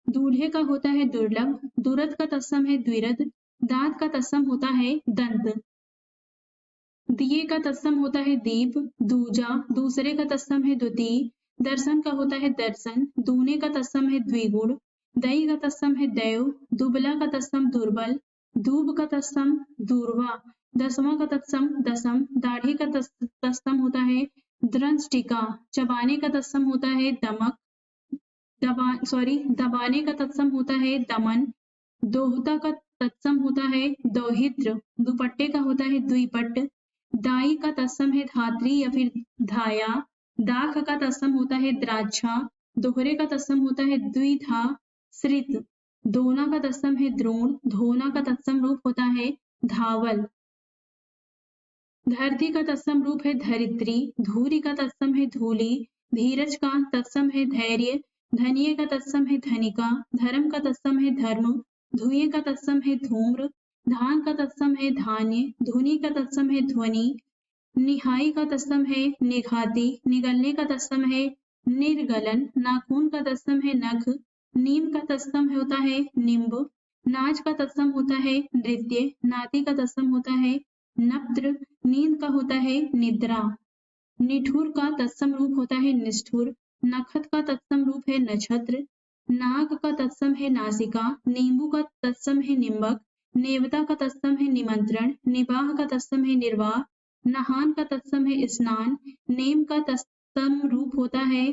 दूल्हे का होता है दुर्लभ, दूरत का तत्सम है द्विरद, दांत का तत्सम होता है दंत, दिए का तत्सम होता है दीप, दूजा, दूसरे का तत्सम है द्वितीय, दर्शन का होता है दर्शन, दूने का तत्सम है द्विगुण, दई का तत्सम है दैव, दुबला का तत्सम दुर्बल, दूब का तत्सम दूर्वा, दसवां का तत्सम दसम, दाढ़ी का तत्सम होता है द्रंष्टिका, चबाने का तत्सम होता है दमक, दबाने का तत्सम होता है दमन, दोहता का तत्सम होता है दौहित्र, दुपट्टे का होता है द्विपट, दाई का तत्सम है धात्री या फिर धाया, दाख का तत्सम होता है द्राक्षा, दोहरे का तत्सम होता है द्विधा श्रित, दोना का तत्सम है द्रोण, धोना का तत्सम रूप होता है धावल, धरती का तत्सम रूप है धरित्री, धूरी का तत्सम है धूली, धीरज का तत्सम है धैर्य, धनिये का तत्सम है धनिका, धर्म का तत्सम है धर्म, धुएं का तत्सम है धूम्र, धान का तत्सम है धान्य, धुनी का तत्सम है ध्वनि, निहाई का तत्सम है निघाती, निगलने का तत्सम है निर्गलन, नाखून का तत्सम है नख, नीम का तत्सम होता है निम्ब, नाच का तत्सम होता है नृत्य, नाती का तत्सम होता है नप्त्र, नींद का होता है निद्रा, निठुर का तत्सम रूप होता है निष्ठुर, नखत का तत्सम रूप है नक्षत्र, नाग का तत्सम है नासिका, नींबू का तत्सम है निम्बक, नेवता का तत्सम है निमंत्रण, निबाह का तत्सम है निर्वाह, नहान का तत्सम है स्नान, नेम का तत्सम रूप होता है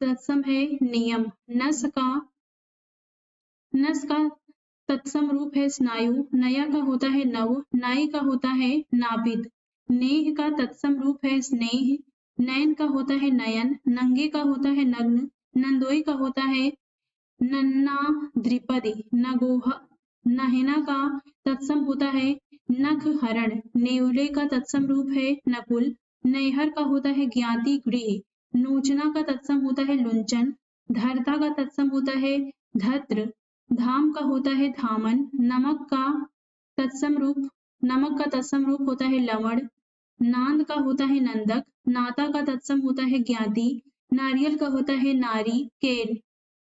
तत्सम है नियम, नस का तत्सम रूप है स्नायु, नया का होता है नव, नाई का होता है नापित, नेह का तत्सम रूप है स्नेह, नयन का होता है नयन, नंगे का होता है नग्न, नंदोई का होता है नन्ना द्विपदी, नगोह, नहेना का तत्सम होता है नख हरण, नेवले का तत्सम रूप है नकुल, नैहर का होता है ज्ञाति गृह, नोचना का तत्सम होता है लुंचन, धरता का तत्सम होता है धत्र, धाम का होता है धामन, नमक का तत्सम रूप होता है लवण, नांद का होता है नंदक, नाता का तत्सम होता है ज्ञाति, नारियल का होता है नारी, केर।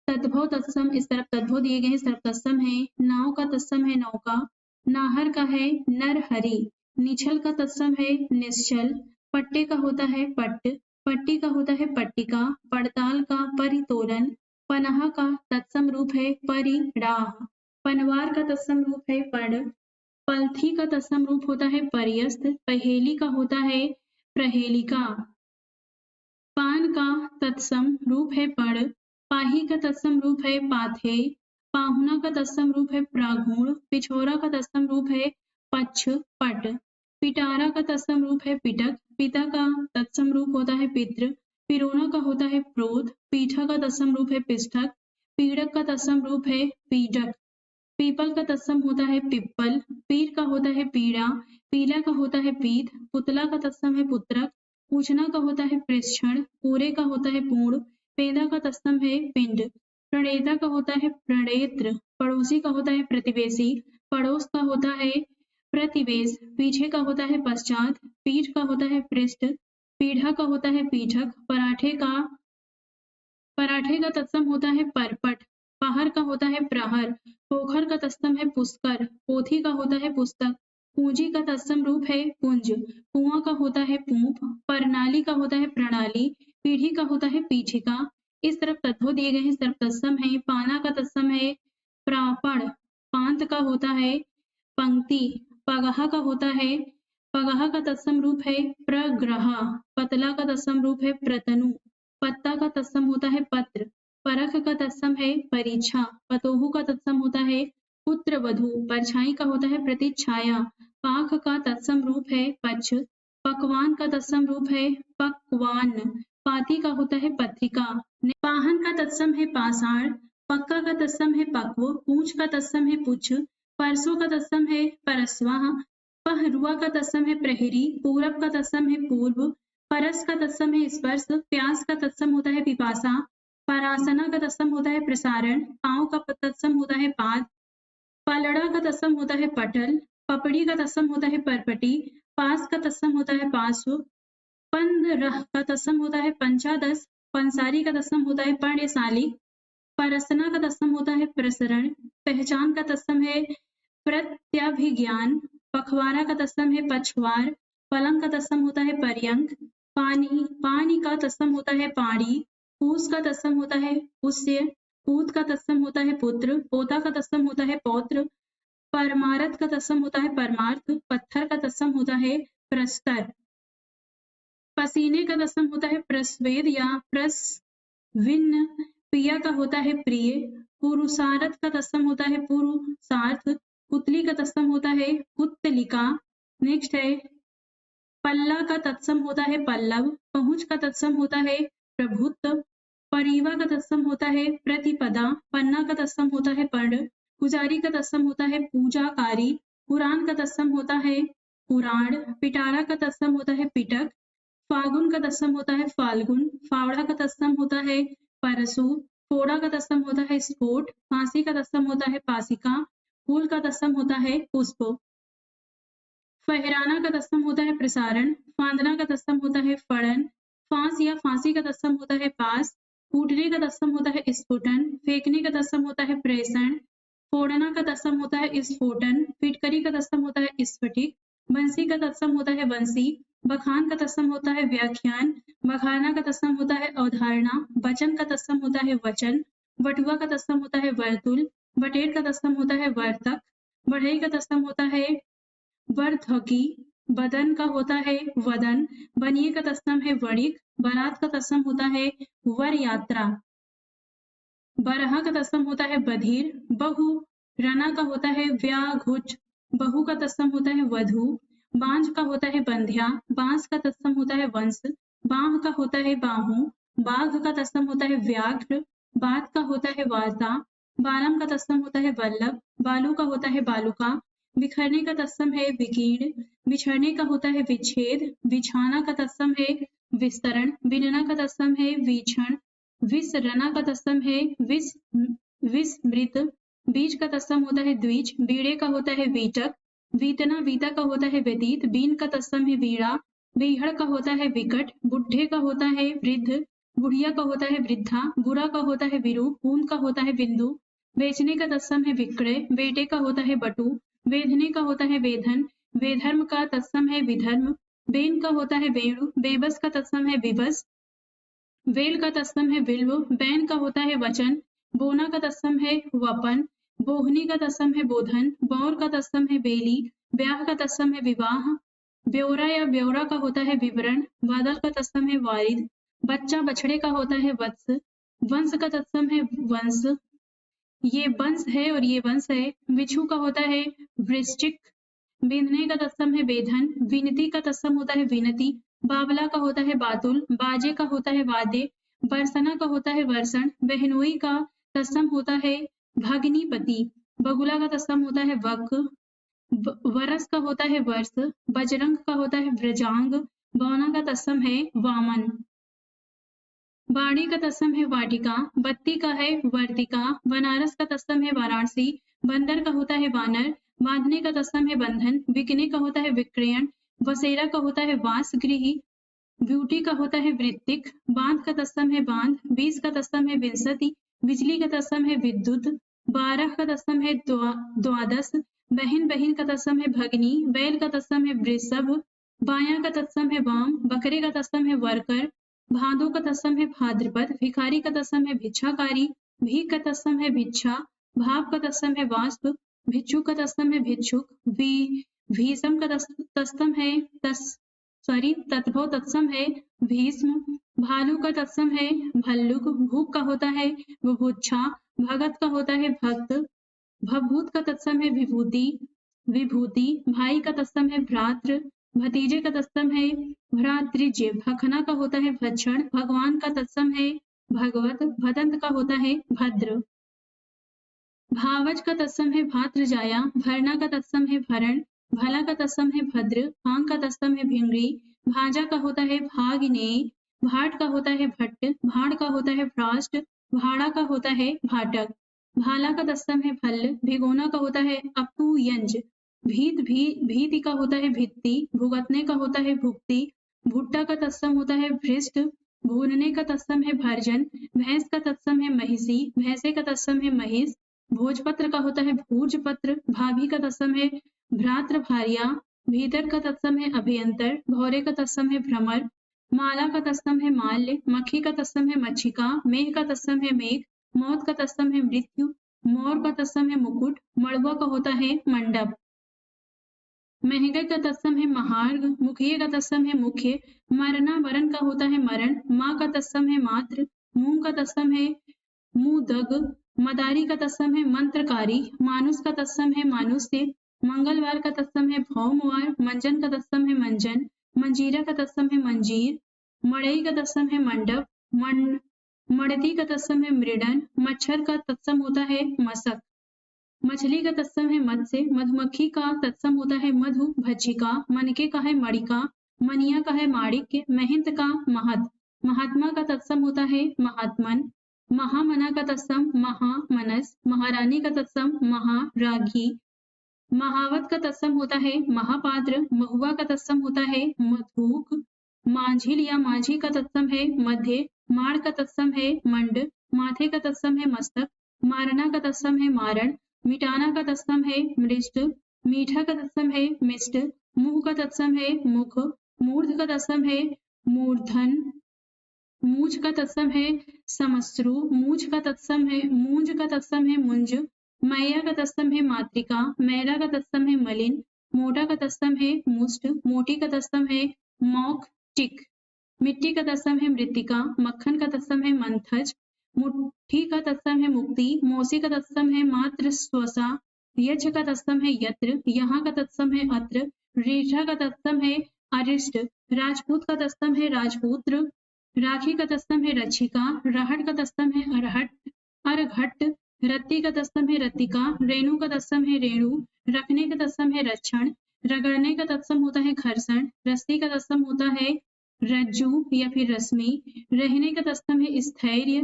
तद्भव तत्सम इस तरफ तद्भव दिए गए हैं, इस तरफ तत्सम है। नाव का तत्सम है नौका, नाहर का है नरहरि, निछल का तत्सम है निश्चल, पट्टे का होता है पट्ट, पट्टी का होता है पट्टिका, पड़ताल का परितोलन, पनहा का तत्सम रूप है परिडाह, पनवार का तत्सम रूप है पड़, पलथी का तत्सम रूप होता है पर्यस्त, पहेली का होता है प्रहेलिका, पान का तत्सम रूप है पड़, पाही का तत्सम रूप है पाथे, पाहुना का तत्सम रूप है प्रागुण, पिछोरा का तत्सम रूप है पच्छ पट, पिटारा का तत्सम रूप है पिटक, पिता का तत्सम रूप होता है पितृ, पिरोना का होता है प्रोत, पीठा का तत्सम रूप है पिष्ठक, पीड़क का तत्सम रूप है पीडक, पीपल का तत्सम होता है पिप्पल, पीर का होता है पीड़ा, पीला का होता है पीत, पुतला का तत्सम है पुत्रक, पूछना का होता है पृक्षण, पूरे का होता है पूर्ण, पेदा का तत्सम है पिंड, प्रणेता का होता है प्रणेत्र, पड़ोसी का होता है प्रतिवेशी, पड़ोस का होता है प्रतिवेश, पीछे का होता है पश्चात, पीठ का होता है पृष्ठ, पीढ़ा का होता है पीठक, पराठे का तत्सम होता है परपट, पहर का होता है प्रहर, पोखर का तत्सम है पुष्कर, पोथी का होता है पुस्तक, पूंजी का तत्सम रूप है पुंज, कुआं का होता है पूप, प्रणाली का होता है प्रणाली, पीढ़ी का होता है पीठिका। इस तरफ तत्व दिए गए हैं, इस तरफ तत्सम है। पाना का तत्सम है प्रापण, पांत का होता है पंक्ति, पगहा का होता है पगहा का तत्सम रूप है प्रग्रह, पतला का तत्सम रूप है प्रतनु, पत्ता का तत्सम होता है पत्र, परख का तत्सम है परीक्षा, पतोहू का तत्सम होता है पुत्र वधू, परछाई का होता है प्रतिच्छाया, पाख का तत्सम रूप है पक्ष, पकवान का तत्सम रूप है पकवान, पाती का होता है पत्रिका, पाहन का तत्सम है पाषाण, पक्का का तत्सम है पक्व, पूंछ का तत्सम है पुच्छ, परसों का तत्सम है परस्वा, पहरुआ का तत्सम है प्रहरी, पूरब का तत्सम है पूर्व, परस का तत्सम है स्पर्श, प्यास का तत्सम होता है पिपासा, परासना का तत्सम होता है प्रसारण, पांव का तत्सम होता है पाद, पलड़ा का तत्सम होता है पटल, पपड़ी का तत्सम होता है परपटी, पास का तत्सम होता है पार्श्व, पंद्रह का तत्सम होता है पंचादश, पंसारी का तत्सम होता है पर्णशाली, परसना का तत्सम होता है प्रसरण, पहचान का तत्सम है प्रत्याभिज्ञान, पखवाड़ा का तत्सम है पछवार, पलंग का तत्सम होता है पर्यंक, पानी का तत्सम होता है पाड़ी, पूस का तत्सम होता है पुष्य, पूत का तत्सम होता है पुत्र, पोता का तत्सम होता है पौत्र, परमारथ का तत्सम होता है परमार्थ, पत्थर का तत्सम होता है प्रस्तर, पसीने का तत्सम होता है प्रस्वेद या प्रस्विन्न, प्रिया का होता है प्रिय, पुरुषार्थ का तत्सम होता है पुरुषार्थ, पुतली का तत्सम होता है पुत्तलिका। नेक्स्ट है पल्ला का तत्सम होता है पल्लव, पहुंच का तत्सम होता है प्रभुत्व, परिवा का तत्सम होता है प्रतिपदा, पन्ना का तत्सम होता है पर्ण, पुजारी का तत्सम होता है पूजाकारी, पुराण का तत्सम होता है पुराण, पिटारा का तत्सम होता है पिटक, फागुन का तत्सम होता है फाल्गुन, फावड़ा का तत्सम होता है परसु, फोड़ा का तत्सम होता है स्फोट, फांसी का तत्सम होता है पासिका, फूल का तत्सम होता है पुष्प, फहराना का तत्सम होता है प्रसारण, फांदना का तत्सम होता है फड़न, फांस या फांसी का तत्सम होता है पास, फूटने का तत्सम होता है स्फुटन, फेंकने का तत्सम होता है प्रेषण, फोड़ना का तत्सम होता है स्फोटन, फिटकरी का तत्सम होता है स्फटिक, बंसी का तत्सम होता है बंसी, बखान का तत्सम होता है व्याख्यान, बखाना का तत्सम होता है अवधारणा, वचन का तत्सम होता है वचन, बटुआ का तत्सम होता है वर्तुल, बटेर का तत्सम होता है वर्तक, बढ़ई का तत्सम होता है वर्धकी, बदन का होता है वदन, बनिए का तत्सम है वणिक, बारात का तत्सम होता है वर यात्रा, बरहा का तत्सम होता है बधिर, बहु रना का होता है व्याघुट, बहु का तत्सम होता है वधु, बांझ का होता है बंध्या, बांस का तत्सम होता है वंश, बाह का होता है बाहु, बाघ का तत्सम होता है व्याघ्र, बात का होता है वार्ता, बालम का तत्सम होता है वल्लभ, बालू का होता है बालुका, बिखरने का तत्सम है विकीर्ण, बिछड़ने का होता है विच्छेद, बिछाना का तत्सम है विस्तरण, बिनना का तत्सम है वीक्षण, विसरना का तत्सम है विस्मृत, बीज का तत्सम होता है द्विज, बीड़े का होता है वीटक, वीतना वीता का होता है व्यतीत, बीन का तत्सम है वीणा, बीहड़ का होता है विकट, बुढ़े का होता है वृद्ध, बुढ़िया का होता है वृद्धा, बुरा का होता है विरु, बूंद का होता है बिंदु, बेचने का तत्सम है विक्रय, बेटे का होता है बटु, वेधने का होता है वेधन, वेधर्म का तत्सम है विधर्म, बेन का होता है वेणु, बेबस का तत्सम है विवश, वेल का तत्सम है बिल्व, बैन का होता है वचन, बोना का तत्सम है वपन, बोहनी का तत्सम है बोधन, बौर का तत्सम है बेली, ब्याह का तत्सम है विवाह, ब्योरा या ब्योरा का होता है विवरण, बादल का तत्सम है वारिद, बच्चा बछड़े का होता है वत्स, वंश का तत्सम है वंश, ये वंश है और ये वंश है, बिच्छू का होता है वृश्चिक, बिंदने का तत्सम है बेधन, विनती का तत्सम होता है विनती, बावला का होता है बातुल, बाजे का होता है वाद्य, बरसना का होता है वर्षण, बहनोई का तत्सम होता है भगनीपति, बगुला का तत्सम होता है वक, वरस का होता है वर्ष, बजरंग का होता है व्रजांग, बौना का तत्सम है वामन, बाड़ी का तत्सम है वाटिका, बत्ती का है वर्तिका, बनारस का तत्सम है वाराणसी, बंदर का होता है वानर, बांधने का तत्सम है बंधन, बिकने का होता है विक्रयण, वसेरा का होता है वासगृह, ब्यूटी का होता है वृत्तिक, बांध का तत्सम है बांध, 20 का तत्सम है विंसति, बिजली का तत्सम है विद्युत, 12 का तत्सम है द्वादश, बहन बहन का तत्सम है भगनी, बैल का तत्सम है वृषभ, बाया का तत्सम है वाम, बकरे का तत्सम है वर्कर, भादो का तत्सम है भाद्रपद, भिखारी का तत्सम है भिक्षाकारी, भीख का तत्सम है भिक्षा, भाव का तत्सम है वास्प, भिक्षु का तत्सम है भिक्षुक, भीषम का तत्सम है तत्भव तत्सम है भीष्म, भालू का तत्सम है भल्लुक, भूख का होता है बुभुक्षा, भगत का होता है भक्त, भभूत का तत्सम है विभूति, भाई का तत्सम है भ्रातृ, भतीजे का तत्सम है भ्रातृज्य, भखना का होता है भक्षण, भगवान का तत्सम है भगवत, भदंत का होता है भद्र, भावज का तत्सम है भातृजाया, भरना का तत्सम है भरण, भला का तत्सम है भद्र, भांग का तत्सम है भिंगरी, भाजा का होता है भागिने, भाट का होता है भट्ट, भाड़ का होता है भ्राष्ट, भाड़ा का होता है भाटक, भाला का तत्सम है भल्ल, भिगोना का होता है अपूयंज, भीति का होता है भित्ति, भुगतने का होता है भुक्ति, भुट्टा का तत्सम होता है भ्रिष्ट, भूनने का तत्सम है भर्जन, भैंस का तत्सम है महिषी, भैंसे का तत्सम है महिष, भोजपत्र का होता है भूर्जपत्र, भाभी का तत्सम है भ्रातृ भार्या, भीतर का तत्सम है अभियंतर, भौरे का तत्सम है भ्रमर, माला का तत्सम है माल्य, मक्खी का तत्सम है मच्छिका, मेघ का तत्सम है मेघ, मौत का तत्सम है मृत्यु, मोर का तत्सम है मुकुट, मड़वा का होता है मंडप, महंगे का तत्सम है महार्ग, मुखिए का तत्सम है मुख्य, मरना वरण का होता है मरण, माँ का तत्सम है मात्र, मूंग का तत्सम है मुदग, मदारी का तत्सम है मंत्रकारी, मानुस का तत्सम है मानुष्य, मंगलवार का तत्सम है भौमवार, मंजन का तत्सम है मंजन, मंजीरा का तत्सम है मंजीर, मड़ई का तत्सम है मंडप, मड़ती का तत्सम है मृडन, मच्छर का तत्सम होता है मशक, मछली का तत्सम है मत्स्य, मधुमक्खी का तत्सम होता है मधु, भज्जिका, मनके का है मणिका, मनिया का है माणिक्य, महंत का महत, महात्मा का तत्सम होता है महात्मन, महामना का तत्सम महामनस, महारानी का तत्सम महारागी, महावत का तत्सम होता है महापात्र, महुआ का तत्सम होता है मधुक, मांझिल या माझी का तत्सम है मध्य, माड़ का तत्सम है मंड, माथे का तत्सम है मस्तक, मारना का तत्सम है मारण, मिटाना का तत्सम है मृष्ट, मीठा का तत्सम है मिष्ट, मुंह का तत्सम है मुख, मूर्ध का तत्सम है मूर्धन, मूंछ का तत्सम है समश्रु, मूंछ का तत्सम है मूंज का तत्सम है मुंज, मैया का तत्सम है मातृका, मैला का तत्सम है मलिन, मोटा का तत्सम है मुष्ट, मोटी का तत्सम है मौक टिक, मिट्टी का तत्सम है मृतिका, मक्खन का तत्सम है मंथज, मुट्ठी का तत्सम है मुक्ति, मौसी का तत्सम है मात्र स्वसा, यक्ष का तत्सम है यत्र, यहाँ का तत्सम है अत्र, रीठा का तत्सम है अरिष्ट, राजपूत का तत्सम है राजपुत्र, राखी का तत्सम है रक्षिका, रहट का तत्सम है अरघट, रत्ती का तत्सम है रत्तिका, रेणु का तत्सम है रेणु, रखने का तत्सम है रक्षण, रगड़ने का तत्सम होता है घर्षण, रस्सी का तत्सम होता है रज्जु या फिर रश्मि, रहने का तत्सम है स्थैर्य,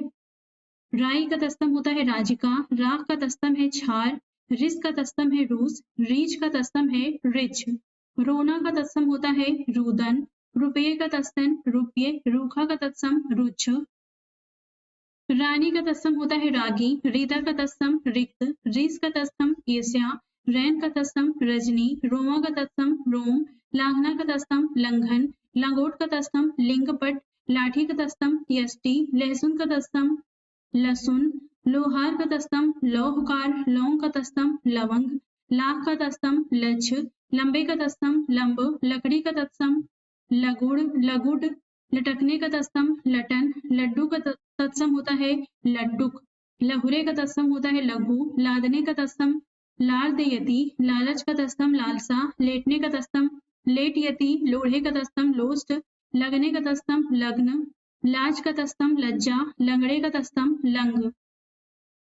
राई का तत्सम होता है राजिका, राख का तत्सम है छार, रिस का तत्सम है रूस, रीछ का तत्सम है रिछ, रोना का तत्सम होता है रुदन, रुपये का तत्सम रुपये, रूखा का तत्सम रुक्ष, रानी का तत्सम होता है रागी, रीता का तत्सम रिक्त, रीस का तत्सम ईर्ष्या, रैन का तत्सम रजनी, रोमा का तत्सम रोम, लांघना का तत्सम लंघन, लंगोट का तत्सम लिंगपट, लाठी का तत्सम यष्टि, लहसुन का तत्सम लसुन, लोहार का तत्सम लौहकार, लौंग का तत्सम लवंग, लाख का तत्सम लक्ष, लंबे का तत्सम लंब, लकड़ी का तत्सम लगुड़, लगुड, लटकने का तत्सम लटन, लड्डू का तत्सम होता है लड्डुक, लहुरे का तत्सम होता है लघु, लादने का तत्सम लार्दयति, लालच का तत्सम लालसा, लेटने का तत्सम लेटयति, लोढ़े का तत्सम लोस्ट, लगने का तत्सम लग्न, लाज का तत्सम लज्जा, लंगड़े का तत्सम लंग,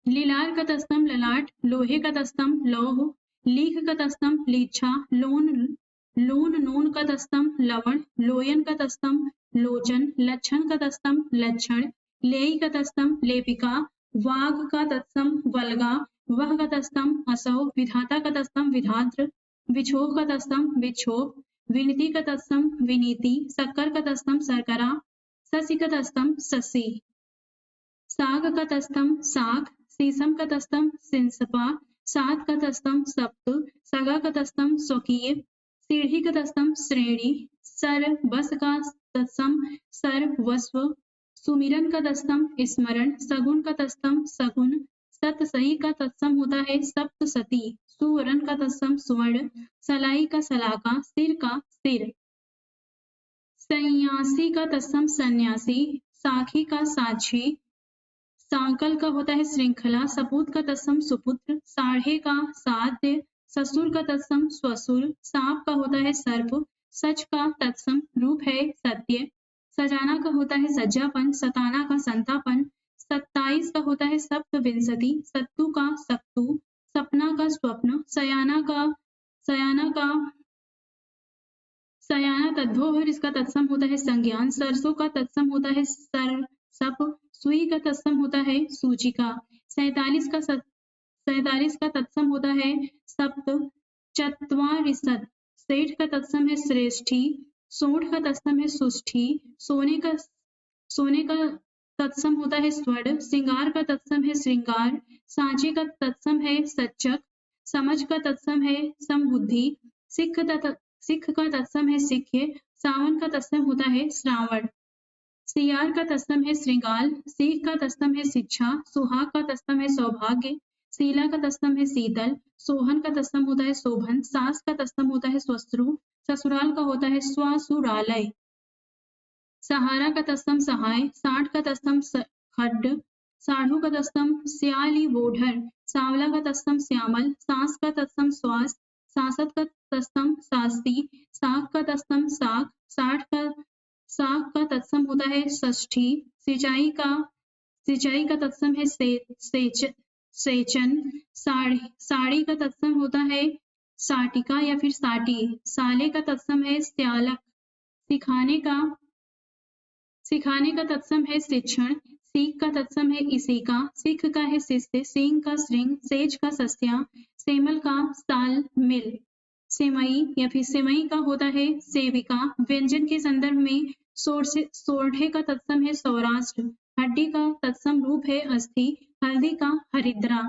लीलार का तत्सम ललाट, लोहे का तत्सम लौह, लीख का तत्सम लीच्छा, लोन नून का तत्सम लवण, लोयन का तत्सम लोचन, लक्षण का तत्सम लक्षण, लेई का तत्सम लेपिका, वाग का तत्सम वल्गा, वह का तत्सम असौ, विधाता का तत्सम विधात्र, विछोह का तत्सम विक्षोभ, विनती का तत्सम विनीति, शक्कर का तत्सम शर्करा, ससी का तत्सम ससी, साग का तस्तम साग, शीशम का तस्तम सिंसपा, सात का तस्तम सप्त, सगा का तस्तम स्वकीय, सीढ़ी का तस्तम श्रेणी, सर बस का तत्सम सर वस्व, सुमिरन का तस्तम स्मरण, सगुन का तस्तम सगुन, सत सही का तत्सम होता है सप्त सती, सुवर्ण का तत्सम स्वर्ण, सलाई का सलाका, सिर का सिर, सन्यासी का तत्सम सन्यासी, साखी का साक्षी, सांकल का होता है श्रृंखला, सपूत का तत्सम सुपुत्र, साढ़े का साध्य, ससुर का तत्सम स्वसुर, सांप का होता है सर्प, सच का तत्सम रूप है सत्य, सजाना का होता है सज्जापन, सताना का संतापन, 27 का होता है सप्तविंशति, सत्तू का सत्तू, सपना का स्वप्न, सयाना तद्भव, इसका तत्सम होता है संज्ञान, सरसों का तत्सम होता है सर सप, सुई का तत्सम होता है सूचिका, 47 का तत्सम होता है सप्त, चत्वारिशत्, 60 का तत्सम है श्रेष्ठी, 60 का तत्सम है सुष्ठी, सोने का तत्सम होता है स्वर्ण, श्रृंगार का तत्सम है श्रृंगार, सांचे का तत्सम है सच्चक, समझ का तत्सम है समबुद्धि, सिख का तत्सम है सिख्य, सावन का तत्सम होता है श्रावण, सियार का तत्सम है श्रृंगाल, सीख का तत्सम है शिक्षा, सुहाग का तत्सम है सौभाग्य, सीला का तत्सम है शीतल, सोहन का तत्सम होता है शोभन, सास का तत्सम होता है स्वश्रु, ससुराल का होता है स्वसुरालय, सहारा का तत्सम सहाय, साठ का तत्सम खड्ड, साढ़ू का तत्सम स्याली बोढ़र, सांवला का तत्सम श्यामल, सांस का तत्सम श्वास, सांसद का तत्सम सास्ती, साख का तत्सम साख, साख का तत्सम होता है षष्ठी, सिंचाई का तत्सम है सेचन, साड़ी का तत्सम होता है साटिका या फिर साटी, साले का तत्सम है स्यालक, सिखाने का तत्सम है शिक्षण, सीख का तत्सम है इसिका, सिख का है शिष्य, सींग का श्रृंग, सेज का सस्या, सेमल का साल मिल, सेमई या फिर सेमई का होता है सेविका, व्यंजन के संदर्भ में सोरठे का तत्सम है सौराष्ट्र, हड्डी का तत्सम रूप है अस्थि, हल्दी का हरिद्रा,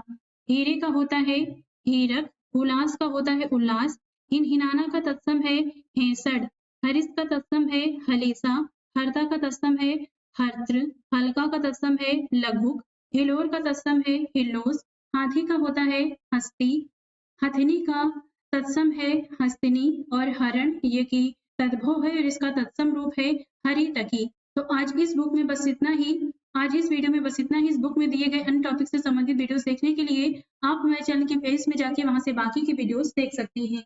हीरे का होता है हीरक, उल्लास का होता है उल्लास, हिनहिनाना का तत्सम है हेसड़, हरिस का तत्सम है हलीसा, हरता का तत्सम है हर्त्र, हल्का का तत्सम है लघुक, हिलोर का तत्सम है हिल्लोस, हाथी का होता है हस्ती, हथिनी का तत्सम है हस्तिनी और हरण ये की तद्भव है और इसका तत्सम रूप है हरितकी। तो आज इस बुक में बस इतना ही, आज इस वीडियो में बस इतना ही। इस बुक में दिए गए अन्य टॉपिक से संबंधित वीडियोस देखने के लिए आप हमारे चैनल के पेज में जाके वहां से बाकी की वीडियोस देख सकते हैं।